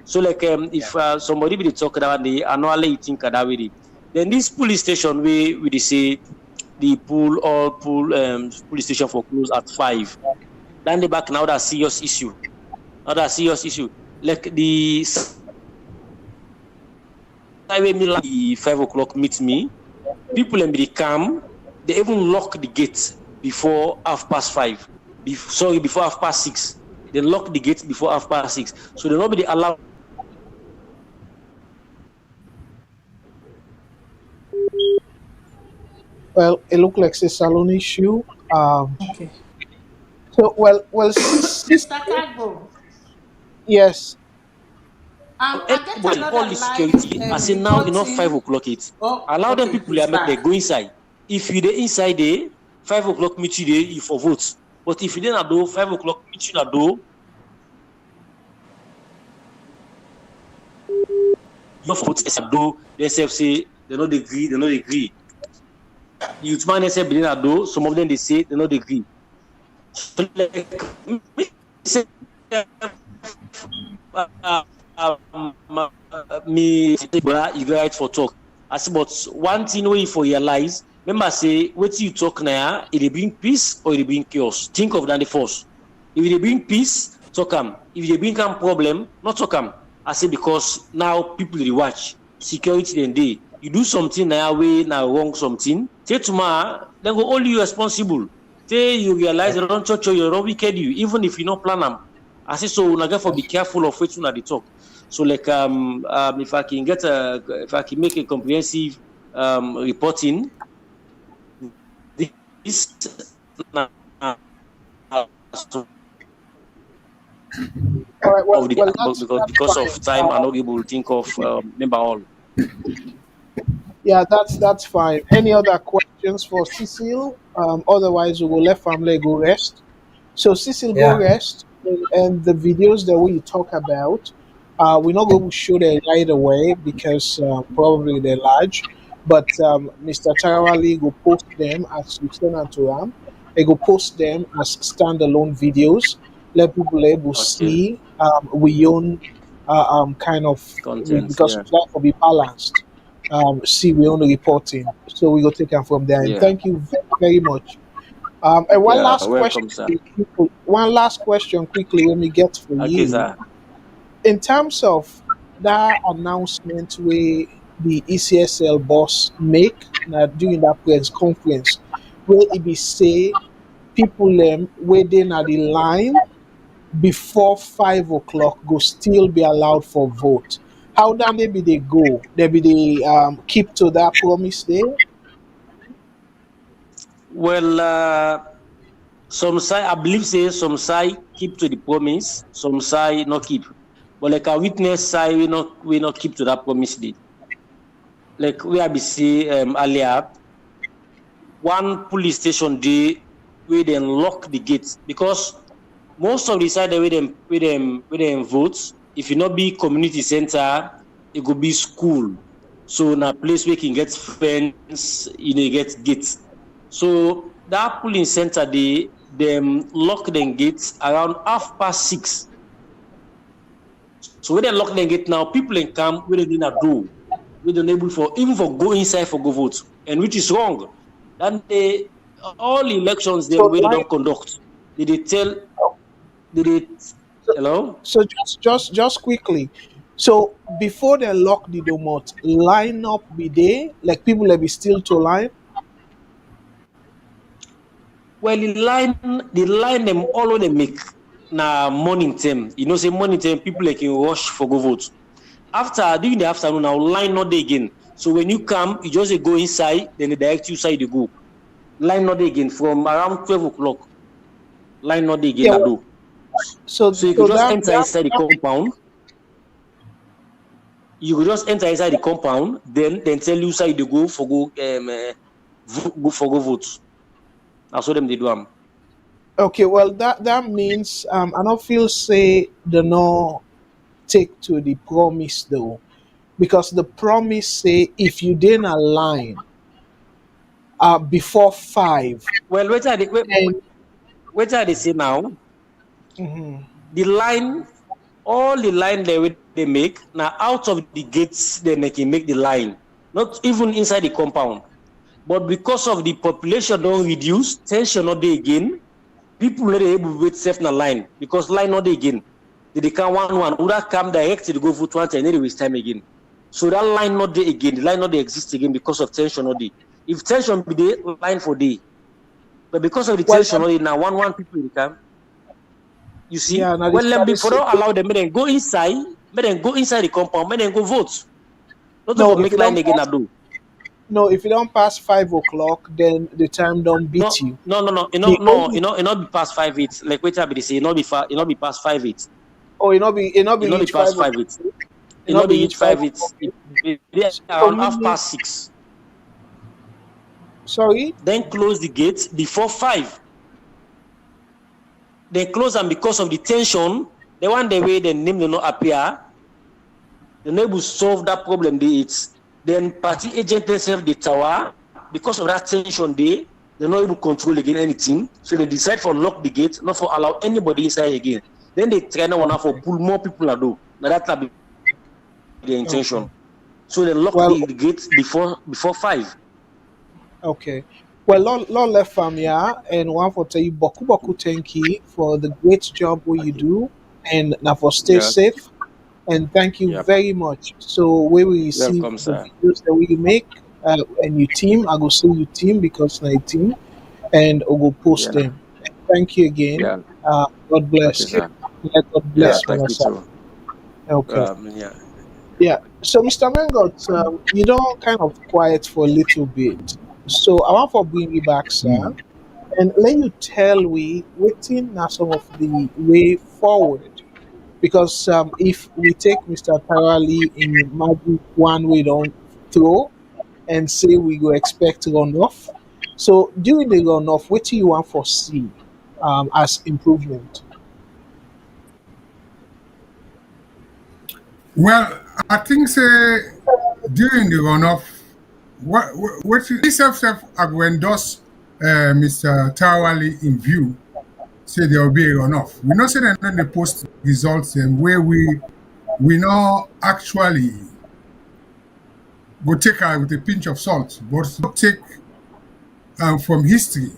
So like if somebody be talk about the annually you think that way, then this police station we they say the police station for close at 5. Then they back now that serious issue. Like the the 5:00 meet me. People and they come, they even lock the gate before 5:30. Before 6:30. They lock the gate before 6:30. So they nobody allow. Well, it looked like a Salone issue. Okay. So, well, Mr. Cargo. yes. I get But all another the live security, I say now enough 5 o'clock it. Oh, Allow them okay, people he's there make they back. go inside. If you dey inside there, 5 o'clock meet you there, you for vote. But if you didn't do 5 o'clock meet you at do, you for vote except do they say they not agree. Youth man say be at do, some of them they say they not agree. So like me you go right for talk. I say, but one thing we for realize, remember say, what you talk now, it bring peace or it bring chaos. Think of that the first. If they bring peace, talk them. If they bring some problem, not talk them. I say because now people they watch security then day. You do something now way now wrong something. Say tomorrow, then go hold you responsible. Say you realize they don't touch you, they don't wicked you, even if you not plan them. I say so. Now therefore be careful of what you they talk. So like if I can if I can make a comprehensive reporting, this All right. Well, because of time, I'm not able to think of member all. Yeah, that's fine. Any other questions for Cecil? Otherwise, we will let family go rest. So Cecil, go rest, and the videos that we talk about, we're not going to show them right away because probably they're large. But Mr. Tarawali will post them as you send them to him. He will post them as standalone videos. Let people able see we own kind of Content, because yeah. that will be balanced. See we own the reporting, so we go take them from there. And Yeah. thank you very, very much. And one Yeah, last welcome, question. sir. One last question quickly when we get for Okay, you. sir. In terms of that announcement where the ECSL boss make during that press conference, where it be say people waiting at the line before 5 o'clock go still be allowed for vote. How that maybe they go? They be they keep to that promise there? Well, some side I believe say some side keep to the promise, some side not keep. But like a witness side, we not keep to that promise date. Like we have see earlier, one police station day where they lock the gates because most of the side where them votes, if you not be community center, it could be school. So na place where you can get fence, get gates. So that polling center they them lock them gates around 6:30. So when they lock them gate now, people can come where they didn't do. We don't able for even for go inside for go vote, and which is wrong. Then all elections them where they don't conduct. They tell hello. So just quickly. So before they lock the domot, line up be there, like people will be still to line. Well, the line them all they make na morning time. You know, say morning time people like can rush for go vote. After during the afternoon, now line not there again. So when you come, you just go inside, then they direct you side you go. Line not there again from around 12 o'clock. Line not there again. Yeah, well, so you could just enter inside the compound. You could just enter inside the compound, then tell you side you go for go go vote. That's what them they do. Okay, well that means I don't feel say they no take to the promise though, because the promise say if you didn't align before 5. Well, what are they say now? Mm-hmm. The line, all the line they make now out of the gates they make the line, not even inside the compound. But because of the population don't reduce, tension not there again. People not able to wait safe in the line because line not there again. They can one would have come direct to go vote once and then waste time again. So that line not there again. The line not there exist again because of tension not there. If tension be there, line for day. But because of the tension not there, now one people they come. You see, yeah, well, them before don't allow them, then go inside, the compound, then go vote. Not to make line again, do. No, if you don't pass 5 o'clock, then the time don't beat you. No. It not be past 5:08. Like wait till they say it not be past 5:08. Oh, it not be past 5:08. It not be 5. It's So around meaning, 6:30. sorry? Then close the gate before 5. They close them because of the tension. The one the way the name will not appear. The neighbor solve that problem. Then party agent themselves the tower because of that tension. They're not able to control again anything. So they decide for lock the gate, not for allow anybody inside again. Then they try now one for pull more people at do. Now that's the intention. Okay. So they lock Well, the gate before 5. okay. Well, Lord left fam, yeah, and one for tell you boku boku thank you for the great job what you do, and now for stay Yeah. safe, and thank you Yep. very much. So we will receive Welcome, the sir. videos that we make, and your team. I go see your team because my team, and I go post Yeah. them. Thank you again. Yeah. God bless. Okay, sir. Let God Yeah. bless Thank my you son. too. Okay. Yeah. Yeah. So, Mr. Mengot, you don't kind of quiet for a little bit. So, I want to bring you back, sir, and let you tell we waiting now some of the way forward. Because if we take Mr. Tarali in magic one we don't throw and say we go expect runoff. So, during the runoff, what do you want to see as improvement? Well, I think say during the runoff, what this self I will endorse Mr. Tawali in view. Say there will be a runoff. We know say that when they post results where we know actually go take her with a pinch of salt, but take from history.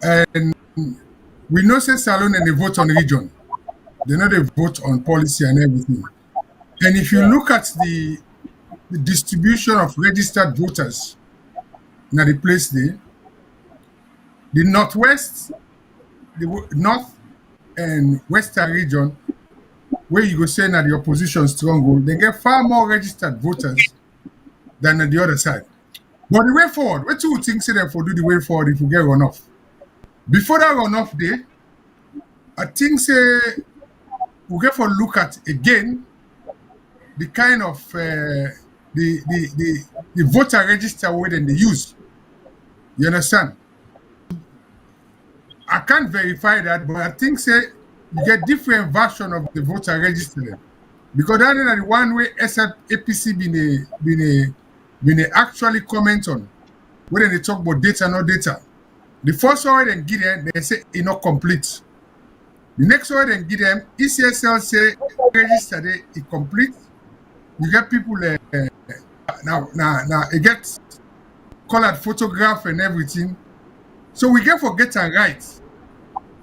And we know say Salone and they vote on region. They know they vote on policy and everything. And if you look at the distribution of registered voters now the place there, the northwest, north and western region, where you go say now the opposition stronghold, they get far more registered voters than on the other side. But the way forward, what two things say them for do the way forward if we get runoff? Before that runoff day, I think say we get for look at again the kind of the voter register way then they use. You understand? I can't verify that, but I think say you get different version of the voter register them. Because that is the one way APC been a actually comment on when they talk about data, no data. The first one they give them, they say it's not complete. The next one they give them, ECSL say register it complete. You get people now it gets colored photograph and everything. So we get forget and right.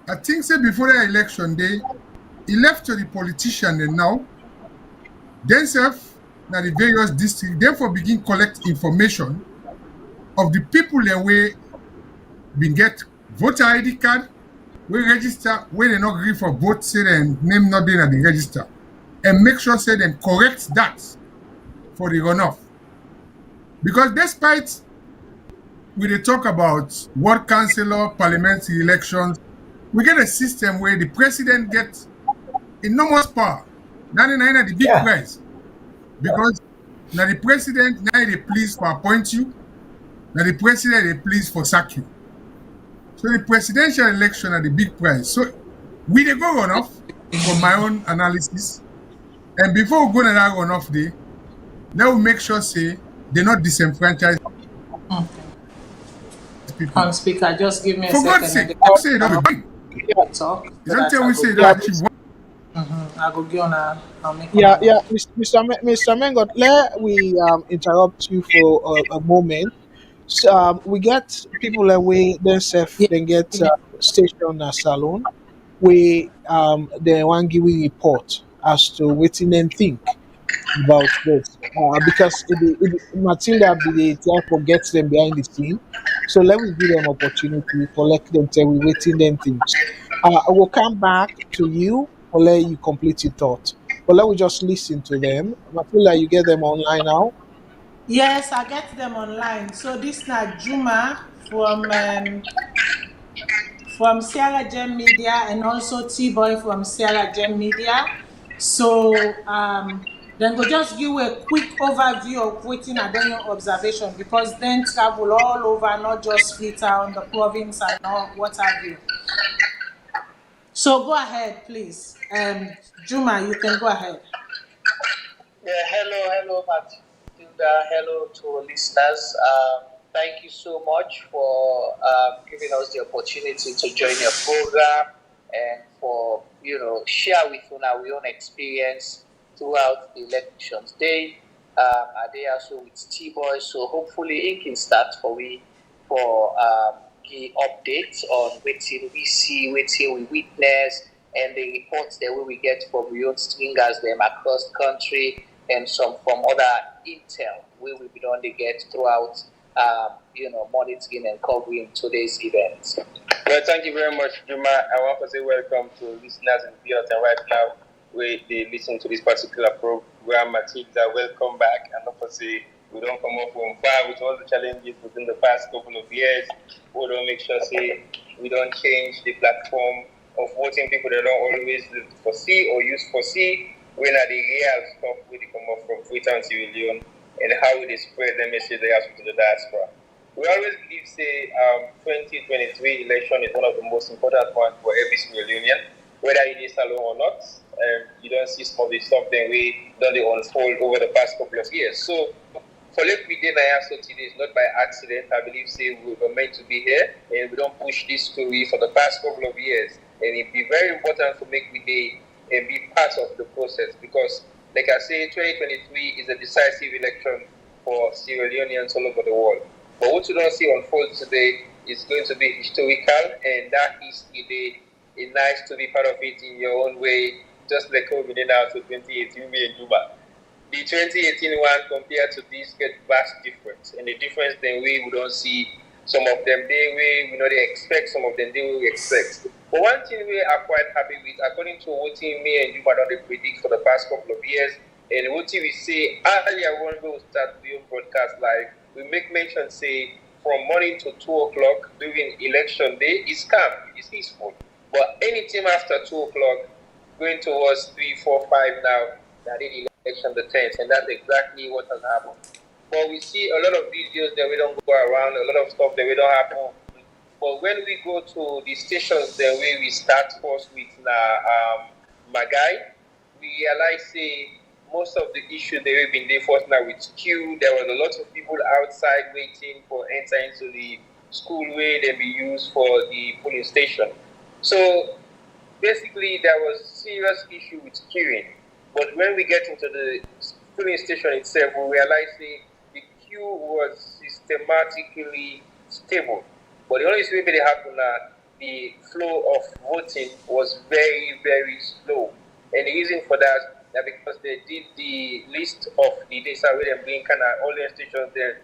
I think say before the election day, he left to the politician and now themselves now the various districts, therefore begin collect information of the people that way been get voter ID card, we register, where they not agree for vote, say them name not there at the register. And make sure say them correct that for the runoff. Because despite we they talk about ward councillor, parliamentary elections, we get a system where the president gets enormous power. 99 are the big prize. Because now the president now they please for appoint you, now the president they please for sack you. So the presidential election are the big prize. So we they go runoff from my own analysis. And before we go to that runoff day, let we make sure say they not disenfranchise people. Speaker, just give me a For second. God's sake, don't say it don't be big. Talk. You don't tell we say Yeah, that achieve one. I go get on I'll make yeah. Mr. Mengot, let we interrupt you for a moment. So, we get people away themselves, then get stationed at Salone. We they want give a report as to what them think about this. Because Matilda be the try for get them behind the scene. So let me give them opportunity for let them tell we waiting them things. I will come back to you or let you complete your thought. But let me just listen to them. Matilda, you get them online now. Yes, I get them online. So this na Juma from Sierra Gem Media and also T-Boy from Sierra Gem Media. So then go just give a quick overview of waiting and then your observation, because then travel all over, not just Freetown, the province and all what have you. So go ahead, please. Juma, you can go ahead. Yeah, hello, Matilda. Hello to listeners. Thank you so much for giving us the opportunity to join your program and for share with you our own experience throughout the elections day. Are they also with T-Boy? So hopefully it can start for we for the updates on what we see, what we witness, and the reports that we get from your stringers them across the country and some from other intel we will be done to get throughout monitoring and covering today's events. Well, thank you very much, Juma. I want to say welcome to listeners and viewers, and right now they listen to this particular program. Matilda, welcome back. And not to say we don't come up from far with all the challenges within the past couple of years. We don't make sure say we don't change the platform of voting people that don't always foresee or use foresee when are the real stuff where they come up from Freetown, Sierra Leone, and how they spread the message they have to the diaspora. We always believe, say, 2023 election is one of the most important ones for every Sierra Leonean, whether it is Salone or not. You don't see some of the stuff that we done they unfold over the past couple of years. So, for let we did so today is not by accident. I believe, say, we were meant to be here, and we don't push this story for the past couple of years. And it'd be very important to make we day and be part of the process because, like I say, 2023 is a decisive election for Sierra Leoneans all over the world. But what you don't see unfold today is going to be historical, and that history day is nice to be part of it in your own way, just like how we did now to 2018 in Juba. The 2018 one compared to this get vast difference, and the difference then we don't see some of them they they expect, some of them they will expect. But one thing we are quite happy with, according to what me and Juba don't predict for the past couple of years, and what we say earlier when we will start doing broadcast live, we make mention say from morning to 2 o'clock during election day is calm, it's peaceful. But anytime after 2 o'clock, going towards 3, 4, 5 now, that is election the 10th, and that's exactly what has happened. But we see a lot of videos that we don't go around, a lot of stuff that we don't happen. But when we go to the stations, the way we start first with Magai, we realize say most of the issues that we've been there first now with queue. There was a lot of people outside waiting for enter into the school where they be used for the polling station. So basically, there was serious issue with queuing. But when we get into the polling station itself, we realize the queue was systematically stable. But the only thing that happened the flow of voting was very, very slow. And the reason for that is because they did the list of the data where they bring kind of all the stations there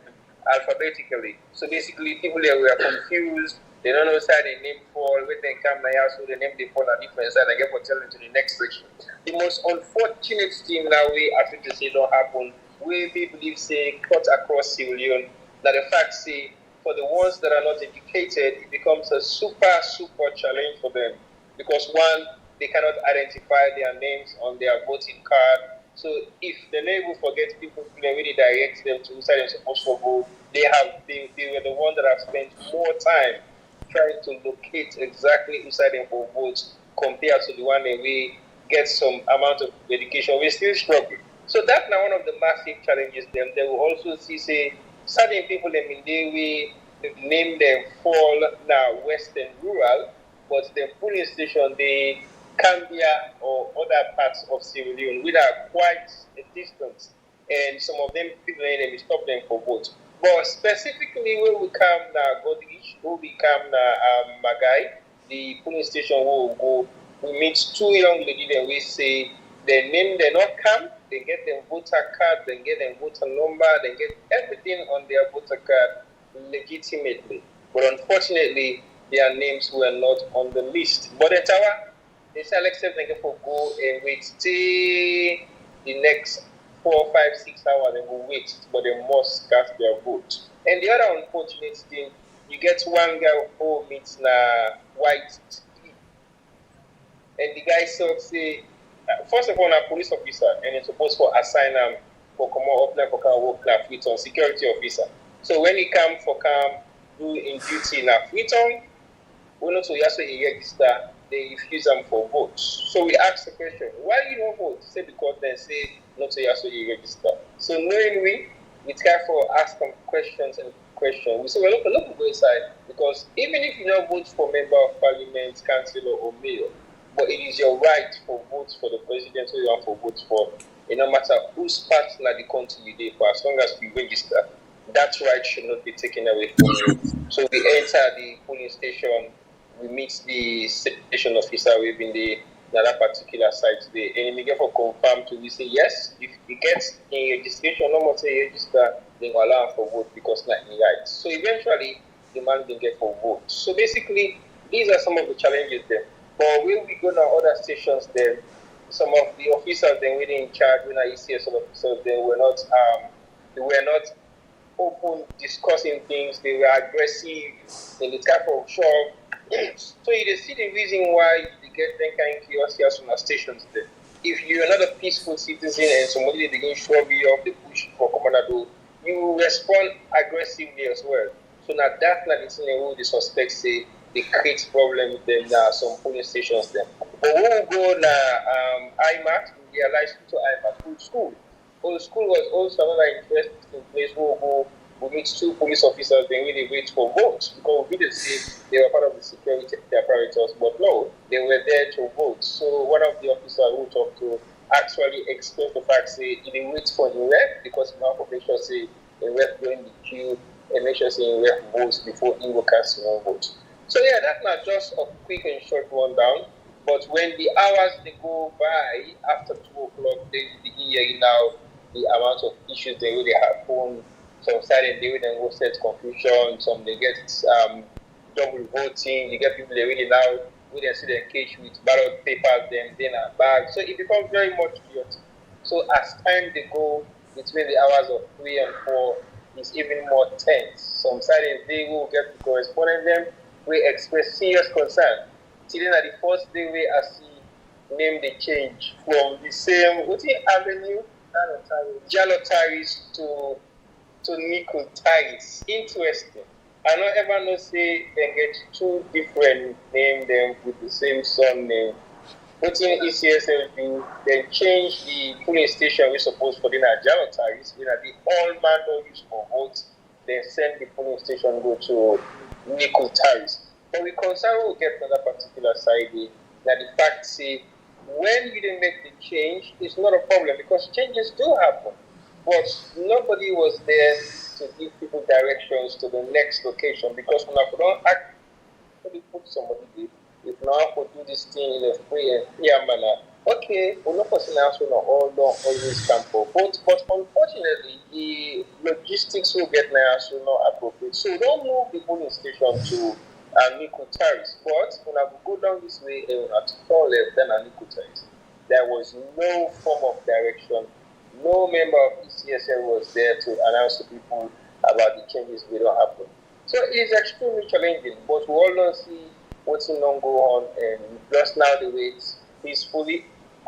alphabetically. So basically, people there were confused. They don't know side the name fall, when they come now, so the name they fall on different side and get for telling to the next section. The most unfortunate thing now we have to say don't happen, we believe say cut across Sierra Leone, that the fact say for the ones that are not educated, it becomes a super challenge for them. Because one, they cannot identify their names on their voting card. So if the neighbor forgets people to really direct them to who they're supposed to vote, they were the ones that have spent more time trying to locate exactly who they will vote compared to the one that we get some amount of education. We still struggle. So that's now one of the massive challenges. Them they will also see say certain people in the way name them fall now Western rural, but the polling station they Cambia or other parts of Sierra Leone, which are quite a distance, and some of them people they stop them for vote. But specifically where we come now, Godrich, where we come now, Magai, the polling station where we go, we meet two young ladies and we say their name they not come, they get their voter card, they get their voter number, they get everything on their voter card legitimately. But unfortunately, their names were not on the list. But the tower, they say accept them for go and wait till the next 4, 5, 6 hours and will wait, but they must cast their vote. And the other unfortunate thing, you get one guy who meets na white tea. And the guy say first of all, a police officer, and it's supposed to assign for come up for come work na Freetown security officer. So when he come for come do in duty na Freetown, we know to also register, they refuse them for vote. So we ask the question, why you don't vote? Say because they say not to also register. So knowingly, we try for ask them questions and questions. We say, well, look go inside, because even if you don't vote for member of parliament, councillor, or mayor, but it is your right for vote for the president who you want for vote for. It no matter whose partner the country you dey for, as long as you register, that right should not be taken away from you. So we enter the polling station, we meet the station officer within the that particular site there, and we get for confirm to we say yes, if he gets a registration, no more say register, then we allow for vote because not in right. So eventually the man didn't get for vote. So basically these are some of the challenges there. But when we go to other stations then, some of the officers then were in charge when I see some officers they were not open discussing things, they were aggressive in the type of show. So you see the reason why they get that kind of chaos here on the stations there. If you're not a peaceful citizen and somebody they go shove you off the push for commander, you respond aggressively as well. So now that's not the thing who the suspects say they create problem with them now some police stations there. But when we go now IMAT, we realize to IMAT school. Well, the school was also another interesting place where we meet two police officers, they really wait for votes because we didn't see they were part of the security apparatus, but no, they were there to vote. So one of the officers who talked to actually explained the fact, say, he didn't wait for the rep because now for make sure say the rep going the queue and make sure say the rep votes before he will cast his own vote. So yeah, that's not just a quick and short rundown. But when the hours they go by after 2 o'clock, they begin hearing now the amount of issues they really happen. Some side they then go set confusion. Some they get double voting. You get people they really now we then see them cage with ballot papers, then a bag. So it becomes very much chaotic. So as time they go between the hours of 3 and 4, it's even more tense. Some side they will get to correspondent them. We express serious concern. Till at the first day we I see name the change from the same avenue Jalotaris to Nickel Taris. Interesting. I don't ever know say they get two different names them with the same surname. Putting ECSL do, then change the polling station we supposed for the Jalotaris, we are the all manual use for votes, then send the polling station go to Nickel Taris. But we concern we'll get to that particular side that the fact say when you didn't make the change, it's not a problem because changes do happen. But nobody was there to give people directions to the next location because when I don't actually put somebody there, if now I do this thing in a free and clear manner, okay, we're not person else will not all don't always come for vote. But unfortunately, the logistics will get now so not appropriate. So don't move the polling station to Nico Terrace. But when I go down this way and at far left than Nico Terrace, there was no form of direction. No member of ECSL was there to announce to people about the changes that don't happen. So it's extremely challenging, but we all don't see what's not go on, and just now the wait peacefully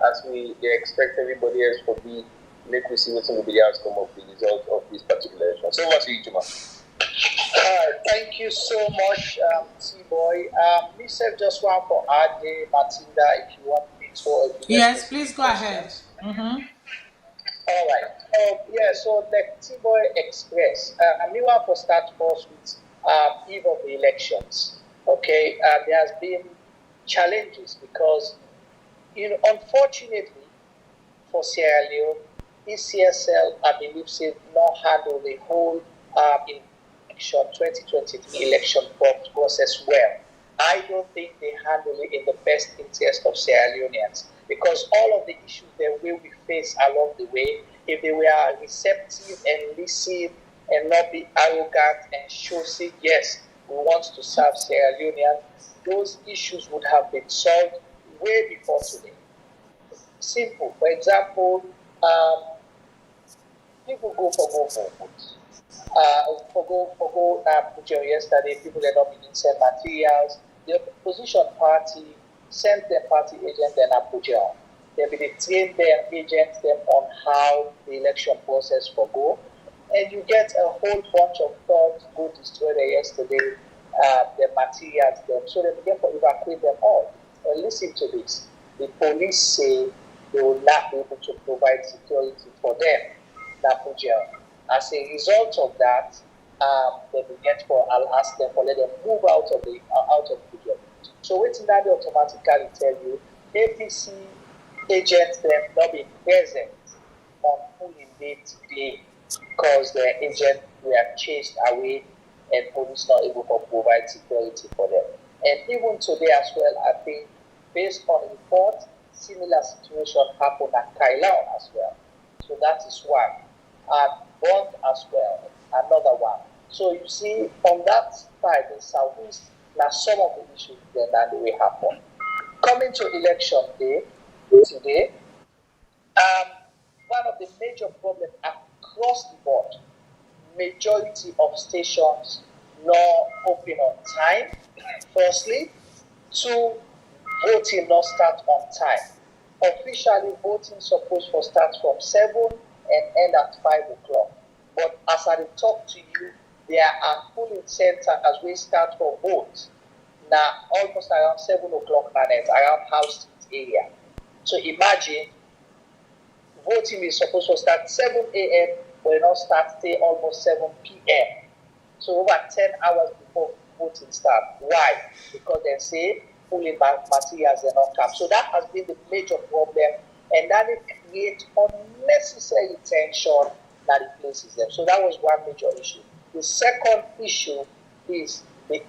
as we expect everybody else to be. Make we see what's going to be the outcome of the result of this particular election. So over to you, Juma. Thank you so much, T-Boy. Myself just want for Ade, Matilda, if you want me to. Yes, please go ahead. Mm-hmm. All right. Yeah, so the T-Boy Express. I mean, want to start first with eve of the elections. Okay, there has been challenges because, unfortunately for Sierra Leone, ECSL, I believe, said not handle the whole election 2023 election process well. I don't think they handle it in the best interest of Sierra Leoneans because all of the issues that we face along the way, if they were receptive and listen and not be arrogant and show say yes, we want to serve Sierra Leoneans, those issues would have been solved way before today. Simple. For example, people go for vote. For yesterday, people that not being sent materials. The opposition party sent their party agent and Abuja. They train their agents them on how the election process will go. And you get a whole bunch of thugs go destroy there yesterday, the materials them. So they begin to evacuate them all. And listen to this. The police say they will not be able to provide security for them, Napujel. As a result of that, they begin I'll ask them for let them move out of the job. So waiting that they automatically tell you APC agents them not be present on polling day today because their agents were chased away and police not able to provide security for them. And even today as well, I think based on report, similar situation happened at Kailao as well. So that is why. And Bond as well, another one. So you see, on that side in Southeast, now some of the issues that will happen. Coming to election day today, one of the major problems across the board, majority of stations not open on time, firstly. Two, voting not start on time. Officially, voting supposed to start from 7 and end at 5 o'clock. But as I talk to you, there are polling centers as we start for vote. Now, almost around 7 o'clock night, around House Street area. So imagine, voting is supposed to start 7 a.m., but it not start till almost 7 p.m. So over 10 hours before voting start. Why? Because they say polling materials are not come. So that has been the major problem, and that it creates unnecessary tension that it places them. So that was one major issue. The second issue is the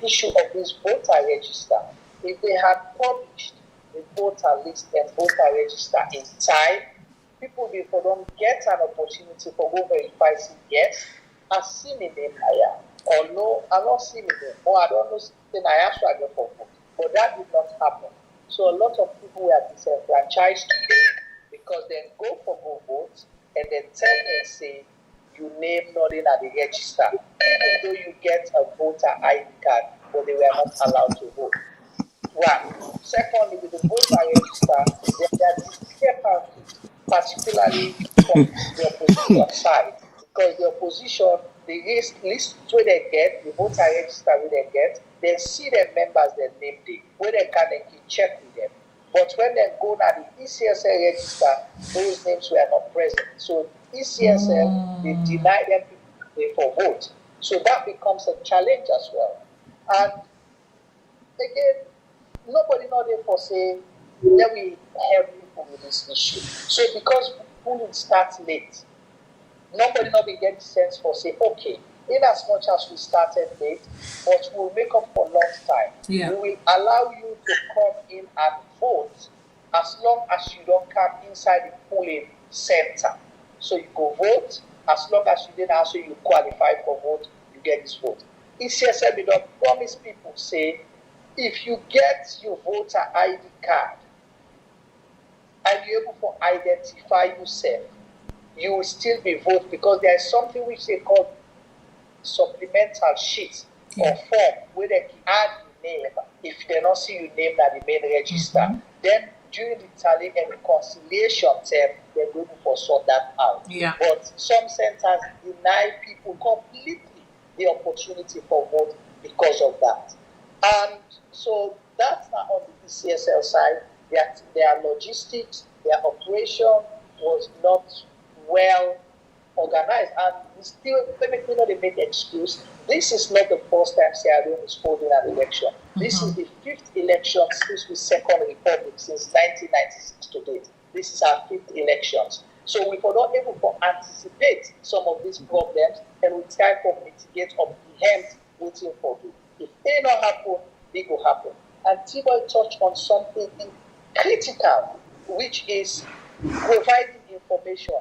issue of this voter register. If they had published the voter list and voter register in time, people before don't get an opportunity for go verify yes, I see me name I am, or no, I'm not seeing me name, or I don't know then I have to go for vote. But that did not happen. So a lot of people were disenfranchised today because they go for vote and then tell and say you name nothing at the register, even though you get a voter ID card, but they were not allowed to vote. One. Secondly, with the voter register, there are discrepancies, particularly from the opposition side, because the opposition, the list where they get, the voter register where they get, they see their members, their name day, where they can check with them. But when they go now the ECSL register, those names were not present. So ECSL, they deny them for vote. So that becomes a challenge as well. And again, nobody not there for saying that we help people with this issue. So because polling starts late, nobody not be getting sense for saying, okay, in as much as we started late, but we'll make up for lost time. Yeah. We will allow you to come in and vote as long as you don't come inside the polling center. So you go vote, as long as you didn't answer you qualify for vote, you get this vote. ECSL don't promise people say, if you get your voter ID card and you're able to identify yourself, you will still be voted because there is something which they call supplemental sheet or form where they can add your name. If they don't see your name at the main register, then during the tally and reconciliation term, they're going to sort that out. Yeah. But some centers deny people completely the opportunity for vote because of that. And so that's not on the ECSL side. Their logistics, their operation was not well organized. And still, let me know they make the excuse. This is not the first time Sierra Leone is holding an election. This is the 5th election since we second republic since 1996 to date. This is our 5th elections. So we were not able to anticipate some of these problems and we try to mitigate or preempt waiting for you. If they don't happen, they will happen. And T-Boy touched on something critical, which is providing information,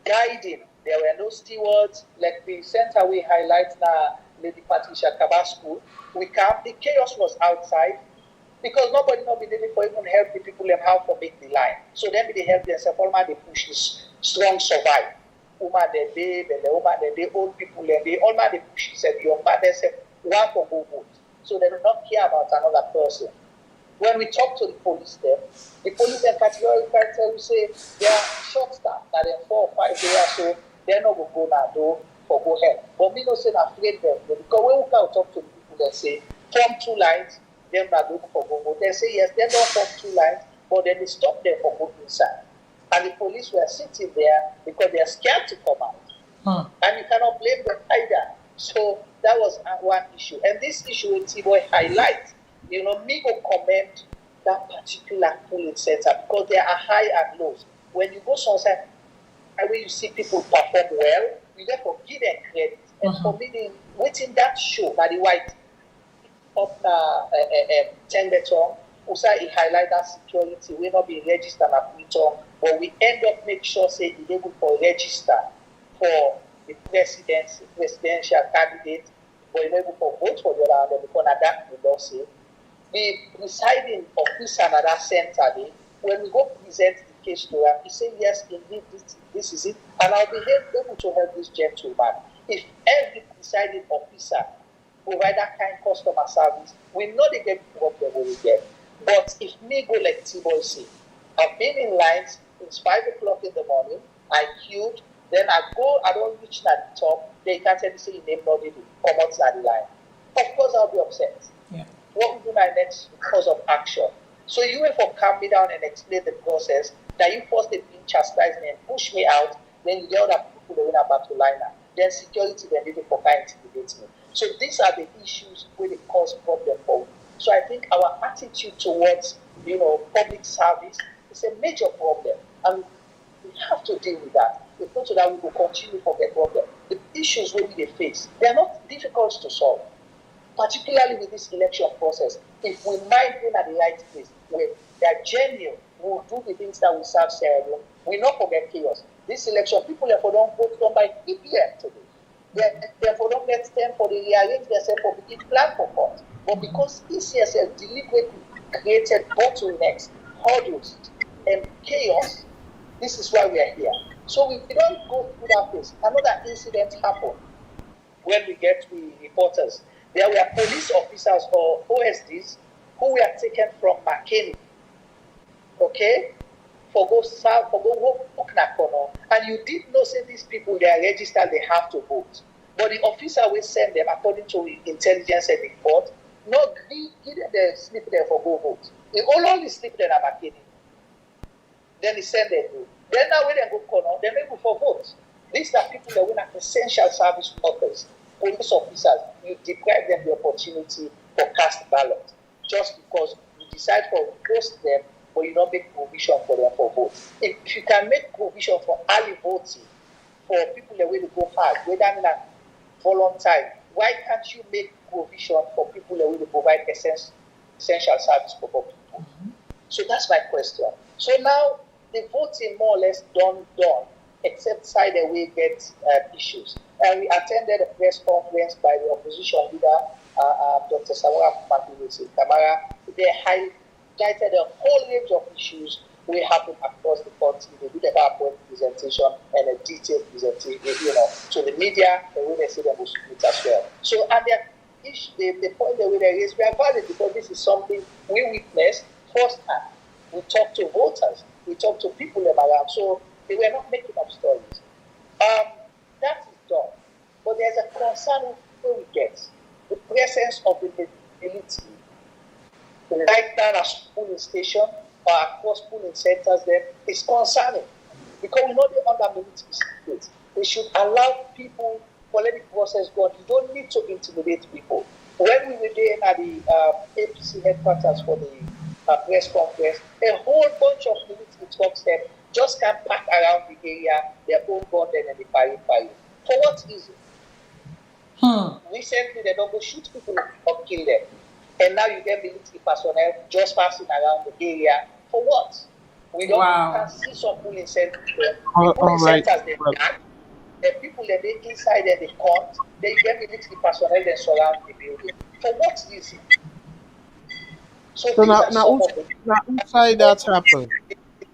guiding. There were no stewards, like the center we highlight now, Lady Patricia Kabasku. The chaos was outside because nobody not been able to even help the people and how to make the line. So then they help themselves, all man they push this strong survive. Woman they babe and the woman they old people and they all man they push themselves, young man they say one for go vote. So they do not care about another person. When we talk to the police then categorically tell you say they are short staff, that in 4 or 5 days so they're not going to go now do for go help. But me no say afraid them because when we can talk to the people that say form 2 lines, them not going for go. They say yes, they don't form 2 lines, but then they stop them from going inside. And the police were sitting there because they are scared to come out. And you cannot blame them either. So that was one issue. And this issue in T-Boy highlights, me go comment that particular polling center because there are high and lows. When you go somewhere where you see people perform well, you therefore give them credit. And for me, waiting that show, that the white up 10 beton, also it highlight that security, we not be registered at Twitter, but we end up make sure say it's able to register for the presidential candidate, but you're able to vote for the other, because that the law say the presiding officer at that center, when we go present the case to him, he say yes, indeed, this is it, and I'll be able to help this gentleman. If every presiding officer provide that kind of customer service, we know they get the problem we get. But if me go like T-Boy say, I've been in lines, it's 5 o'clock in the morning, I queued, then I don't reach at the top, they can't tell me say your name not did come out to the line. Of course I'll be upset. Yeah. What will be my next cause of action? So you will for calm me down and explain the process, that you first they being chastise me and push me out, then you get other people that win about to line up. Then security then they for kind intimidate me. So these are the issues where they cause problem for me. So I think our attitude towards public service is a major problem, and we have to deal with that. If not so that we will continue to get problem. The issues we face, they are not difficult to solve, particularly with this election process. If we mind being at the right place, where they are genuine, we will do the things that will serve Sierra. We not forget chaos. This election, people therefore don't vote on by PPM today. Therefore don't get them for the rearrange themselves for begin plan for court. But because ECSL deliberately created bottlenecks, hurdles, and chaos, this is why we are here. So we don't go through that phase. Another incident happened when we get the reporters. There were police officers or OSDs who were taken from McKinney, okay, for go south, for go Oknakono. And you did know say these people, they are registered, they have to vote. But the officer will send them according to intelligence and report, not give them the slip there for go vote. He only slip there at McKinney. Then he send them to. Then now when they go corner, they may go for votes. These are people that win essential service workers, police officers. You deprive them the opportunity for cast ballot just because you decide for post them, but you don't make provision for them for vote. If you can make provision for early voting for people that will go hard, whether in a volunteer, why can't you make provision for people that will provide essential service for people? So that's my question. So now the voting more or less done, except side away get issues. And we attended a press conference by the opposition leader, Dr. Samora Kamara. They highlighted a whole range of issues we happen across the country. They did a PowerPoint presentation and a detailed presentation, to the media, the way they say they will split as well. So, and the point that we raised, we are valid because this is something we witnessed firsthand. We talked to voters, we talked to people around, so they were not making up stories. That is done. But there's a concern where we get the presence of the mobility right now at polling station or across polling centers there is concerning because we know the under military state. They should allow people for let the process go. You don't need to intimidate people. When we were there at the APC headquarters for the press conference, a whole bunch of military trucks there just can't pack around the area, their own gun and the fire. For what reason? Recently, they don't go shoot people or kill them. And now you get military personnel just passing around the area. For what? We don't can see some polling centers there. Polling centers, they back. The people that they inside there, they count. Then you get military personnel that surround the building. For what reason? So now inside that happened.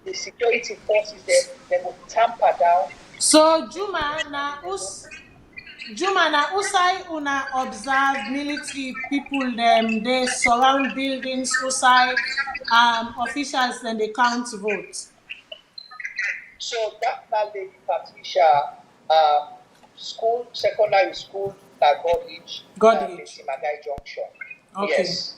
The security forces there, they will tamper down. So Juma, now Juma na usai una observe military people them they surround buildings usai officials then they count votes. So that Lady Patricia school, secondary school that Godage. Timagai Junction. Okay. Yes.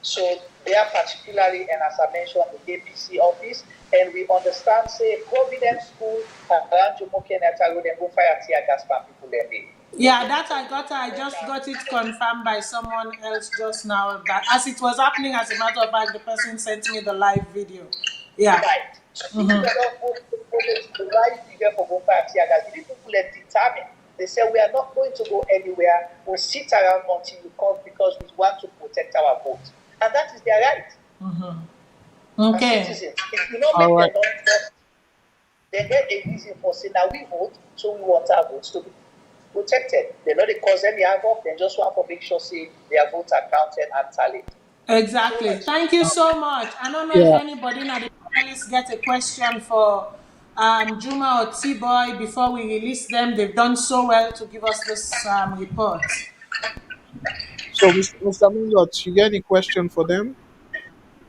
So they are particularly, and as I mentioned, the APC office, and we understand, say, Providence School, around Jomoke and Road, and go fire tear gas for people there. Yeah, that I just got it confirmed by someone else just now. That as it was happening, as a matter of fact, the person sent me the live video. Yeah. Right. So if they don't go the live video for go fire tear gas, the people are determined. They say we are not going to go anywhere. We'll sit around until you come because we want to protect our vote. And that is their right. Okay. As citizens. If you don't make them not vote, they get a reason for saying that we vote, so we want our votes to be protected. They know they cause any havoc, they just want to make sure say their votes are counted and tallied. Exactly. Thank you so much. I don't know if anybody in the panelists get a question for Juma or T-Boy before we release them. They've done so well to give us this report. So, Mr. Mingot, you get any question for them?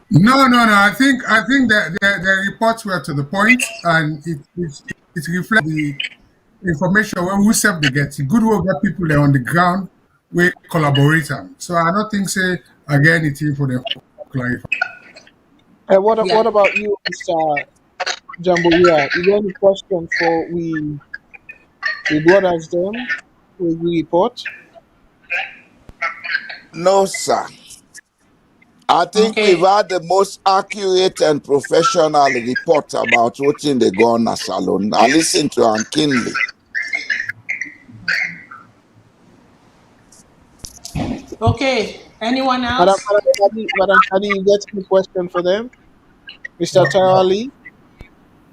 No. I think that the reports were to the point, and it reflects the information where we serve the get. Good will get people there on the ground, we collaborate. So I don't think say again anything for them to clarify. What about you, Mr. Jamboria? You got any question for we brothers them? We report? No, sir. I think we've had the most accurate and professional report about what's in the Ghana Salone. I listened to Ann Kinley. Okay. Anyone else? Madam Shadi, you get any question for them? Mr. Tarali?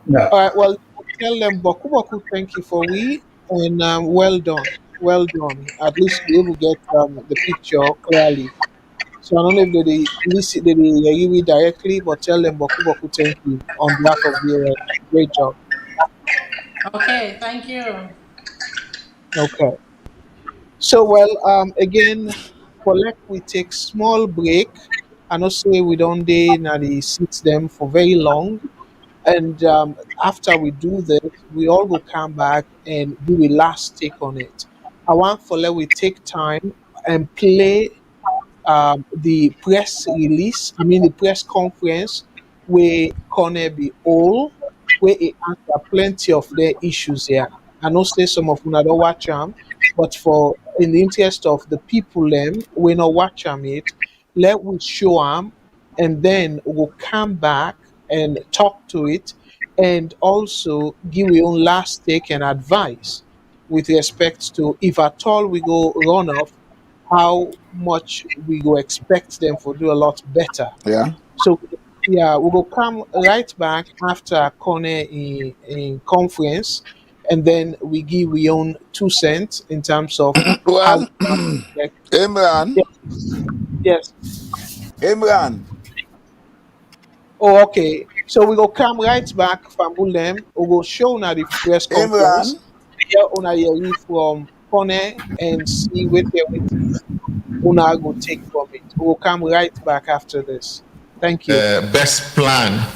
No. All right, well, tell them Boku Boku, thank you for we, and well done. Well done. At least be able to get the picture clearly. So I don't know if they listen, they hear you directly, but tell them Boku Boku, thank you on behalf of the great job. Okay, thank you. Okay. So, well, again, collect we take small break. I know say we don't dey na the sit them for very long. And after we do this, we all will come back and do a last take on it. I want for let we take time and play the press release, the press conference where Connor be all, where he answer plenty of their issues here. I know say some of them don't watch them, but for in the interest of the people them, we not watch them it, let we show them and then we'll come back and talk to it and also give your own last take and advice with respect to if at all we go run off how much we go expect them to do a lot better. Yeah. So yeah, we will come right back after Kone in conference, and then we give we own 2 cents in terms of how. Imran. Yes. Imran. Oh, okay. So we go come right back from Bulem. We go show now the press conference. Imran. Here una hear from Kone and see what they una go take from it. We will come right back after this. Thank you. Best plan.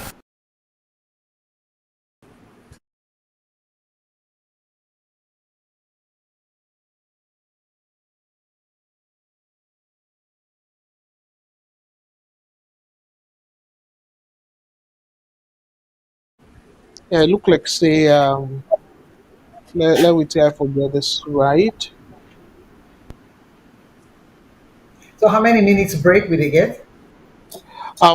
Yeah, it look like say let me try for get this right. So how many minutes break will they get?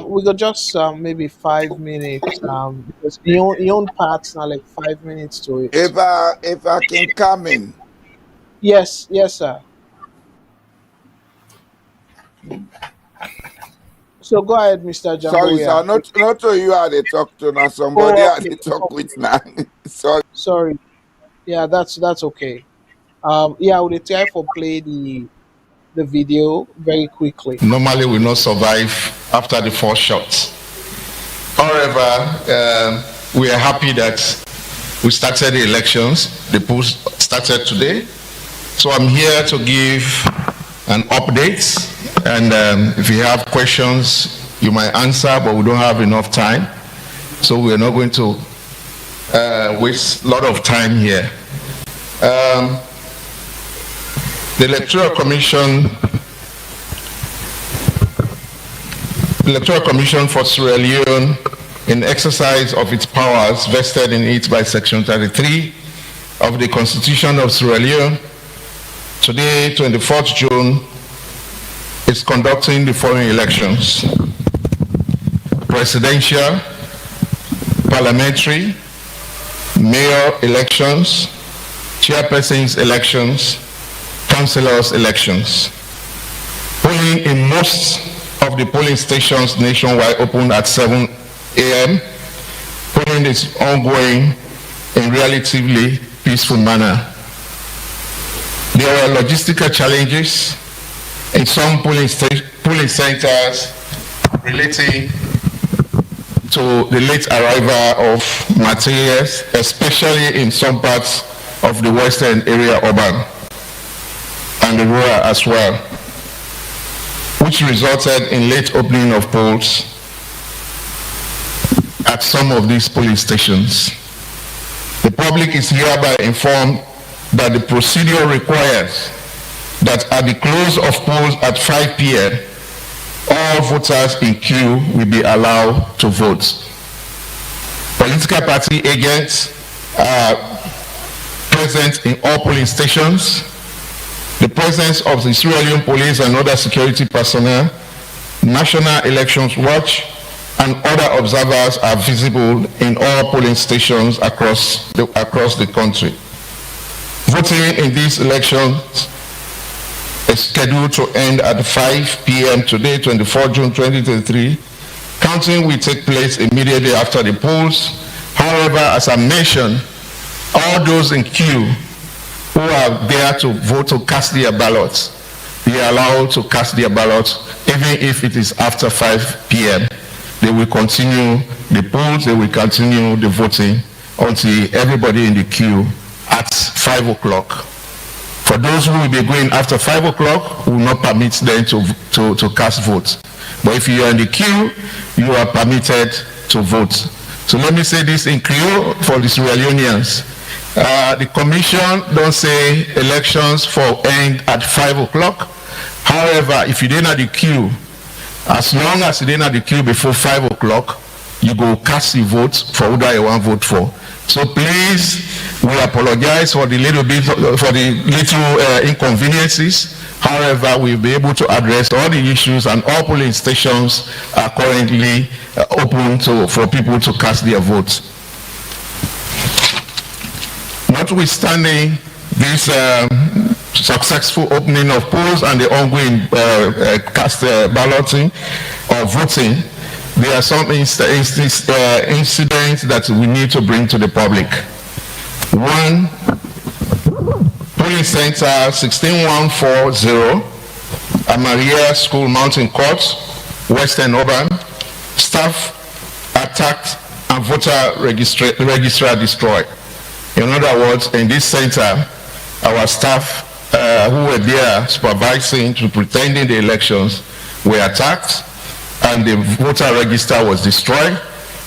We got just maybe 5 minutes because your own parts now like 5 minutes to it. If I can come in. Yes, sir. So go ahead, Mr. Sorry, sir. Jamboria. Not to you are they talk to now. Somebody are they talk with now. Sorry. Yeah, that's okay. Yeah, I will try for play the video very quickly. Normally will not survive after the 4 shots. However, we are happy that we started the elections. The polls started today. So I'm here to give an update, and if you have questions, you might answer, but we don't have enough time. So we're not going to waste a lot of time here. The Electoral Commission for Sierra Leone, in exercise of its powers vested in it by Section 33 of the Constitution of Sierra Leone, today, 24th June, is conducting the following elections: presidential, parliamentary, mayor elections, chairpersons elections, councillors elections. Polling in most of the polling stations nationwide opened at 7 a.m. Polling is ongoing in relatively peaceful manner. There are logistical challenges in some polling centers relating to the late arrival of materials, especially in some parts of the western area urban and the rural as well, which resulted in late opening of polls at some of these polling stations. The public is hereby informed that the procedure requires that at the close of polls at 5 p.m., all voters in queue will be allowed to vote. Political party agents are present in all polling stations. The presence of the Sierra Leone police and other security personnel, National Elections Watch, and other observers are visible in all polling stations across the country. Voting in these elections is scheduled to end at 5 p.m. today, 24 June 2023. Counting will take place immediately after the polls. However, as I mentioned, all those in queue who are there to vote to cast their ballots, they are allowed to cast their ballots even if it is after 5 p.m. They will continue the polls, they will continue the voting until everybody in the queue at 5 o'clock. For those who will be going after 5 o'clock, we will not permit them to cast votes. But if you are in the queue, you are permitted to vote. So let me say this in Creole for the Sierra Leoneans. The commission don't say elections for end at 5 o'clock. However, if you didn't have the queue, as long as you didn't have the queue before 5 o'clock, you go cast your vote for who you want to vote for. So please, we apologize for the little inconveniences. However, we'll be able to address all the issues, and all polling stations are currently open for people to cast their votes. Notwithstanding this successful opening of polls and the ongoing balloting or voting, there are some incidents that we need to bring to the public. One, polling center 16140, Amaria School, Mountain Court, Western Urban, staff attacked and voter registrar destroyed. In other words, in this center, our staff who were there supervising to pretending the elections were attacked, and the voter register was destroyed.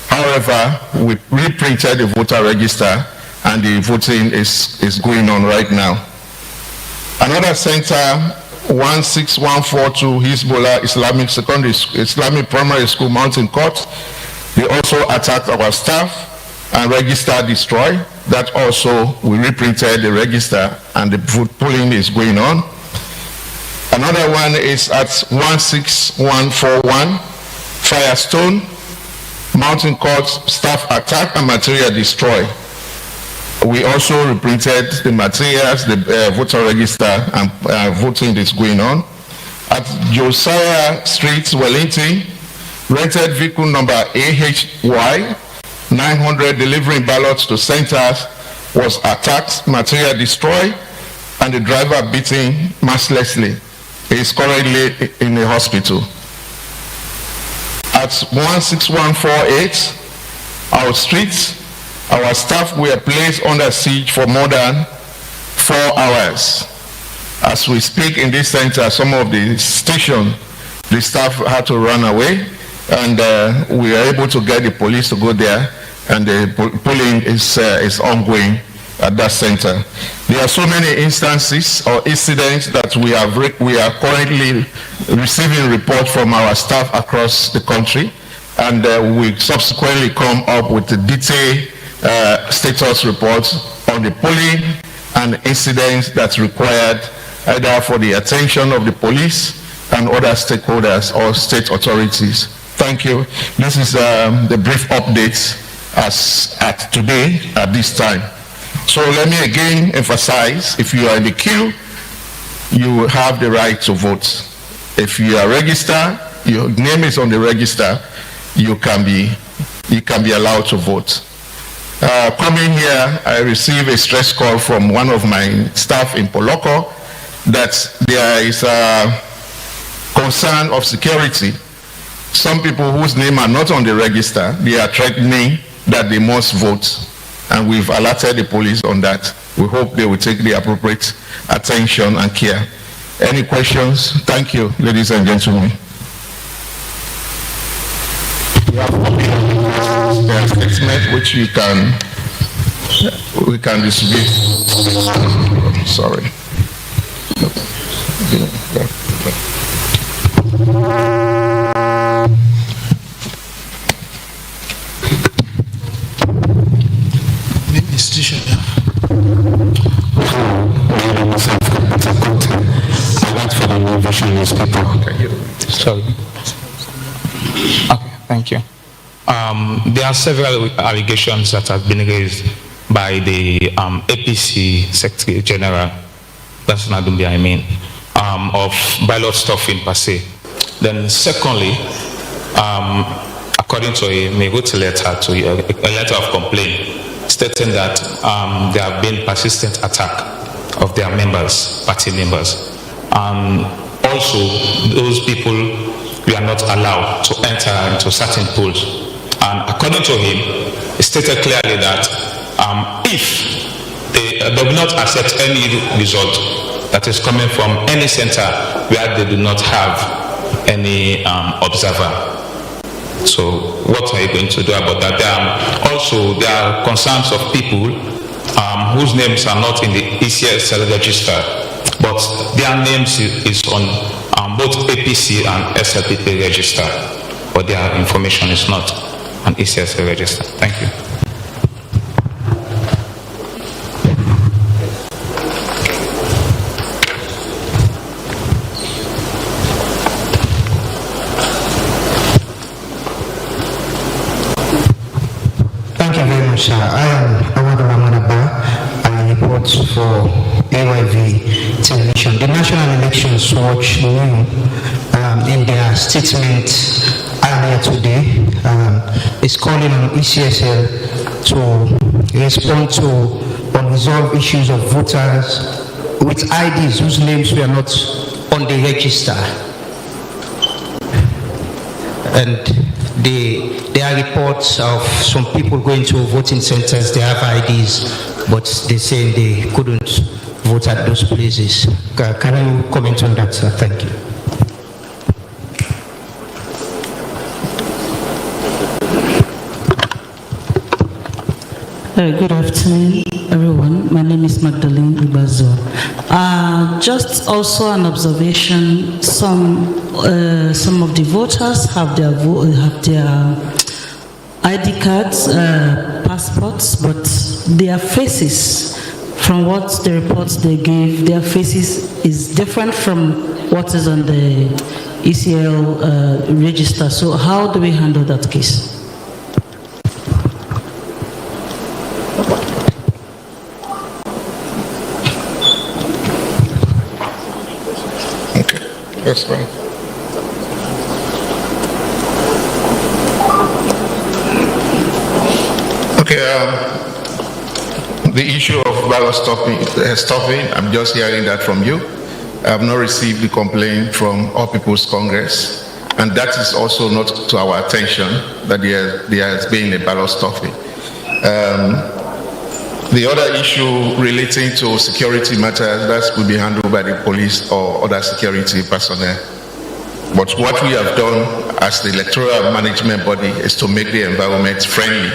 However, we reprinted the voter register, and the voting is going on right now. Another center, 16142 Hezbollah Islamic Primary School, Mountain Court, they also attacked our staff and register destroyed. That also, we reprinted the register, and the vote polling is going on. Another one is at 16141 Firestone, Mountain Court, staff attack and material destroyed. We also reprinted the materials, the voter register, and voting is going on. At Josiah Street, Wellington, rented vehicle number AHY 900 delivering ballots to centers was attacked, material destroyed, and the driver beaten mercilessly. He is currently in the hospital. At 16148, our streets, our staff were placed under siege for more than 4 hours. As we speak in this center, some of the station, the staff had to run away, and we are able to get the police to go there, and the polling is ongoing at that center. There are so many instances or incidents that we are currently receiving reports from our staff across the country, and we subsequently come up with the detailed status reports on the polling and incidents that's required either for the attention of the police and other stakeholders or state authorities. Thank you. This is the brief updates as at today at this time. So let me again emphasize, if you are in the queue, you have the right to vote. If you are registered, your name is on the register, you can be allowed to vote. Coming here, I received a stress call from one of my staff in Poloko that there is a concern of security. Some people whose name are not on the register, they are threatening that they must vote. And we've alerted the police on that. We hope they will take the appropriate attention and care. Any questions? Thank you, ladies and gentlemen. There's a statement which we can distribute. Sorry. Institution. Sorry. Okay, thank you. There are several allegations that have been raised by the APC Secretary General, that's Nadumbi, I mean, of ballot stuffing per se. Then secondly, according to a wrote a letter of complaint stating that there have been persistent attack of their members, party members. Also, those people were not allowed to enter into certain polls. And according to him, he stated clearly that if they will not accept any result that is coming from any center where they do not have any observer. So what are you going to do about that? There are concerns of people whose names are not in the ECSL register, but their names is on both APC and SLPP register, but their information is not on ECSL register. Thank you. Thank you very much, sir. I am Awadu Ramanaba. I report for AYV Television. The National Elections Watch knew in their statement earlier today is calling on ECSL to respond to unresolved issues of voters with IDs whose names were not on the register. And there are reports of some people going to voting centers, they have IDs, but they say they couldn't vote at those places. Can you comment on that, sir? Thank you. Good afternoon, everyone. My name is Magdalene Ibazo. Just also an observation: some of the voters have their ID cards, passports, but their faces, from what the reports they gave, their faces is different from what is on the ECL register. So how do we handle that case? That's fine. Okay, the issue of ballot stopping, I'm just hearing that from you. I have not received the complaint from All People's Congress, and that is also not to our attention that there has been a ballot stopping. The other issue relating to security matters, that will be handled by the police or other security personnel. But what we have done as the electoral management body is to make the environment friendly.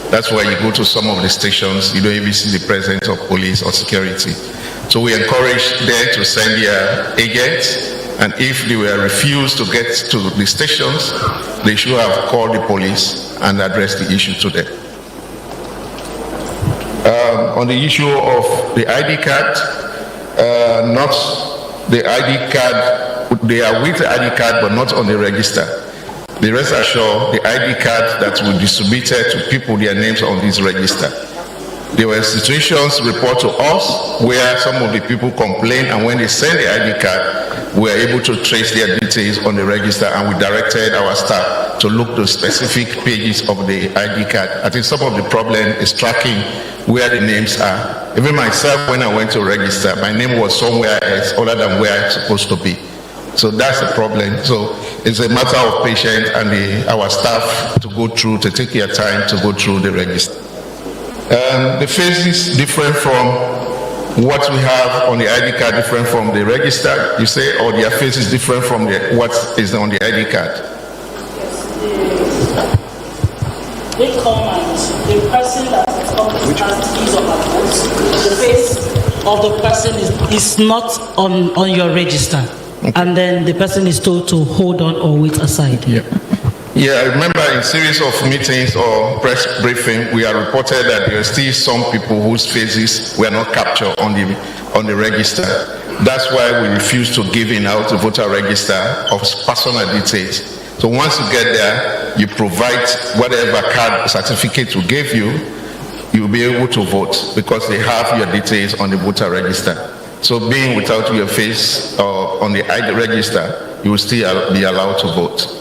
That's why you go to some of the stations, you don't even see the presence of police or security. So we encourage them to send their agents, and if they were refused to get to the stations, they should have called the police and addressed the issue to them. On the issue of the ID card, not the ID card, they are with the ID card but not on the register. The rest assured, the ID card that will be submitted to people, their names on this register. There were situations reported to us where some of the people complained, and when they send the ID card, we were able to trace their details on the register, and we directed our staff to look to specific pages of the ID card. I think some of the problem is tracking where the names are. Even myself, when I went to register, my name was somewhere else other than where it's supposed to be. So that's the problem. So it's a matter of patience and our staff to go through, to take their time to go through the register. The face is different from what we have on the ID card, different from the register, you say, or their face is different from what is on the ID card? They come and the person that comes his or her vote, the face of the person is not on your register. Okay. And then the person is told to hold on or wait aside. Yeah, I remember in series of meetings or press briefing, we are reported that there are still some people whose faces were not captured on the register. That's why we refuse to give out the voter register of personal details. So once you get there, you provide whatever card certificate we gave you, you'll be able to vote because they have your details on the voter register. So being without your face on the ID register, you will still be allowed to vote.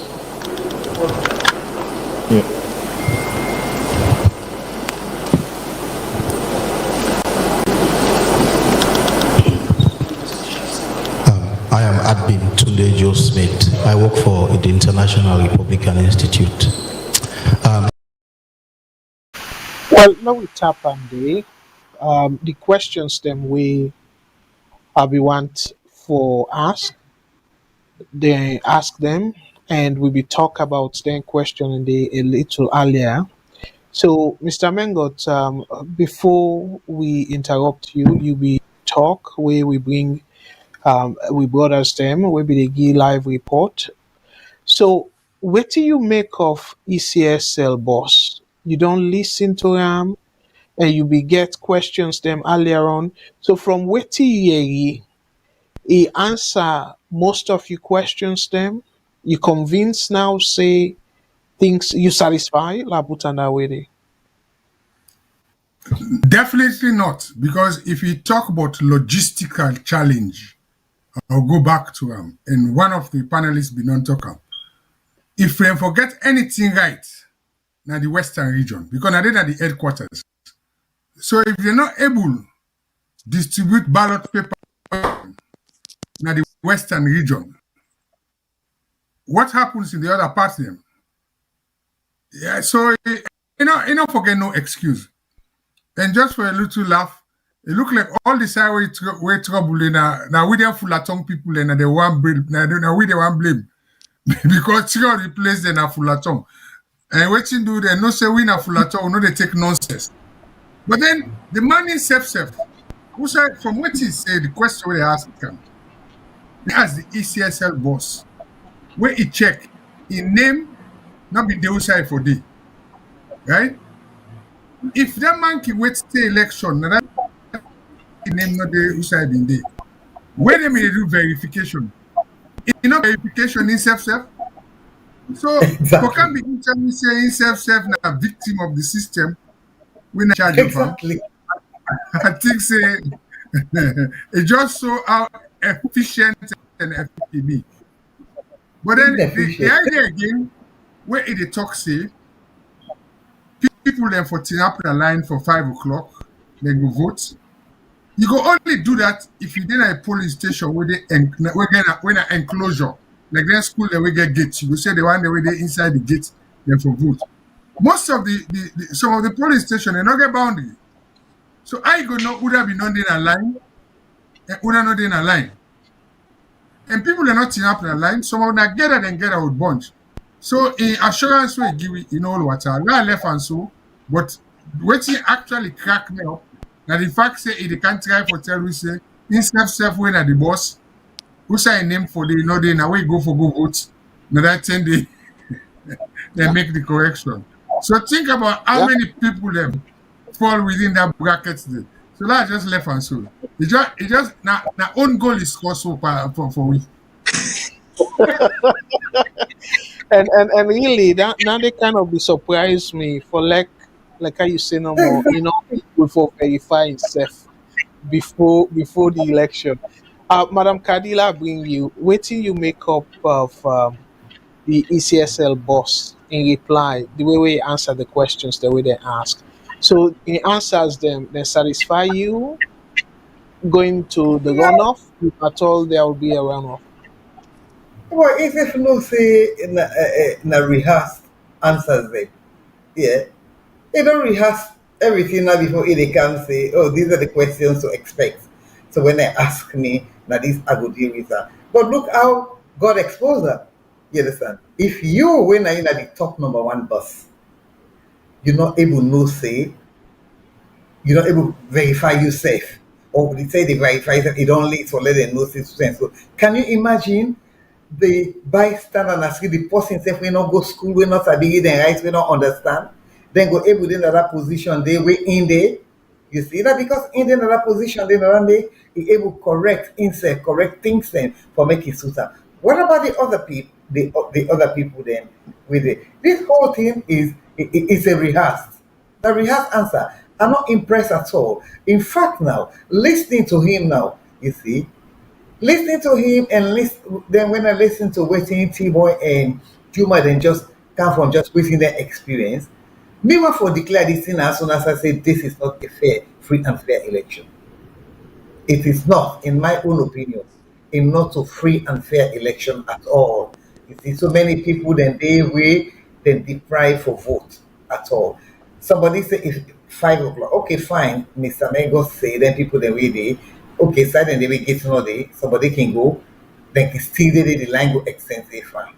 I am Admin Tunde Joe Smith. I work for the International Republican Institute. Well, now we tap on the questions them we want for ask. They ask them, and we will talk about their question a little earlier. So, Mr. Mengot, before we interrupt you, you will talk where we bring we brothers them, where we give live report. So, what do you make of ECSL boss? You don't listen to him, and you will get questions them earlier on. So, from what you hear, he answer most of your questions them. You convince now, say things you satisfy, la butanda way. Definitely not, because if you talk about logistical challenge, I'll go back to and one of the panelists be non-talker. If we forget anything right, now the Western region, because I did at the headquarters. So if you're not able to distribute ballot paper now the Western region, what happens in the other parts of them? Yeah, so you know, forget no excuse. And just for a little laugh, it look like all the side way trouble now we don't full of tongue people and they want blame. Now we they want blame because you replace them a full of tongue. And what you do they no say we na full of tongue, no they take nonsense. But then the man in self, who said from what he said, the question they ask him, he asked the ECSL boss, where he check, he name not be the outside for day, right? If that man can wait till election, now that name not the outside in day. When they may do verification, you know verification in self. So for can be telling saying self now victim of the system, we not charge exactly. I think say it just show how efficient and effective be. But then the idea again, where it talk say people then for up the line for 5 o'clock, then go vote. You go only do that if you did a polling station where they when an enclosure, like then school they will get gates. You go say the one the way they inside the gate, then for vote. Most of the some of the polling station they not get boundary. So I go know would have been on in a line, and would not in a line. And people are not in up in a line, some of them get it and get out bunch. So in assurance we give it in all water, I left and so, but what he actually crack me up. Now the fact say they can't try for tell we say instead self when at the boss, who say a name for the no day now we go for go vote. Now that 10 day they make the correction. So think about how many people them fall within that bracket there. So that's just left and so. It just now own goal is also for we. And really that they kind of be surprised me for like how you say no more, people for verify itself before the election. Madam Kadila bring you waiting you make up of the ECSL boss in reply, the way we answer the questions, the way they ask. So he answers them, they satisfy you going to the runoff, if at all there will be a runoff. Well, if you no say in a rehearsed answers them, yeah, they don't rehearse everything now before they can say, oh, these are the questions to expect. So when they ask me, now this I go deal with that. But look how God exposed that. You understand? If you when are in at the top number one bus, you're not able no say, you're not able to verify yourself. Or they say they verify that it only for let them know citizens. So can you imagine the bystander and actually the person say we not go school, we not study then right, we not understand, then go able in another position they we in there. You see that because in another position then around there he able correct insert correct things then for making suit. What about the other people the other people then with it? This whole thing is a rehearsed. The rehearsed answer. I'm not impressed at all. In fact now, listening to him now, you see, listening to him and then when I listen to waiting T-Boy and Juma then just come from just waiting their experience, me want for declare this thing as soon as I say this is not a fair, free and fair election. It is not, in my own opinion, a not a free and fair election at all. You see, so many people then they way then deprive for vote at all. Somebody say if 5 o'clock, okay, fine, Mr. Mango say, then people then way they okay, so then they will get to know they somebody can go, then can still the line go extend say fine.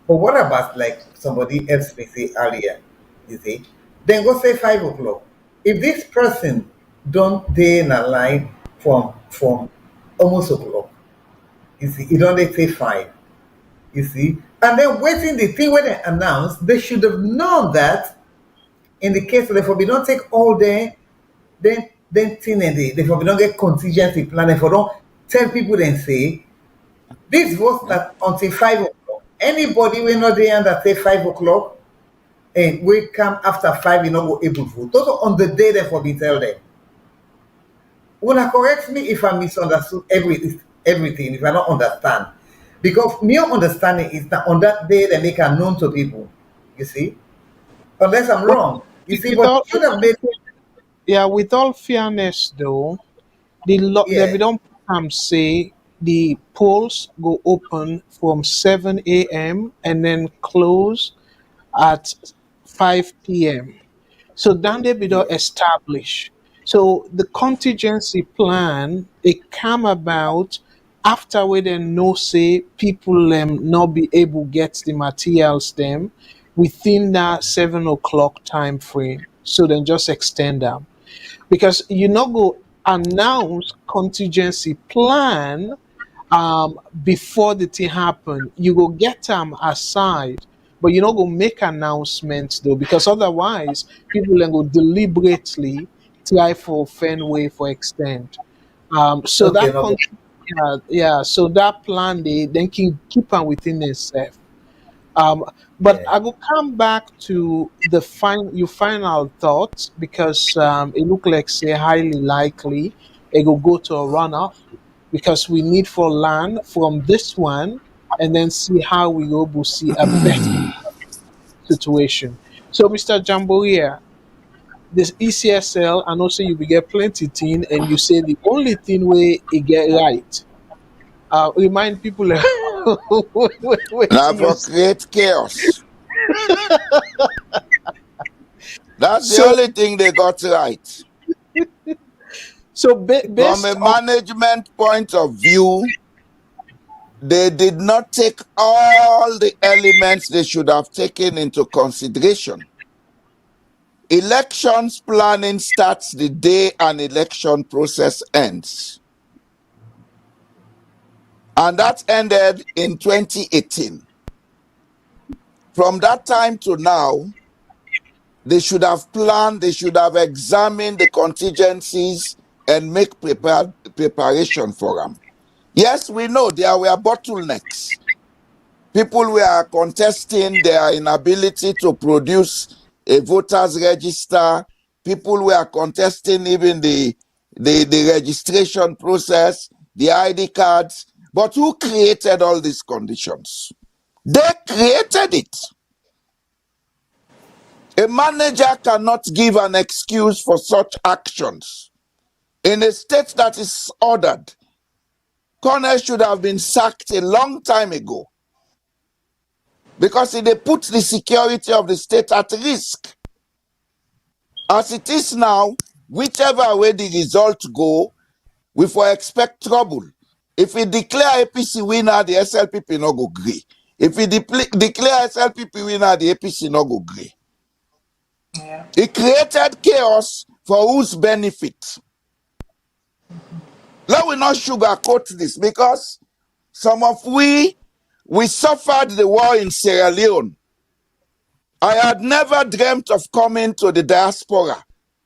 But what about like somebody else may say earlier, you see? Then go say 5 o'clock. If this person don't day in a line from almost o'clock, you see, it only say 5, you see? And then waiting the thing when they announce, they should have known that in the case of the for we don't take all day, then thing and they for we don't get contingency plan, if we don't tell people then say this was that until 5 o'clock. Anybody will not there and that say 5 o'clock and we come after 5, you know, go able to vote. Those are on the day therefore be tell them. Wanna correct me if I misunderstood everything, if I don't understand. Because mere understanding is that on that day they make it known to people. You see? Unless I'm But wrong. You see, with but all, should have made yeah, with all fairness though, the yeah. we don't say the polls go open from 7 a.m. and then close at 5 p.m. So then they be Yeah. established. So the contingency plan it come about after we then know say people not be able get the materials them within that 7 o'clock time frame. So then just extend them because you not go announce contingency plan before the thing happen. You go get them aside, but you not go make announcements though because otherwise people then go deliberately try for fan way for extend. So Okay, that no. yeah, so that plan they then can keep on within themselves. But Yeah. I will come back to the your final thoughts because it look like say highly likely it will go to a runoff because we need for land from this one and then see how we will see a better situation. So Mr. Jamboria, this ECSL, I know say you will get plenty thing and you say the only thing where it get right. Remind people what Now you for create chaos. That's the so only thing they got right. So From based a on management point of view, they did not take all the elements they should have taken into consideration. Elections planning starts the day an election process ends. And that ended in 2018. From that time to now, they should have planned, they should have examined the contingencies and make preparation for them. Yes, we know there were bottlenecks. People were contesting their inability to produce a voters register. People were contesting even the registration process, the ID cards. But who created all these conditions? They created it. A manager cannot give an excuse for such actions. In a state that is ordered, Cornell should have been sacked a long time ago because they put the security of the state at risk. As it is now, whichever way the results go, we for expect trouble. If we declare APC winner, the SLPP no go agree. If we declare SLPP winner, the APC no go agree. Yeah. It created chaos for whose benefit? Let we not sugarcoat this because some of we suffered the war in Sierra Leone. I had never dreamt of coming to the diaspora.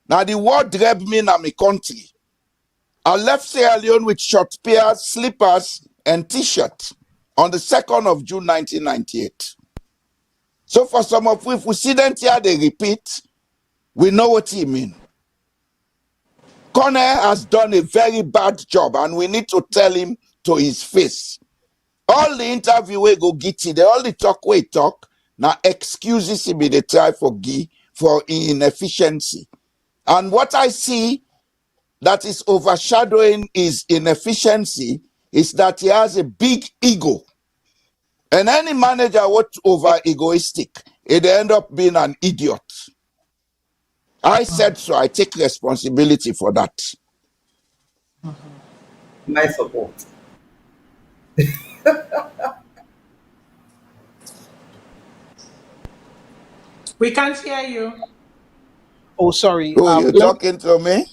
Now the war dragged me in my country. I left Sierra Leone with short pairs, slippers, and t-shirt on the 2nd of June 1998. So for some of we, if we see them here, they repeat, we know what he mean. Cornell has done a very bad job and we need to tell him to his face. All the interview we go get it, all the talk we talk, now excuses him they try for inefficiency. And what I see that is overshadowing his inefficiency is that he has a big ego. And any manager what's over egoistic, it end up being an idiot. I said so, I take responsibility for that. My support. We can't hear you. oh sorry, Oh, you're talking to me?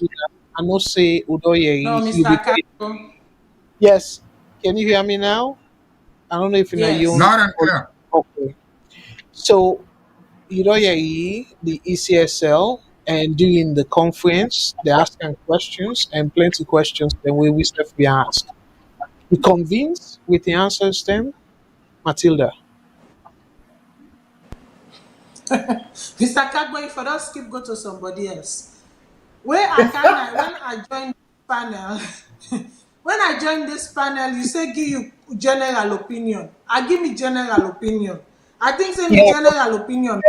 I know say Udoye. No, Mr. Kato. Yes. Can you hear me now? I don't know if you're Yes. Loud and clear. Okay. So Udoye, the ECSL, and during the conference, they asking questions and plenty questions the way we stuff be asked. You convinced with the answers them, Matilda? Mr. Kagbo, if I don't skip, go to somebody else. When I joined this panel, when I joined this panel, you say give you general opinion. I give me general opinion. I think say me Yeah, general opinion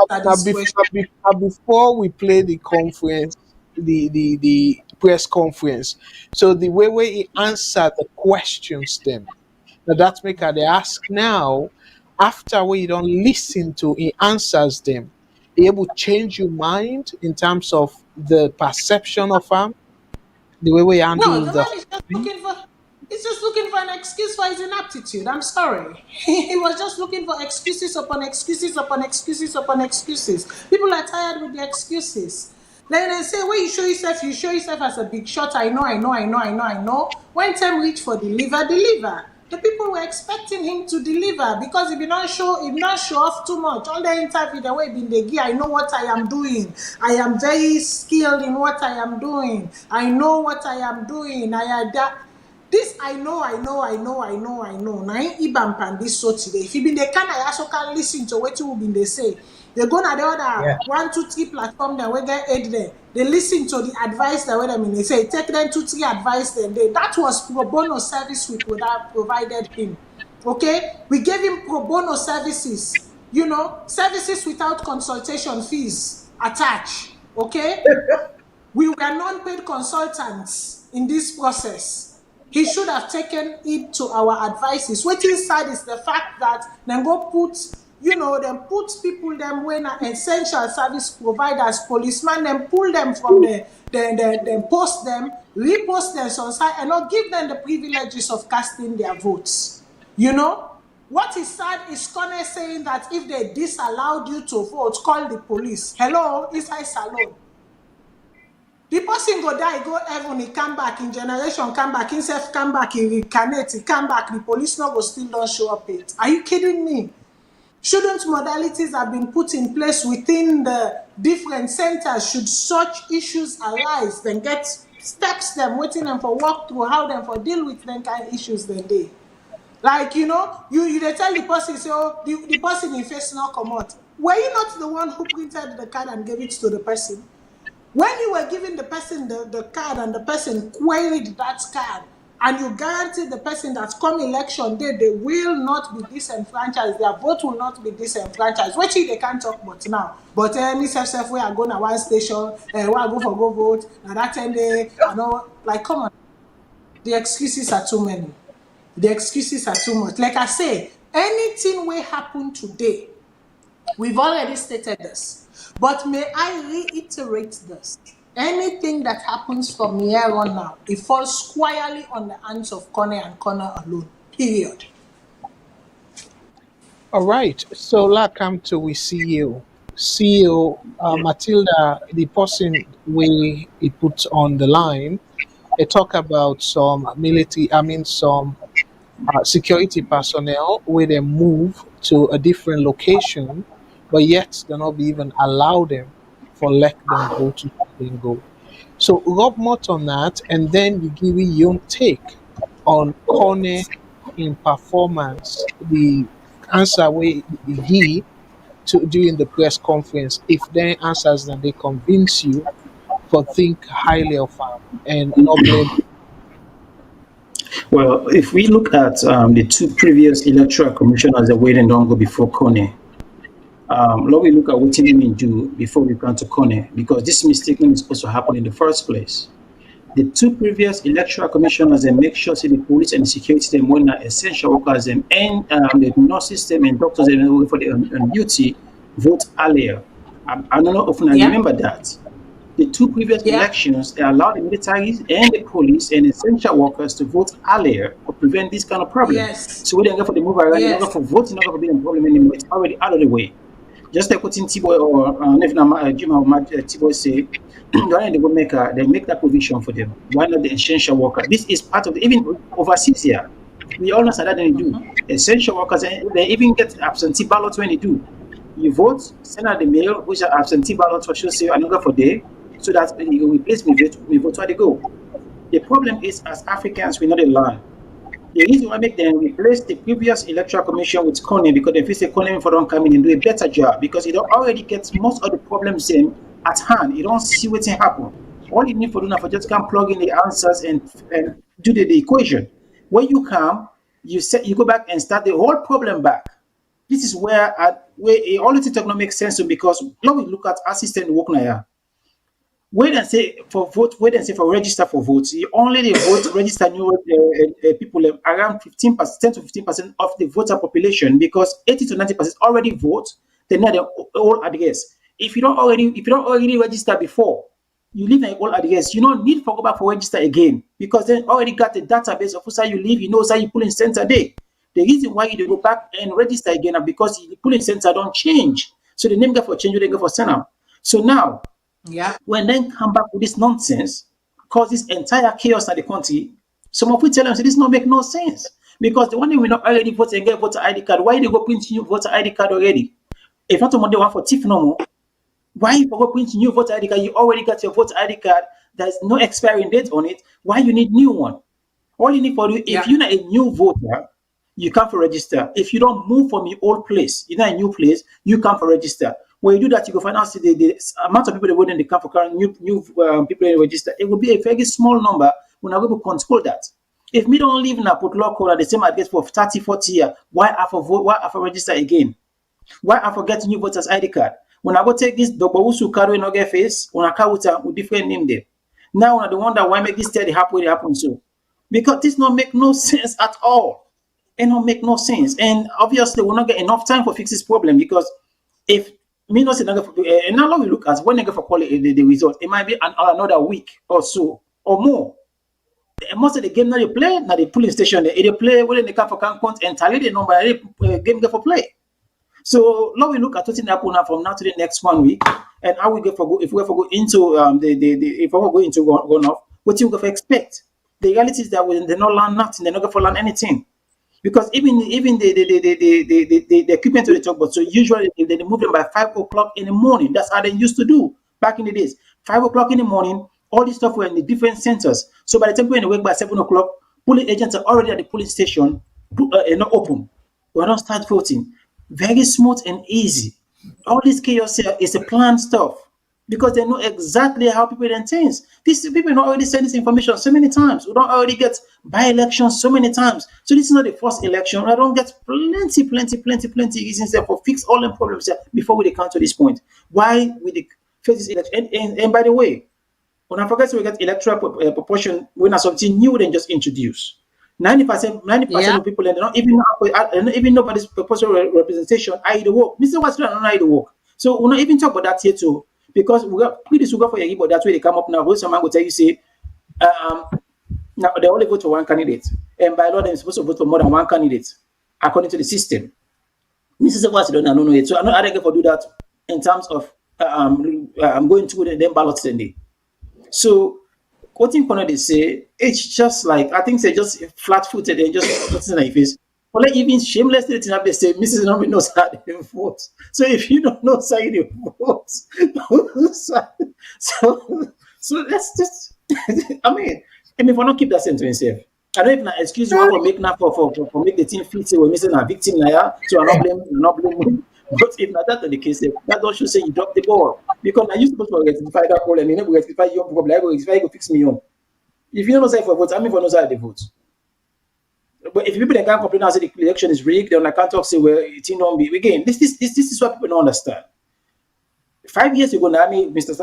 at now this question. before we play the conference, the press conference. So the way we answer the questions them. Now that's make they ask now, after we don't listen to he answers them, he able change your mind in terms of the perception of him, the way we No, handle the the man whole is just thing. looking for an excuse for his inaptitude. I'm sorry. He was just looking for excuses upon excuses upon excuses upon excuses. People are tired with the excuses. Then they say, when you show yourself as a big shot. I know. When time reach for deliver. The people were expecting him to deliver because if he not show off too much. All the interview, the way been the gear, I know what I am doing. I am very skilled in what I am doing. I know what I am doing. I adapt. This I know. Now Ibam pan this so today. If you been the kind I also can listen to what you been they say. They go na the other Yeah. 1, 2, 3 platform that we get aid there. They listen to the advice that what they say. Take them 2, 3 advice them. That was pro bono service we provided him. Okay, we gave him pro bono services. Services without consultation fees attached. Okay. We were non-paid consultants in this process. He should have taken it to our advices. Waiting side is the fact that then go put them put people them when are essential service providers, policemen, them pull them from them post them, repost them on site, and not give them the privileges of casting their votes. What is sad is Kone saying that if they disallowed you to vote, call the police. Hello, inside Salone. The person go die, go heaven, he come back, in generation come back, himself come back, he reincarnate, he come back, the police no go still don't show up it. Are you kidding me? Shouldn't modalities have been put in place within the different centers should such issues arise, then get steps them, waiting them for walk through how them for deal with them kind of issues then they. Like, you they tell the person, say, oh, the person in face not come out. Were you not the one who printed the card and gave it to the person? When you were giving the person the card and the person queried that card, and you guaranteed the person that come election day, they will not be disenfranchised, their vote will not be disenfranchised. Which they can't talk about now. But me self where I go to one station, where I go for go vote, now that 10 day, I know, like, come on. The excuses are too many. The excuses are too much. Like I say, anything will happen today. We've already stated this. But may I reiterate this? Anything that happens from here on now, it falls squarely on the hands of Kone and Kone alone. Period. All right. So let's come to we CEO. CEO Matilda, the person we put on the line, they talk about some some security personnel where they move to a different location, but yet they not be even allow them for let them go to them go. So rub more on that, and then you give me your take on Kone in performance, the answer we he to during the press conference. If their answers that they convince you for think highly of him and not blame. Well, if we look at the two previous electoral commissioners that waited don't go before Kone, let me look at what Tinimi do before we come to Kone, because this mistaking is supposed to happen in the first place. The two previous electoral commissioners, they make sure say the police and the security them when essential workers them and the nurse system and doctors and for the on duty vote earlier. I don't know if I remember that. The two previous elections, they allowed the militaries and the police and essential workers to vote earlier to prevent this kind of problem. Yes. So we don't go for the move around, Yes. not go for voting, not go for being a problem anymore. It's already out of the way. Just like what in Tiboy or if Jim or Tiboy say, they make that provision for them. Why not the essential worker? This is part of even overseas here. We all know that they do. Essential workers, they even get absentee ballots when they do. You vote, send out the mail, which are absentee ballots for sure, say another for day, so that you replace me vote where they go. The problem is, as Africans, we know the learn. The reason why make them replace the previous electoral commission with Kone, because they feel say Kone for don't come in and do a better job, because it already gets most of the problems in at hand. You don't see what's happen. All you need for do now for just come plug in the answers and do the equation. When you come, you go back and start the whole problem back. This is where it all the not make sense to, because now we look at assistant work now. Wait and say for vote, wait and say for register for votes. You only the vote register new people around 15%, 10 to 15% of the voter population, because 80 to 90% already vote. They know their old address. If you don't already register before, you leave an old address. You don't need to go back for register again, because then already got the database of who you live. You know, say you pull in center day. The reason why you go back and register again is because the polling center don't change. So the name go for change, they go for center. So now, when then come back with this nonsense, cause this entire chaos at the country, some of we tell them say this not make no sense. Because the one thing we not already vote and get voter ID card, why they go print new voter ID card already? If not tomorrow they want for thief no more, why you go print new voter ID card? You already got your voter ID card, there's no expiring date on it. Why you need new one? All you need for do, if you're not a new voter, you come for register. If you don't move from your old place, you're not a new place, you come for register. When you do that, you go find out the amount of people that wouldn't come for current new people in register. It will be a very small number when I'm able to control that. If me don't live in a put local at the same address for 30, 40 years, why I for vote? Why I for register again? Why I for get new voters ID card? When I go take this Dobowusu card when I get face, when I come with different name there. Now I the wonder why make this steady happen. So because this not make no sense at all. It don't make no sense. And obviously, we're not get enough time for fix this problem because if me not say and now we look at when they go for quality the result, it might be another week or so or more. And most of the game now they play, now they polling station they play when they come for count and tally the number game go for play. So now we look at what's happen now from now to the next 1 week, and how we go for go if we ever go into if we ever go into going off, what you go for expect. The reality is that when they not learn nothing, they're not going to learn anything. Because even the equipment to the talk about, so usually they move them by 5 o'clock in the morning. That's how they used to do back in the days. 5 o'clock in the morning, all this stuff were in the different centers. So by the time we're in the work by 7 o'clock, polling agents are already at the polling station, not open. We're not start voting. Very smooth and easy. All this chaos here is a planned stuff because they know exactly how people then things. These people don't already send this information so many times. We don't already get by elections so many times. So this is not the first election. I don't get plenty reasons there for fix all the problems there before we come to this point. Why we the face this election? And by the way, when I forget to get electoral proportion, we're not something new than just introduce. 90% of people and they don't even know about this proportional representation. I the work. Mr. Watson don't know the work. So we're not even talk about that here too. Because we got pretty sugar for your but that's where they come up now. Where someone will tell you say now they only vote for one candidate. And by law they're supposed to vote for more than one candidate according to the system. Mrs. Watson don't know it. So I'm not going to do that in terms of I'm going to the ballots then. So what in corner they say, it's just like I think they just flat footed and just put it in their face. Or like even shamelessly they say, Mrs. Nomi knows how they vote. So if you don't know how you vote, so let's just I mean if I don't keep that same to himself. I don't even excuse you for make now for make the team feel say we're missing a victim now. So I'm not blaming. But if not that the case, that don't show say you drop the ball. Because I used to rectify that problem, you never rectify your problem, I go rectify, go fix me on. If you don't know say for vote, I mean for no side they vote. But if people they can't complain and say the election is rigged, then I can't talk say well it don't be again. This is what people don't understand. 5 years ago now, Mr.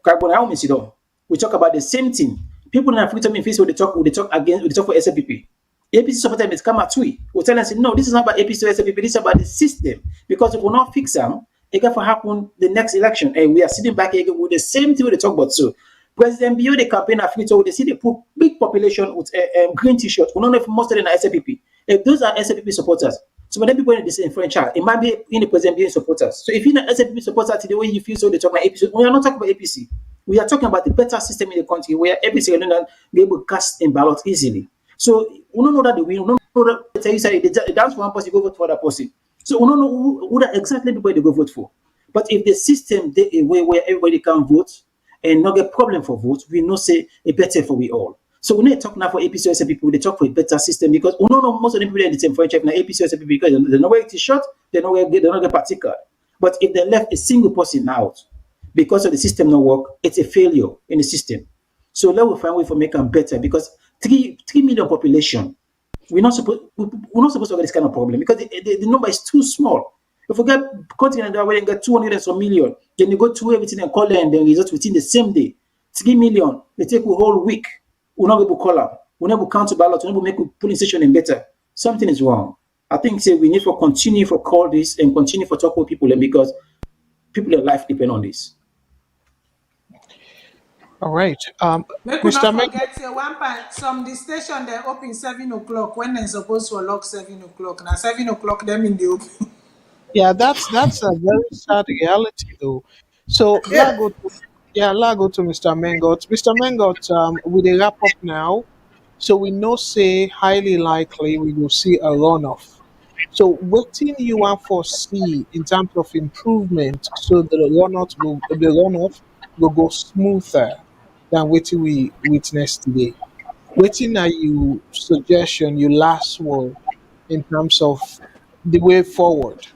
Carbon, we talk about the same thing. People in Africa face they talk against they talk for SLPP. APC supporter is come at we. We tell them say no, this is not about APC or SLPP, this is about the system. Because if we not fix them, it can happen the next election. And we are sitting back again with the same thing we talk about. So President Bio the campaign Africa, they see they put big population with green t-shirts. We don't know if most of them are SLPP. If those are SLPP supporters, so when people in this influential, it might be in the President being supporters. So if you're not SLPP supporter today, when you feel so they talk about APC, we are not talking about APC. We are talking about the better system in the country where every single one be able to cast in ballot easily. So we don't know that they win. We don't know that they tell you say they dance for one person, you go vote for that person. So we don't know who that exactly people they go vote for. But if the system they a way where everybody can vote and not get problem for vote, we know say it better for we all. So we need to talk now for APC or people, they talk for a better system because we don't know most of the people in the same franchise now APC or because they know where it is short, they know where they don't get party card. But if they left a single person out because of the system not work, it's a failure in the system. So let us find a way for make them better because 3 million population, we're not supposed to have this kind of problem because the number is too small. If we get continent that way and get 200 and some million, then you go through everything and call them and then result within the same day. 3 million, they take a whole week. We're not able to call them. We're not able to count ballot. We're not able to make a polling station and better. Something is wrong. I think say we need to continue for call this and continue for talk with people and because people's life depend on this. All right. Make we Mr. not Meg, forget say one part some the station they open 7 o'clock when they're supposed to lock 7 o'clock. Now 7 o'clock them in the open. yeah, that's a very sad reality though. So Yeah. let's go to Mr. Mengot. Mr. Mengot, with a wrap up now. So we know say highly likely we will see a runoff. So what thing you want foresee in terms of improvement so the runoff will go smoother than what we witnessed today? Waiting are you suggestion, your last word in terms of the way forward?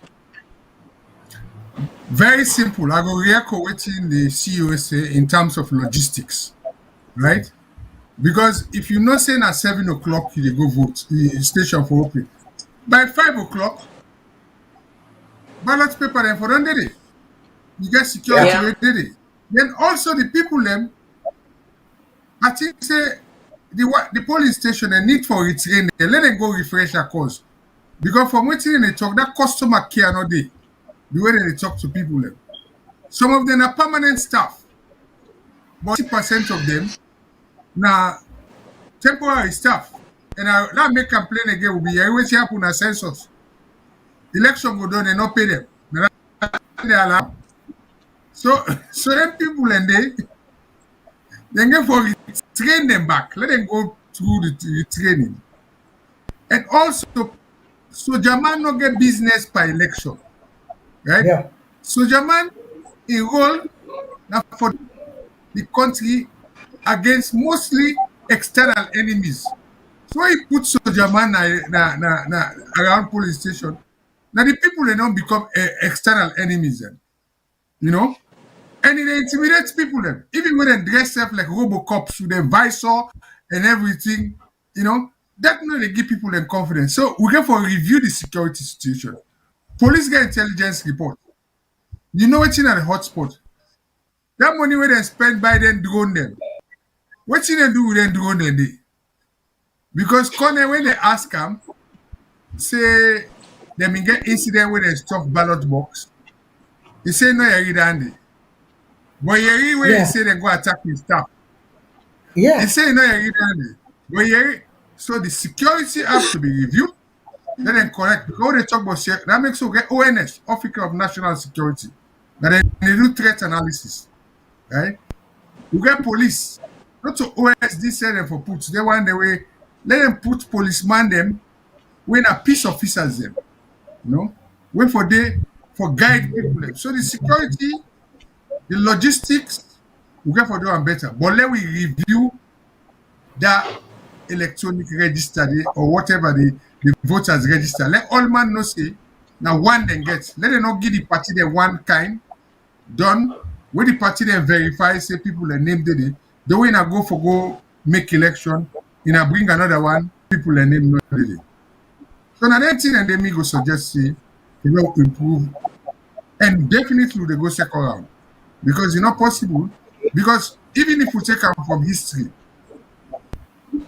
Very simple. I go re-echo wetin the CEO say in terms of logistics, right? Because if you know say at 7 o'clock you dey go vote, the station for open. By 5 o'clock, ballot paper then for don dey there. You get security Yeah. wey dey there. Then also the people them, I think say the polling station they need for retrain them. Let them go refresh their course. Because from waiting they talk, that customer care no day. The way they talk to people. Them. Some of them are permanent staff, but 60% of them now temporary staff. And that make complain again will be always happen a census. Election go done and not pay them. Now, they allow. So them people and they get for train them back. Let them go through the training. And also, so Jaman no get business by election. Right? Yeah. So Jaman enroll now for the country against mostly external enemies. So he put soldier man around police station. Now the people they don't become external enemies then. You know? And it intimidates people then. Even when they dress up like Robocops with their visor and everything, you know, that no they give people them confidence. So we get for review the security situation. Police get intelligence report. You know what's in at the hotspot. That money where they spend by them drone them. What they do with them drone them day? Because Corner when they ask them, say they may get incident where they stuff ballot box. He say no, you read Andy. But you read where he say they go attack his staff. Yeah. He say no, you read Andy. But you read, so the security have to be reviewed. Let them correct because they talk about that makes you get ONS, Office of National Security. That they do threat analysis, right? We get police. Not to OSD send them for put. They want the way. Let them put policeman them when a peace officers them. You know? When for guide people them. So the security, the logistics, we get for doing better. But let we review that electronic register or whatever the voters register. Let all man know say now one then gets. Let them not give the party the one kind done. When the party then verify, say people are named it. The way I go make election, and I bring another one, people are named not it. So now that thing and then me go suggest say you know improve. And definitely they go second round. Because it's not possible. Because even if we take them from history,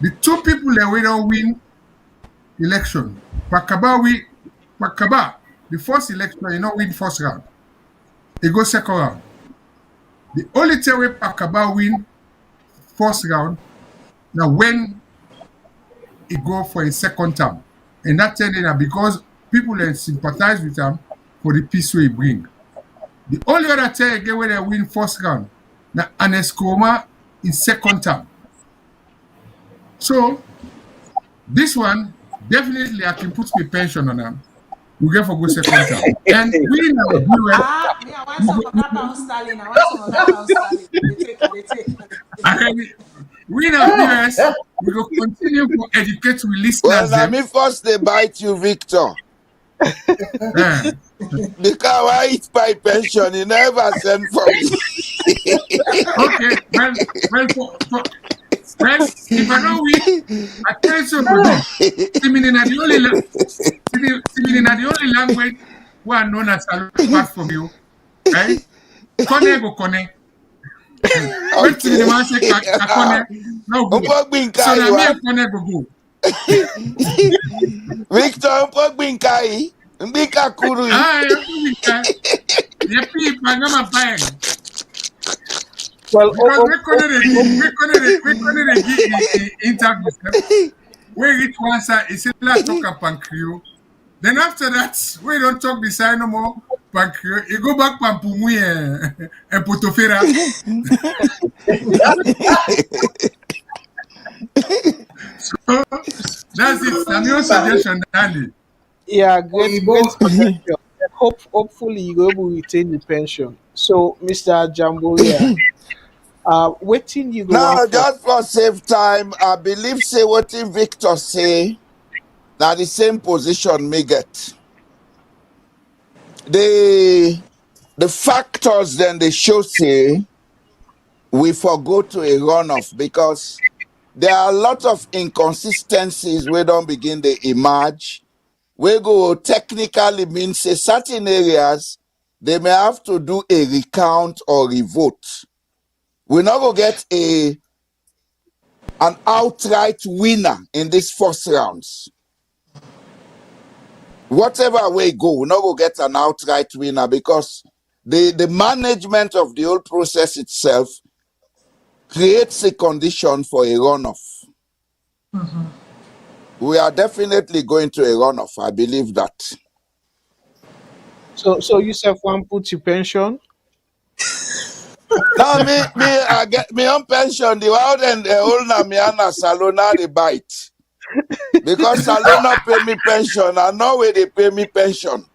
the two people that we don't win election, Pakaba, the first election, you know, win first round. It goes second round. The only time where Pakaba win first round, now when it go for a second term. And that telling that because people then sympathize with him for the peace we bring. The only other time again where they win first round, now Anescoma in second term. So this one, definitely I can put my pension on them. We get for go second term. And we in our US. Me, I want some of that pound sterling. I want some of that pound sterling. They take. And we in our US, we will continue to educate we listeners. Well, let me first they bite you, Victor. Because I eat my pension, you never send for me. Okay, well, if I don't win, I tell you so good. Timinin are the only language we are known as apart from you. Right? Kone go kone. When Timinin man say kakone, no go. So now me and Kone go go. Victor, Mpogwinkai, Mbika Kuru. Well, because we're going to give the interview. We reach one side, it's like talk a pancreas. Then after that, we don't talk the side no more. Pancreas, you go back Pampumui and Potofera. So that's it. That's your suggestion, Danny. Yeah, great suggestion. Hopefully you will able to retain the pension. So, Mr. Jamboria, waiting you go. Now, just for save time, I believe say what Victor say. Now the same position me get. The factors then they show say we forgo to a runoff because there are a lot of inconsistencies we don't begin to emerge. We go technically means say certain areas they may have to do a recount or revote. We not go get a an outright winner in these first rounds. Whatever way go, we're not going to get an outright winner because the management of the whole process itself creates a condition for a runoff. We are definitely going to a runoff. I believe that. So you self want put your pension? Now I get me on pension. The world and the whole me and Salone they bite because Salone pay me pension. I know where they pay me pension.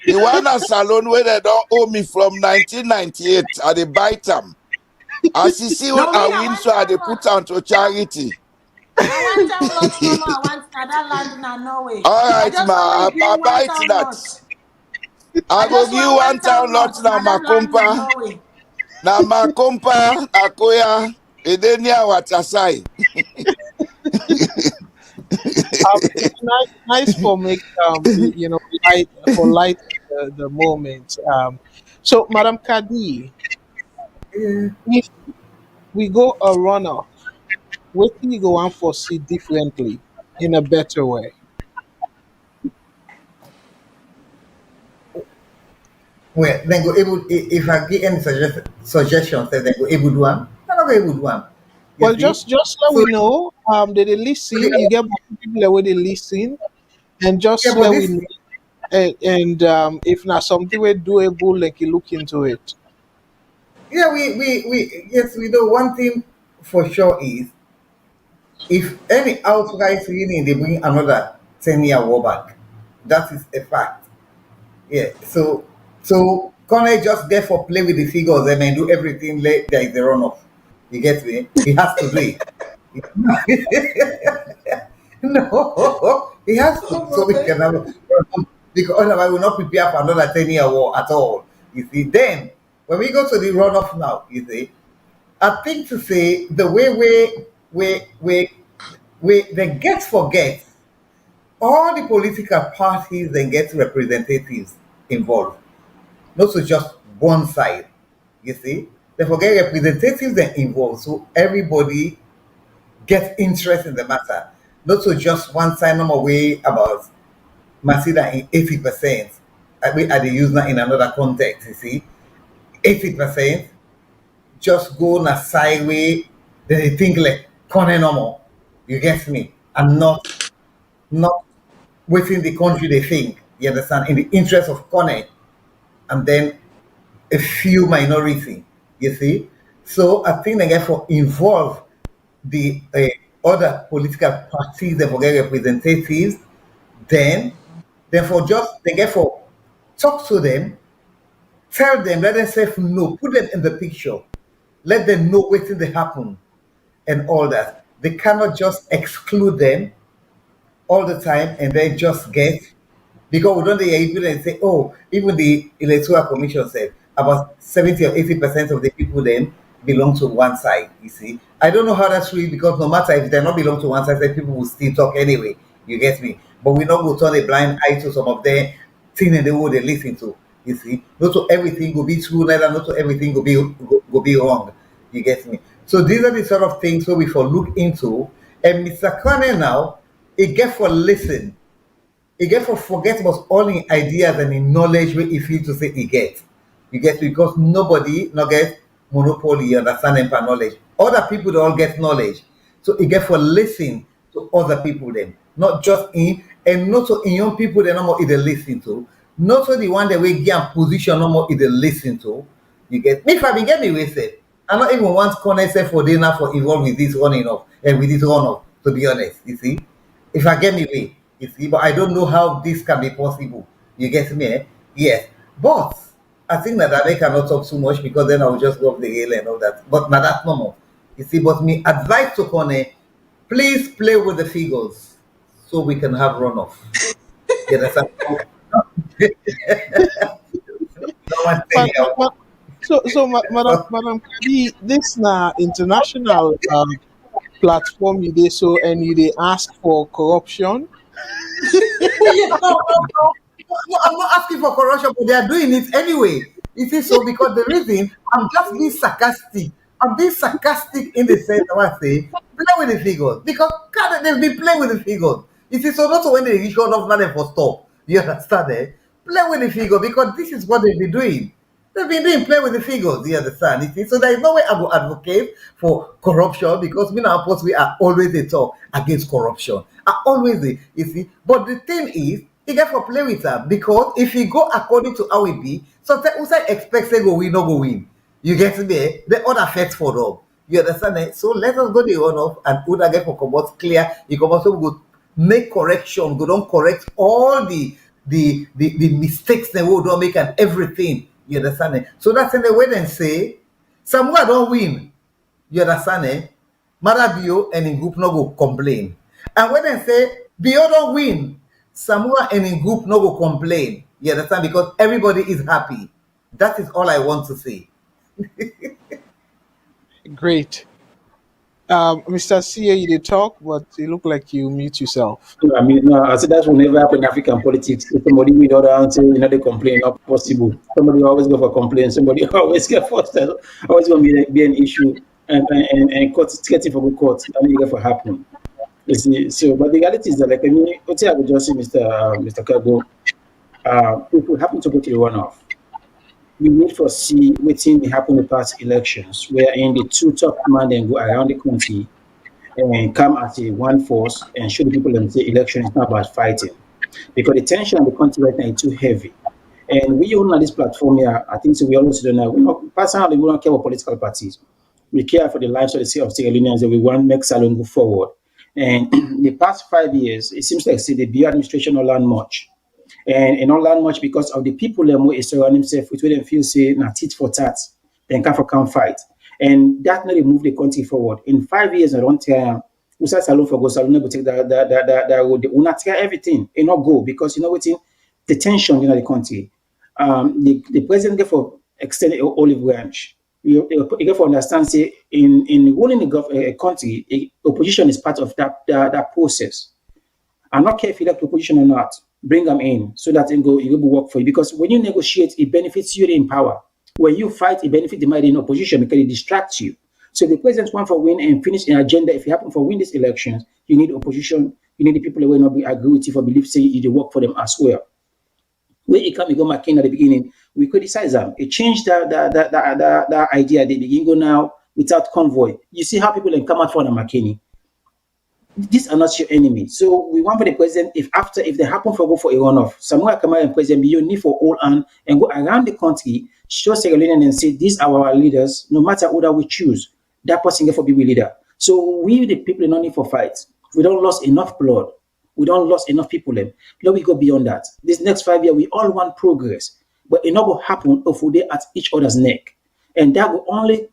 The one at Salone where they don't owe me from 1998, I they bite them. As you see what I win, so I they put on to charity. I want town lot no more. I want that land in Norway. All I right, just ma, want to give I one bite town that. lot. I go just give you want one town lot now, that land in Makompa. Norway. Na Makompa, Akoya, Edenia Watasai. Nice for make light for light the moment. So Madam Kadi, if we go a runner, what can you go on foresee differently in a better way? Well, then go able if I give any suggestions, then go able do one. I'm not go able do one. You Well, see? just let So we know. They listen. You get more people where they listen, and yeah, just but let we this know. And if not something we doable, like you look into it. yeah, we yes, we know one thing for sure is if any outright winning they bring another 10-year war back. That is a fact. Yeah. So Connor just therefore play with the figures and then do everything late there is a runoff. You get me? He has to do it. No, he has to. So we can have because otherwise we'll not prepare for another 10-year war at all. You see, then when we go to the runoff now, you see, I think to say the way we they get forget all the political parties then get representatives involved, not so just one side. You see, they forget representatives then involved, so everybody gets interest in the matter, not so just one side. No more way about Masida in 80%. We are the user in another context. You see, 80% just go on a sideway. They think like corner normal. You get me? And not within the country they think. You understand? In the interest of corner, and then a few minority. You see? So I think they get for involve the other political parties, they forget representatives, then therefore just they get for talk to them, tell them, let them say no, put them in the picture, let them know what thing they happen and all that. They cannot just exclude them all the time and then just get because we don't even and say, oh, even the electoral commission said about 70 or 80% of the people then belong to one side. You see, I don't know how that's really because no matter if they not belong to one side, then people will still talk anyway. You get me? But we not go turn a blind eye to some of them thing and the way they listen to. You see, not to everything will be true, neither not to everything will be wrong. You get me? So these are the sort of things where we for look into. And Mr. Kane now, it get for listen. He get for forget about all the ideas and the knowledge where he feel to say he get. You get because nobody not get monopoly understand and knowledge. Other people they all get knowledge. So he get for listen to other people then. Not just in and not so in young people they no more either listen to. Not so the one that we get position no more either listen to. You get me if I be get me wasted. I not even want connect for dinner for involved with this running off and with this run off, to be honest. You see? If I get me way, you see, but I don't know how this can be possible. You get me? Eh? Yes. But I think that I cannot talk too much because then I will just go up the hill and all that. But now that's normal. You see, but me advice to Kone, please play with the figures so we can have runoff. You understand? No one But, saying Madam Kadi, this na international platform you dey so and you dey ask for corruption. No, I'm not asking for corruption, but they are doing it anyway. It is so because the reason I'm just being sarcastic. I'm being sarcastic in the sense I want to say, play with the figures. Because God, they've been playing with the figures. You see, so not when they reach out of nothing for stop. You understand, eh? Play with the figure because this is what they've been doing. They've been doing play with the figures, you understand? You see? So there is no way I will advocate for corruption because me and Apostle, we are always a talk against corruption. I always you see. But the thing is, you get to play with her because if you go according to how it be, sometimes we say expect say go win, no go win. You get me? Eh? The other facts for them. You understand? Eh? So let us go the on off and put again for come out clear. You come also go make correction, go don't correct all the mistakes they will don't make and everything. You understand? Eh? So that's in the way they say, Samoa don't win. You understand? Eh? Mara Bio and in group no go complain. And when they say Bio don't win, Samoa and in group no go complain. You understand? Because everybody is happy. That is all I want to say. Great. Mr. CA, you did talk, but it looked like you mute yourself. No, I mean, no, I said that's will never happen in African politics. If somebody with other answer, they complain, not possible. Somebody always go for complaint. Somebody always get forced. Always going to be an issue, and court getting for good court. I mean, it for happen. You see, so but the reality is that, like, I mean, what I would just say, Mr. Kago, if we happen to go to the runoff, we need to see what thing happen in the past elections, where in the two top man then go around the country and come as a one force and show the people and say election is not about fighting. Because the tension on the country right now is too heavy. And we own on this platform here, I think so we always don't know. We not personally we don't care about political parties. We care for the lives of the Sierra Leoneans that we want to make Salone go forward. And the past 5 years, it seems like the BU administration not learn much. And not learn much because of the people that who surround himself with where they feel say na tit for tat, then can fight. And that not move the country forward. In 5 years, I don't tell we say Salone for go, Salone go take that road. They will not tear everything and not go because you know what the tension in the country. The president get for extend olive branch. You get for understand say in ruling a country, opposition is part of that process. I'm not care if you like the opposition or not. Bring them in so that it will work for you. Because when you negotiate, it benefits you in power. When you fight, it benefits the mighty in opposition because it distracts you. So if the president want for win and finish an agenda, if you happen for win these elections, you need opposition, you need the people that will not be agree with you for belief say you work for them as well. When it come, you go McCain at the beginning, we criticize them. It changed that idea. They begin go now without convoy. You see how people then come out for the McCain. These are not your enemy. So we want for the president, if they happen for go for a runoff, somewhere come out and president be you need for all and go around the country, show Sierra Leone and say these are our leaders, no matter who that we choose, that person get for be leader. So we the people no need for fights. We don't lost enough blood. We don't lost enough people. Now we go beyond that. This next 5 years, we all want progress. But it not will happen if we at each other's neck. And that will only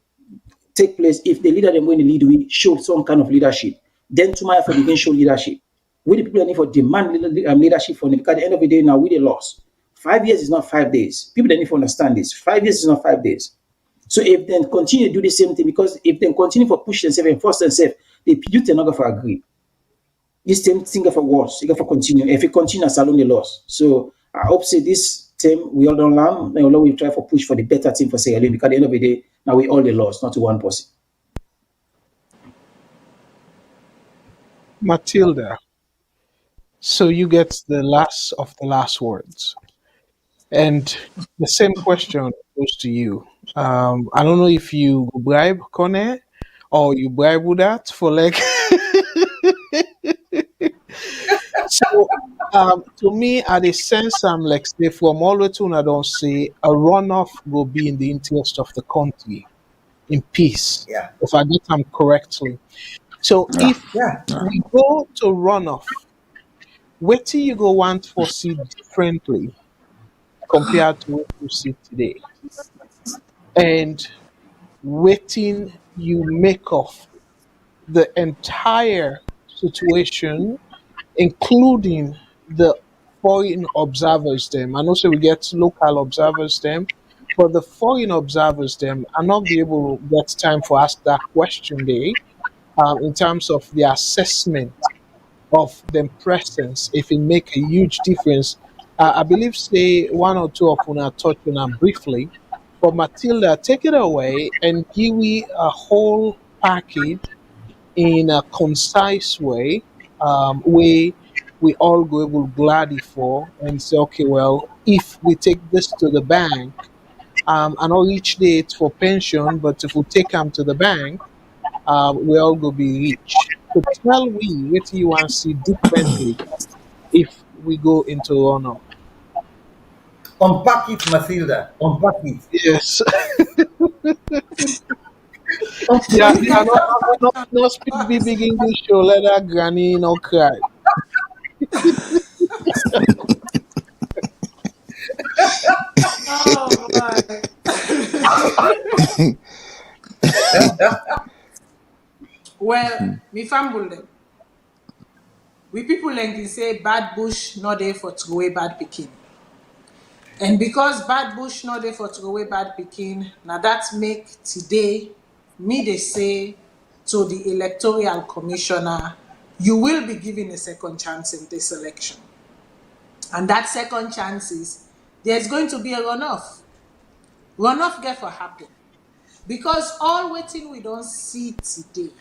take place if the leader them when the lead we show some kind of leadership. Then tomorrow for begin show leadership. We the people that need for demand leadership from them because at the end of the day now we the lost. 5 years is not 5 days. People that need to understand this. 5 years is not 5 days. So if they continue to do the same thing, because if they continue for push themselves and force themselves, the youth are not going to agree. This same thing for worse, you got for continue. If you continue, Salone the loss. So I hope say this team we all don't learn, and we try for push for the better team for Sierra Leone because at the end of the day, now we all the loss, not to one person. Matilda, so you get the last of the last words. And the same question goes to you. I don't know if you bribe Kone or you bribe that for like. So, to me, at a sense, I'm like, say, from all the two, I don't say a runoff will be in the interest of the country in peace, Yeah. if I get them correctly. So, if we go to runoff, what do you go want for see differently compared to what you see today? And waiting you make of the entire situation, including the foreign observers them. I know so we get local observers them, but the foreign observers them are not be able to get time for ask that question they in terms of the assessment of them presence if it make a huge difference. I believe say one or two of them touch on them briefly, But Matilda, take it away and give me a whole package in a concise way, where we all go able gladly for and say, okay, well, if we take this to the bank, I know each day it's for pension, but if we take them to the bank, we all go be rich. So tell me what you want to see differently if we go into runoff. Unpack it, Matilda. Unpack it. Yes. Yeah, Unpack yeah, it. no speak big English show, let that granny no cry. Oh boy. Well, me fumble them. We people like to say bad bush not there for throwaway bad picking. And because bad bush not there for throwaway bad picking, now that make today me they say to the electoral commissioner, you will be given a second chance in this election. And that second chance is there's going to be a runoff. Runoff get for happen. Because all waiting we don't see today.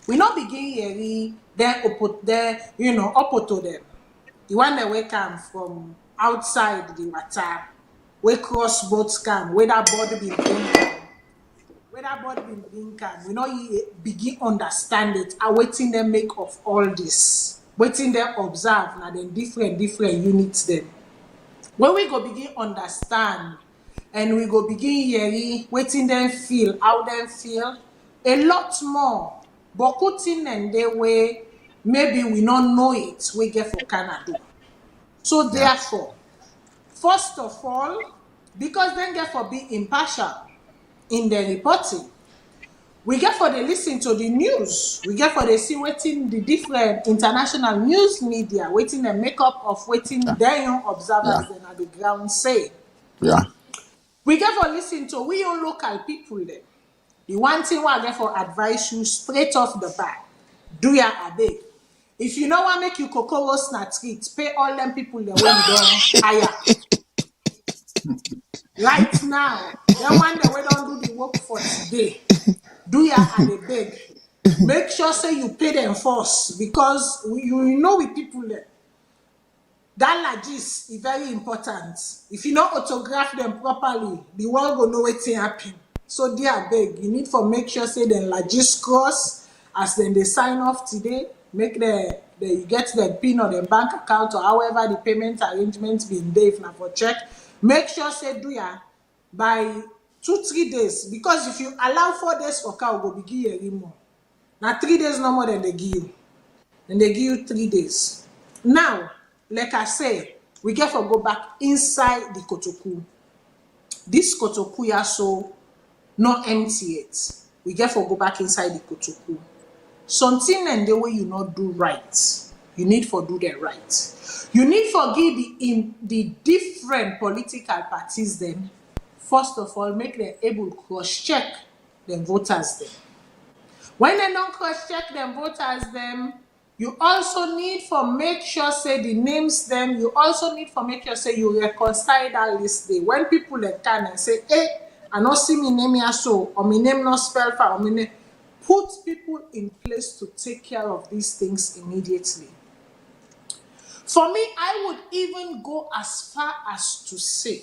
We not begin hearing then up to them. The one that we come from outside the water, we cross boats come, where that body been bring where that body been come, we not begin understand it, and waiting them make of all this. Waiting them observe now then different units them. When we go begin understand and we go begin hearing, waiting them feel, how them feel, a lot more. But putting and the way maybe we not know it, we get for Canada. So therefore, first of all, because then get for be impartial in the reporting, we get for the listen to the news, we get for the see waiting the different international news media, waiting the makeup of waiting their young observers then at the ground say. Yeah. We get for listen to we own local people there. The one thing I get for advise you straight off the bat, do ya abeg. If you know what make you cocoa roast na treat, pay all them people the way you don't hire. Right now, the one that we don't do the work for today, do ya at the beg. Make sure say you pay them first because you know with people there. That lagis is very important. If you don't autograph them properly, the world will know what's happen. So dear beg, you need to make sure say the lagis cross as then they sign off today, make you get the pin on the bank account or however the payment arrangements been there if not for check. Make sure say do ya by 2-3 days because if you allow 4 days for car, will be give you more. Now 3 days no more than they give you. And they give you 3 days. Now, like I say, we get to go back inside the Kotoku. This Kotoku ya so not empty yet. We get to go back inside the Kotoku. Something and the way you not do right, you need for do the right. You need for give the different political parties then. First of all, make them able to cross-check them voters then. When they don't cross-check them voters them, you also need for make sure say the names them, you also need for make sure say you reconcile that list day. When people like can and say, hey, I not see me name here so, or my name not spell for, or my name, put people in place to take care of these things immediately. For me, I would even go as far as to say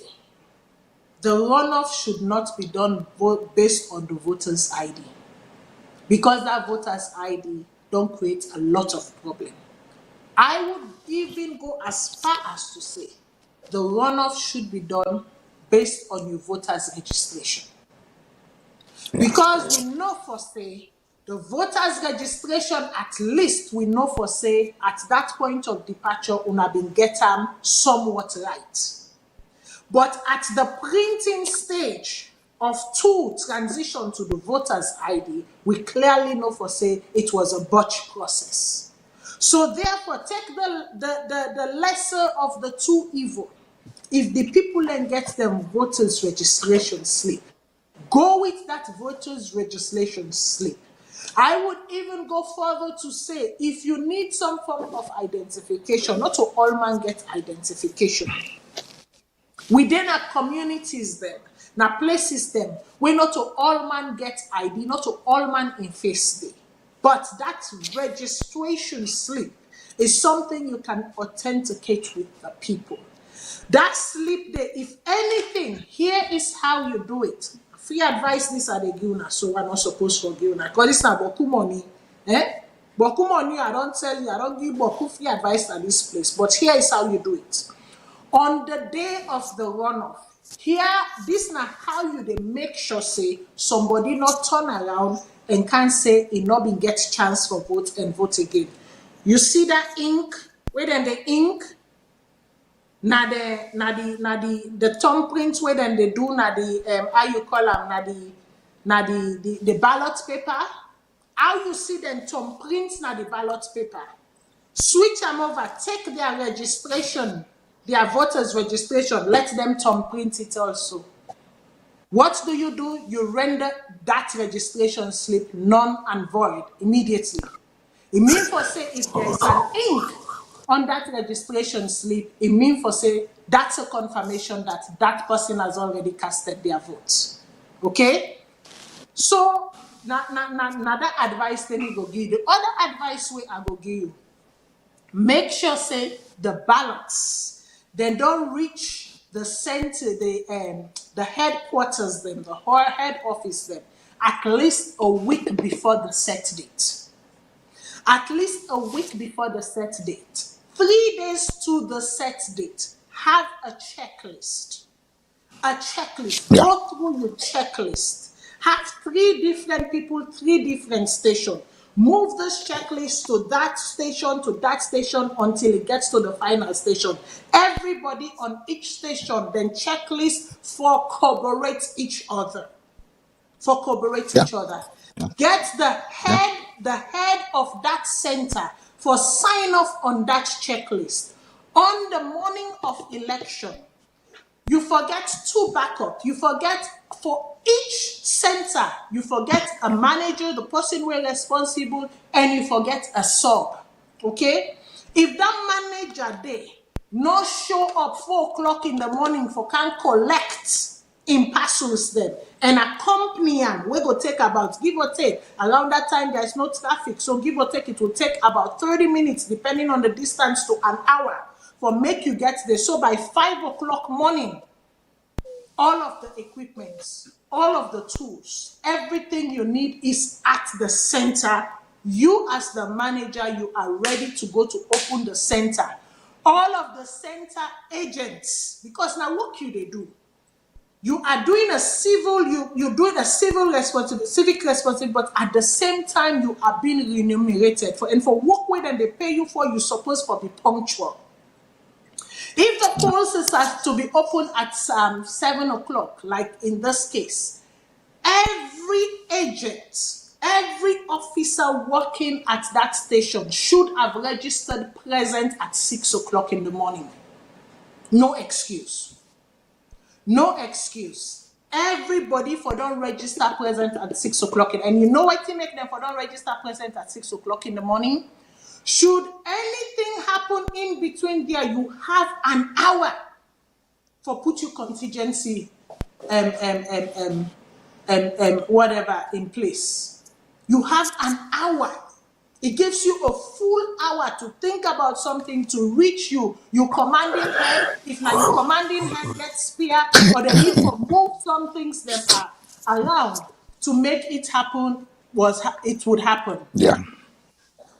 the runoff should not be done based on the voter's ID. Because that voter's ID don't create a lot of problem. I would even go as far as to say the runoff should be done based on your voter's registration. Because we know for say the voter's registration, at least we know for say at that point of departure, una been get them somewhat right. But at the printing stage of to transition to the voter's ID, we clearly know for say it was a botch process. So therefore, take the lesser of the two evil. If the people then get them voters registration slip, go with that voters registration slip. I would even go further to say, if you need some form of identification, not to all man get identification. Within our communities then, Now places them where not to all man get ID, not to all man in face day. But that registration slip is something you can authenticate with the people. That slip there, if anything, here is how you do it. Free advice, this are the Guna, so we're not supposed to give Guna. Because this is Boku money. Boku money, I don't tell you, I don't give Boku free advice at this place. But here is how you do it. On the day of the runoff, here, this now how you they make sure say somebody not turn around and can't say it not been get chance for vote and vote again. You see that ink? Where then the ink? The thumbprint where then they do how you call them the ballot paper. How you see them thumbprints the ballot paper. Switch them over, take their registration, their voters' registration, let them thumbprint it also. What do? You render that registration slip null and void immediately. It means for say if there is an ink on that registration slip, it means for say that's a confirmation that that person has already casted their votes. Okay? So now that advice then you go give you. The other advice I go give you. Make sure say the ballots then don't reach the center, the headquarters them, the head office them, at least a week before the set date. At least a week before the set date. 3 days to the set date. Have a checklist. A checklist. Yeah. Go through your checklist. Have 3 different people, 3 different stations. Move this checklist to that station until it gets to the final station. Everybody on each station then checklist for corroborate each other. Each other. Get the head of that center for sign off on that checklist. On the morning of election, you forget 2 backup. You forget for each center, you forget a manager, the person who is responsible, and you forget a sub. Okay? If that manager there no show up 4 o'clock in the morning for can collect in parcels them and accompany them, we go take about, give or take, around that time there's no traffic, so give or take, it will take about 30 minutes depending on the distance to an hour for make you get there. So by 5 o'clock morning, all of the equipments, all of the tools, everything you need is at the center. You as the manager, you are ready to go to open the center. All of the center agents, because now what they do? You are doing a civil, you're doing a civil responsibility, civic responsibility, but at the same time you are being remunerated for, and for work with and they pay you for, you're supposed to be punctual. If the polls are to be open at 7 o'clock, like in this case, every agent, every officer working at that station should have registered present at 6 o'clock in the morning. No excuse. No excuse. Everybody for don't register present at 6 o'clock. And you know what to make them for don't register present at 6 o'clock in the morning? Should anything happen in between there, you have an hour for put your contingency whatever in place. You have an hour. It gives you a full hour to think about something to reach you. Your commanding head, if now your commanding head gets spear, or they need to move some things that are around to make it happen, it would happen. Yeah.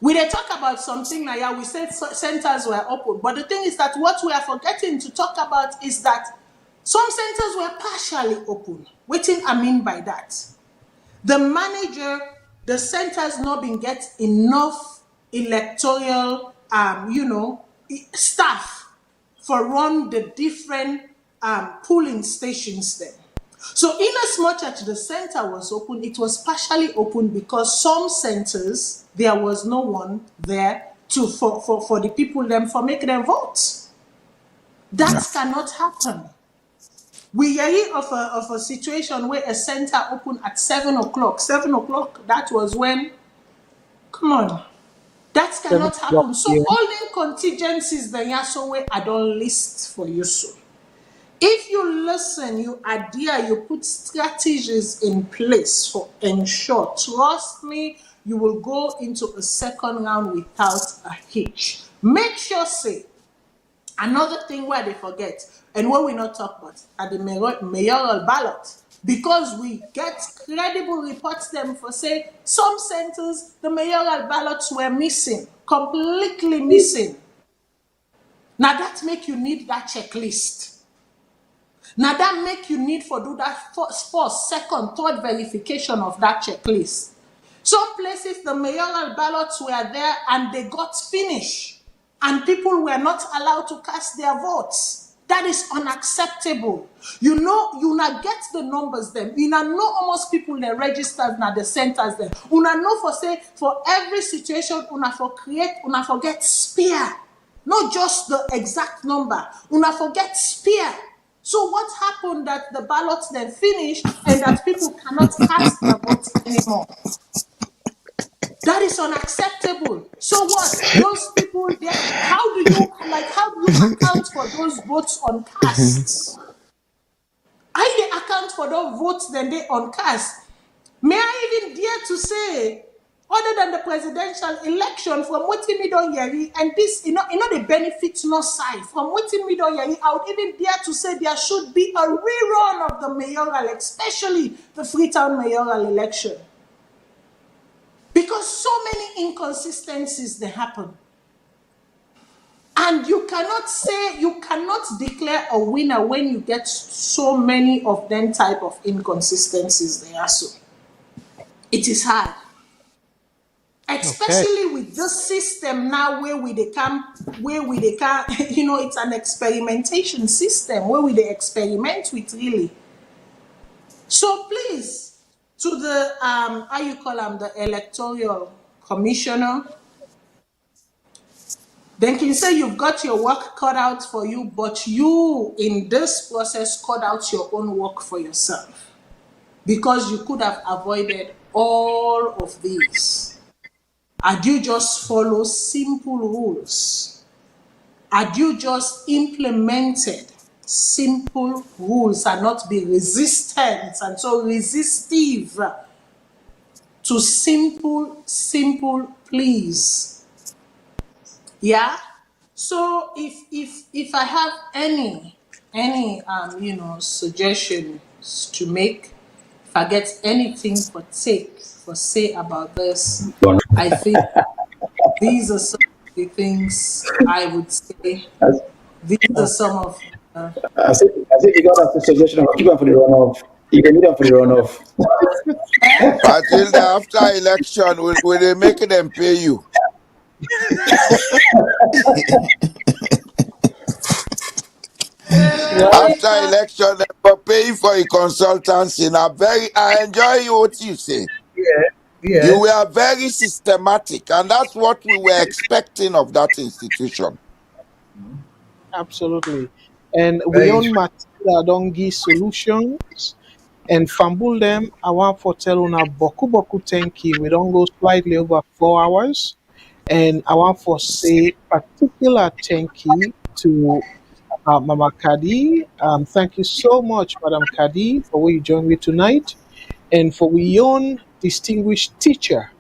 We did talk about something now, yeah, we said centers were open, but the thing is that what we are forgetting to talk about is that some centers were partially open. What do I mean by that? The manager, the centers not been get enough electoral, staff for run the different polling stations there. So in as much as the center was open, it was partially open because some centers, there was no one there for the people them for make them vote. That cannot happen. We hear of a situation where a center opened at 7 o'clock. 7 o'clock, that was when, come on, that cannot happen. So all the contingencies the Yassowe I don't list for you. So if you listen, you adhere, you put strategies in place for ensure. Trust me, you will go into a second round without a hitch. Make sure, say, another thing where they forget, and what we not talk about, are the mayoral ballot. Because we get credible reports them for say some centers the mayoral ballots were missing, completely missing. Now that make you need that checklist. Now that make you need for do that first, second, third verification of that checklist. Some places the mayoral ballots were there and they got finished and people were not allowed to cast their votes. That is unacceptable. You know, you not get the numbers then. You not know almost people that registered na the centers then. You not know for say for every situation una for create, una forget spear. Not just the exact number. Una forget spear. So what happened that the ballots then finished and that people cannot cast their votes anymore? That is unacceptable. So what? Those people, how do you account for those votes on cast? How do they account for those votes then they on cast? May I even dare to say, other than the presidential election, from what we don't hear, and this, the benefits no side, from what we don't hear, I would even dare to say there should be a rerun of the mayoral, especially the Freetown mayoral election. Because so many inconsistencies they happen. And you cannot declare a winner when you get so many of them type of inconsistencies there. So it is hard. Especially with this system now where they can, it's an experimentation system where they experiment with really. So please, to the how you call them, the electoral commissioner, then can say you've got your work cut out for you, but you in this process cut out your own work for yourself. Because you could have avoided all of these. Had you just follow simple rules, had you just implemented simple rules and not be resistant and so resistive to simple please. Yeah. So if I have any suggestions to make, if I get anything for say about this, I think these are some of the things I would say. These are some of. I said you got a suggestion. Keep on for the runoff. You can do that for the runoff. Matilda, after election, will they make them pay you? After election, they were paying for a consultancy. Now, I enjoy what you say. Yeah. You were very systematic, and that's what we were expecting of that institution. Absolutely. And we own Matilda Dongi Solutions and fumble them. I want for tell una boku thank you. We don't go slightly over 4 hours. And I want for say particular thank you to Mama Kadi. Thank you so much, Madam Kadi, for what you joined me tonight. And for we own distinguished teacher,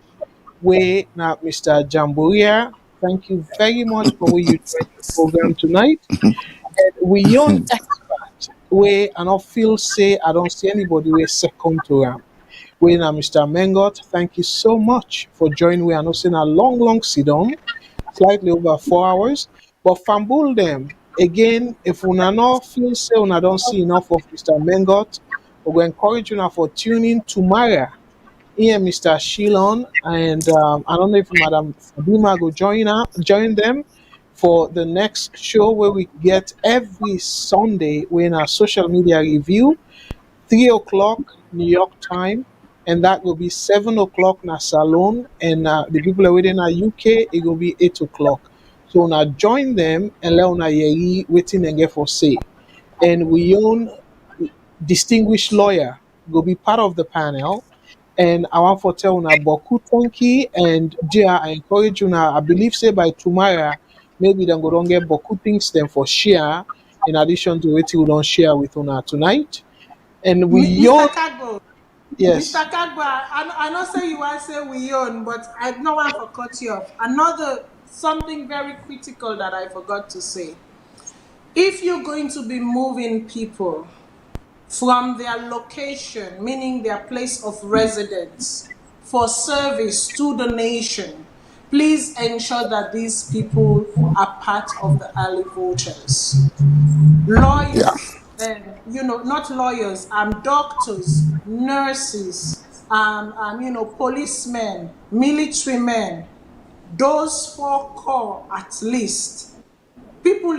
we now Mr. Jamboria. Thank you very much for what you joined the program tonight. And we own expert, we I not feel say I don't see anybody we second to him. We now Mr. Mengot, thank you so much for joining. We are not saying a long sit down, slightly over 4 hours. But fumble them again. If una not feel say una don't see enough of Mr. Mengot, we will encourage you for tuning tomorrow. Here, Mr. Shilon, and I don't know if Madam Fadima go join them for the next show where we get every Sunday in our social media review, 3 o'clock New York time, and that will be 7 o'clock na Salone, and the people are within our UK, it will be 8 o'clock. So now join them and let una yeri waiting and get for say. And we own distinguished lawyer will be part of the panel. And I want to tell una boku thank you, and dear, I encourage you now. I believe say by tomorrow, maybe then go don't get boku things then for share. in addition to what we don't share with una tonight. And we Mr. Kagbo. yes. Mr. Kagbo, I know say you want to say we own, but I don't want to cut you off. Another something very critical that I forgot to say. If you're going to be moving people from their location, meaning their place of residence, for service to the nation, please ensure that these people are part of the early voters. Lawyers, not lawyers, doctors, nurses, policemen, military men, those four core at least. People,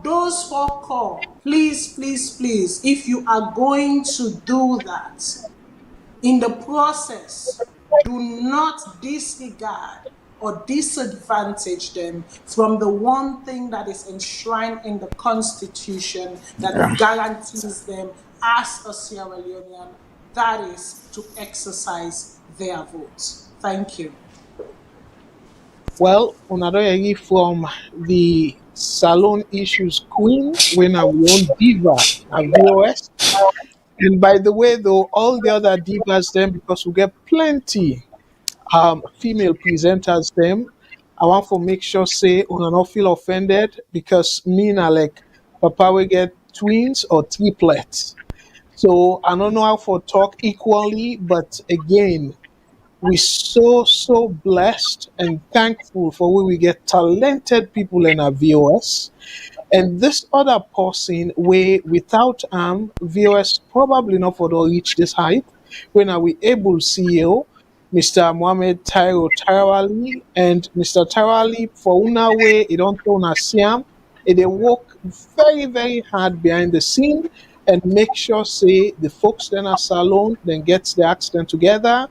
those four core, please, please, please, if you are going to do that, in the process, do not disregard or disadvantage them from the one thing that is enshrined in the Constitution that guarantees them as a Sierra Leonean, that is to exercise their votes. Thank you. Well, Unadoyagi from the Salone Issues Queen, when I own Diva at VOS. And by the way, though, all the other divas then, because we get plenty female presenters them, I want to make sure say una not feel offended because me na like Papa we get twins or triplets. So I don't know how to talk equally, but again, we're so blessed and thankful for where we get talented people in our VOS. And this other person, where without VOS probably not for to reach this height. When are we able CEO, Mr. Mohamed Tyro Tarawali, and Mr. Tarawali for una way it don't una siam, they work very hard behind the scene and make sure say the folks then are Salone then gets the accident together,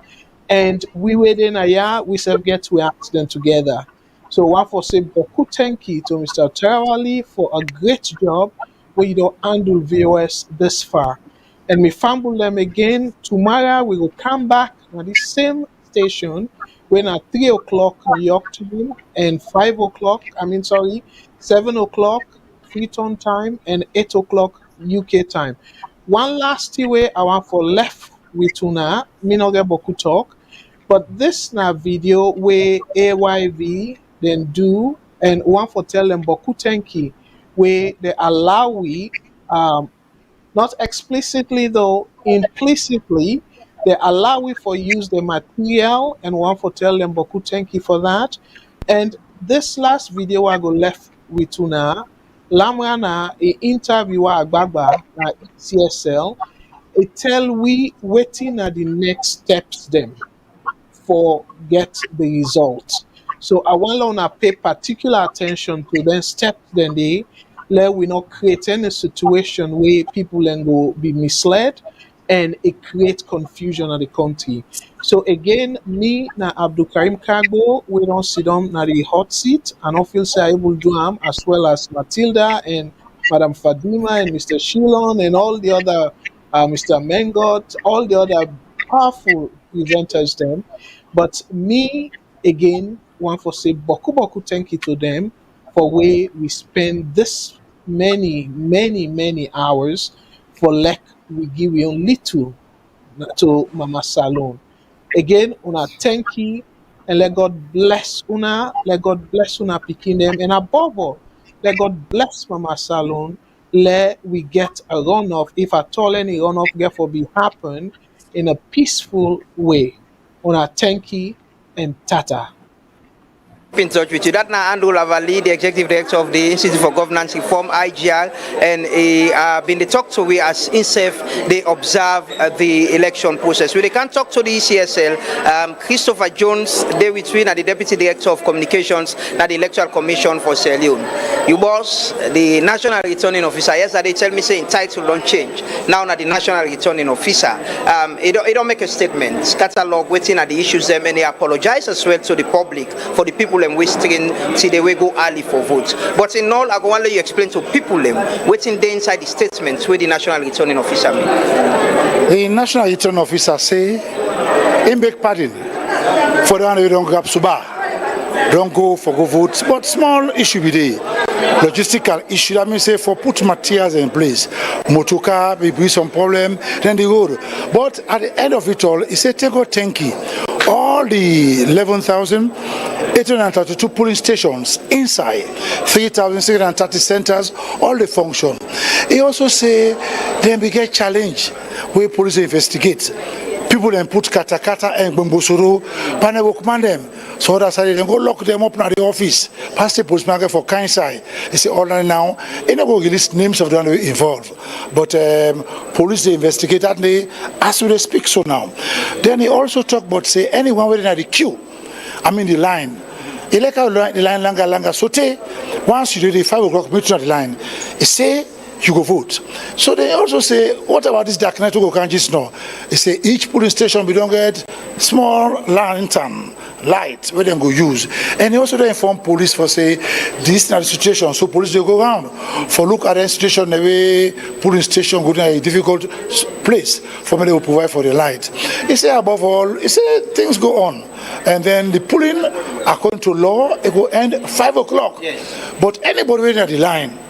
and we within a year we self get to accident together. So one for say Boku thank you to Mr. Tarawali for a great job where you don't handle VOS this far. And we fumble them again. Tomorrow we will come back on the same station when at 3 o'clock New York time and 7 o'clock Freetown time and 8 o'clock UK time. One last way I want for left with tuna, me no get boku talk. But this na video where AYV then do and one for tell them boku tenki where they allow we not explicitly though, implicitly, they allow we for use the material and one for tell them boku tenki for that. And this last video I go left with tuna Lamana a interviewer Agbagba na CSL, it tell we waiting at the next steps them for get the results. So I want to pay particular attention to then steps then they let we not create any situation where people then go be misled and it creates confusion in the country. So again, me na Abdul Karim Kagbo, we don't sit down na the hot seat and I feel say I will do am as well as Matilda and Madam Fadima and Mr. Shilon and all the other Mr. Mengot, all the other powerful presenters them. But me again want for say boku thank you to them for where we spend this many hours for like we give you little to Mama Salone. Again, una thank you and let God bless una, let God bless una picking them, and above all, let God bless Mama Salone. Let we get a runoff, if at all any runoff get for be happen in a peaceful way. Una thank you and tata. In touch with you. That now Andrew Lavali, the executive director of the Institute for Governance Reform, IGR, and he been the talk to we as INSEF, they observe the election process. We can't talk to the ECSL. Christopher Jones, they between the deputy director of communications at the Electoral Commission for Sierra Leone. You boss, the national returning officer. Yesterday tell me saying title don't change. Now na the national returning officer. He don't make a statement. Catalog waiting at the issues them, and they apologize as well to the public for the people them wasting till they will go early for votes. But in all, I go want you explain to people them waiting there inside the statements where the national returning officer mean. The national returning officer say in big pardon for the one who don't grab suba, don't go for go vote, but small issue be there. logistical issue. That means say for put materials in place, motor car, maybe some problem, then the road. But at the end of it all, it's a take out tanky. All the 11,832 polling stations inside, 3,630 centers, all the function. He also say then we get challenge where police investigate. People then put kata and Bumbusuru, panel command them. So that's how they go lock them up in the office. Pass the postmarker for kind side. They say all now. They never release names of the one involved. But police they investigate that they as they speak so now. Then he also talk about say anyone within the queue. I mean the line. He like how the line longer. So once you do the 5 o'clock meeting at the line, he say you go vote. So they also say, what about this dark night to go can't know? They say each polling station we don't get small lantern light where they go use. And they also inform police for say this is not the situation. So police they go around for look at the situation the way polling station go to a difficult place for me they will provide for the light. They say above all, they say things go on. And then the polling according to law it will end 5 o'clock. Yes. But anybody waiting at the line,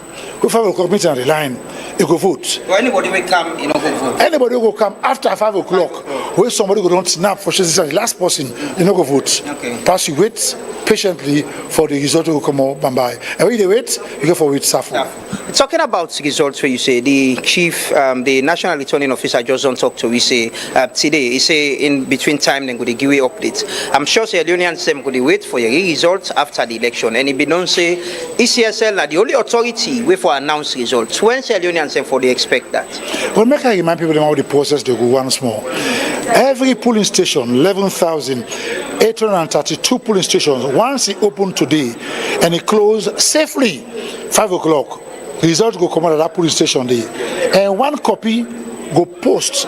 who 5 o'clock meeting on the line, you go vote. Or anybody will come, you know, go vote. Anybody will come after 5 o'clock, where somebody go don't snap for sure the last person, you know, go vote. Okay. Pass you wait patiently for the result to come up by. And when they wait, you go for wait suffer. Talking about results where you say the chief, the national returning officer just don't talk to we say today, he say in between time then go give you updates. I'm sure say Leone and Sam could wait for your results after the election. And if they don't say ECSL are the only authority wait for announce results. When say Leone and Sam for they expect that? Well, make I remind people about the process they go once more. Every polling station, 11,832 polling stations, once it opened today and it closed safely 5 o'clock, results go come out of that polling station day. And one copy go post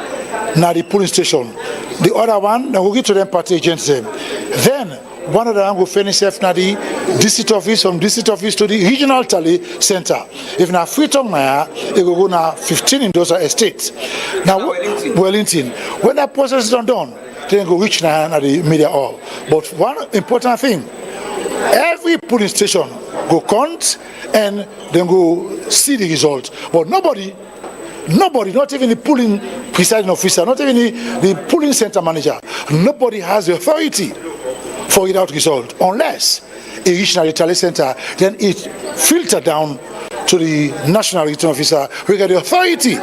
now the polling station. The other one, now we get to them party agents them. Then one of them go finish now the district office, from district office to the regional tally center. If now Freetown it will go now 15 in those estates. Now Wellington. When that process is done, then go reach now the media hall. But one important thing, every polling station go count and then go see the result. But nobody, not even the polling presiding officer, not even the polling center manager, nobody has the authority for it out result unless it reaches the tally center, then it filter down to the national return officer who get the authority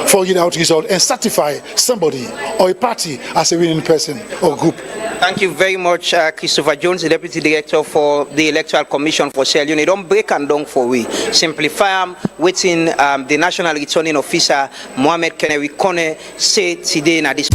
for it out result and certify somebody or a party as a winning person or group. Thank you very much, Christopher Jones, the Deputy Director for the Electoral Commission for Sierra Leone. Don't break and down for we. Simplify waiting the National Returning Officer, Mohamed Kennewi Kone, say today na this.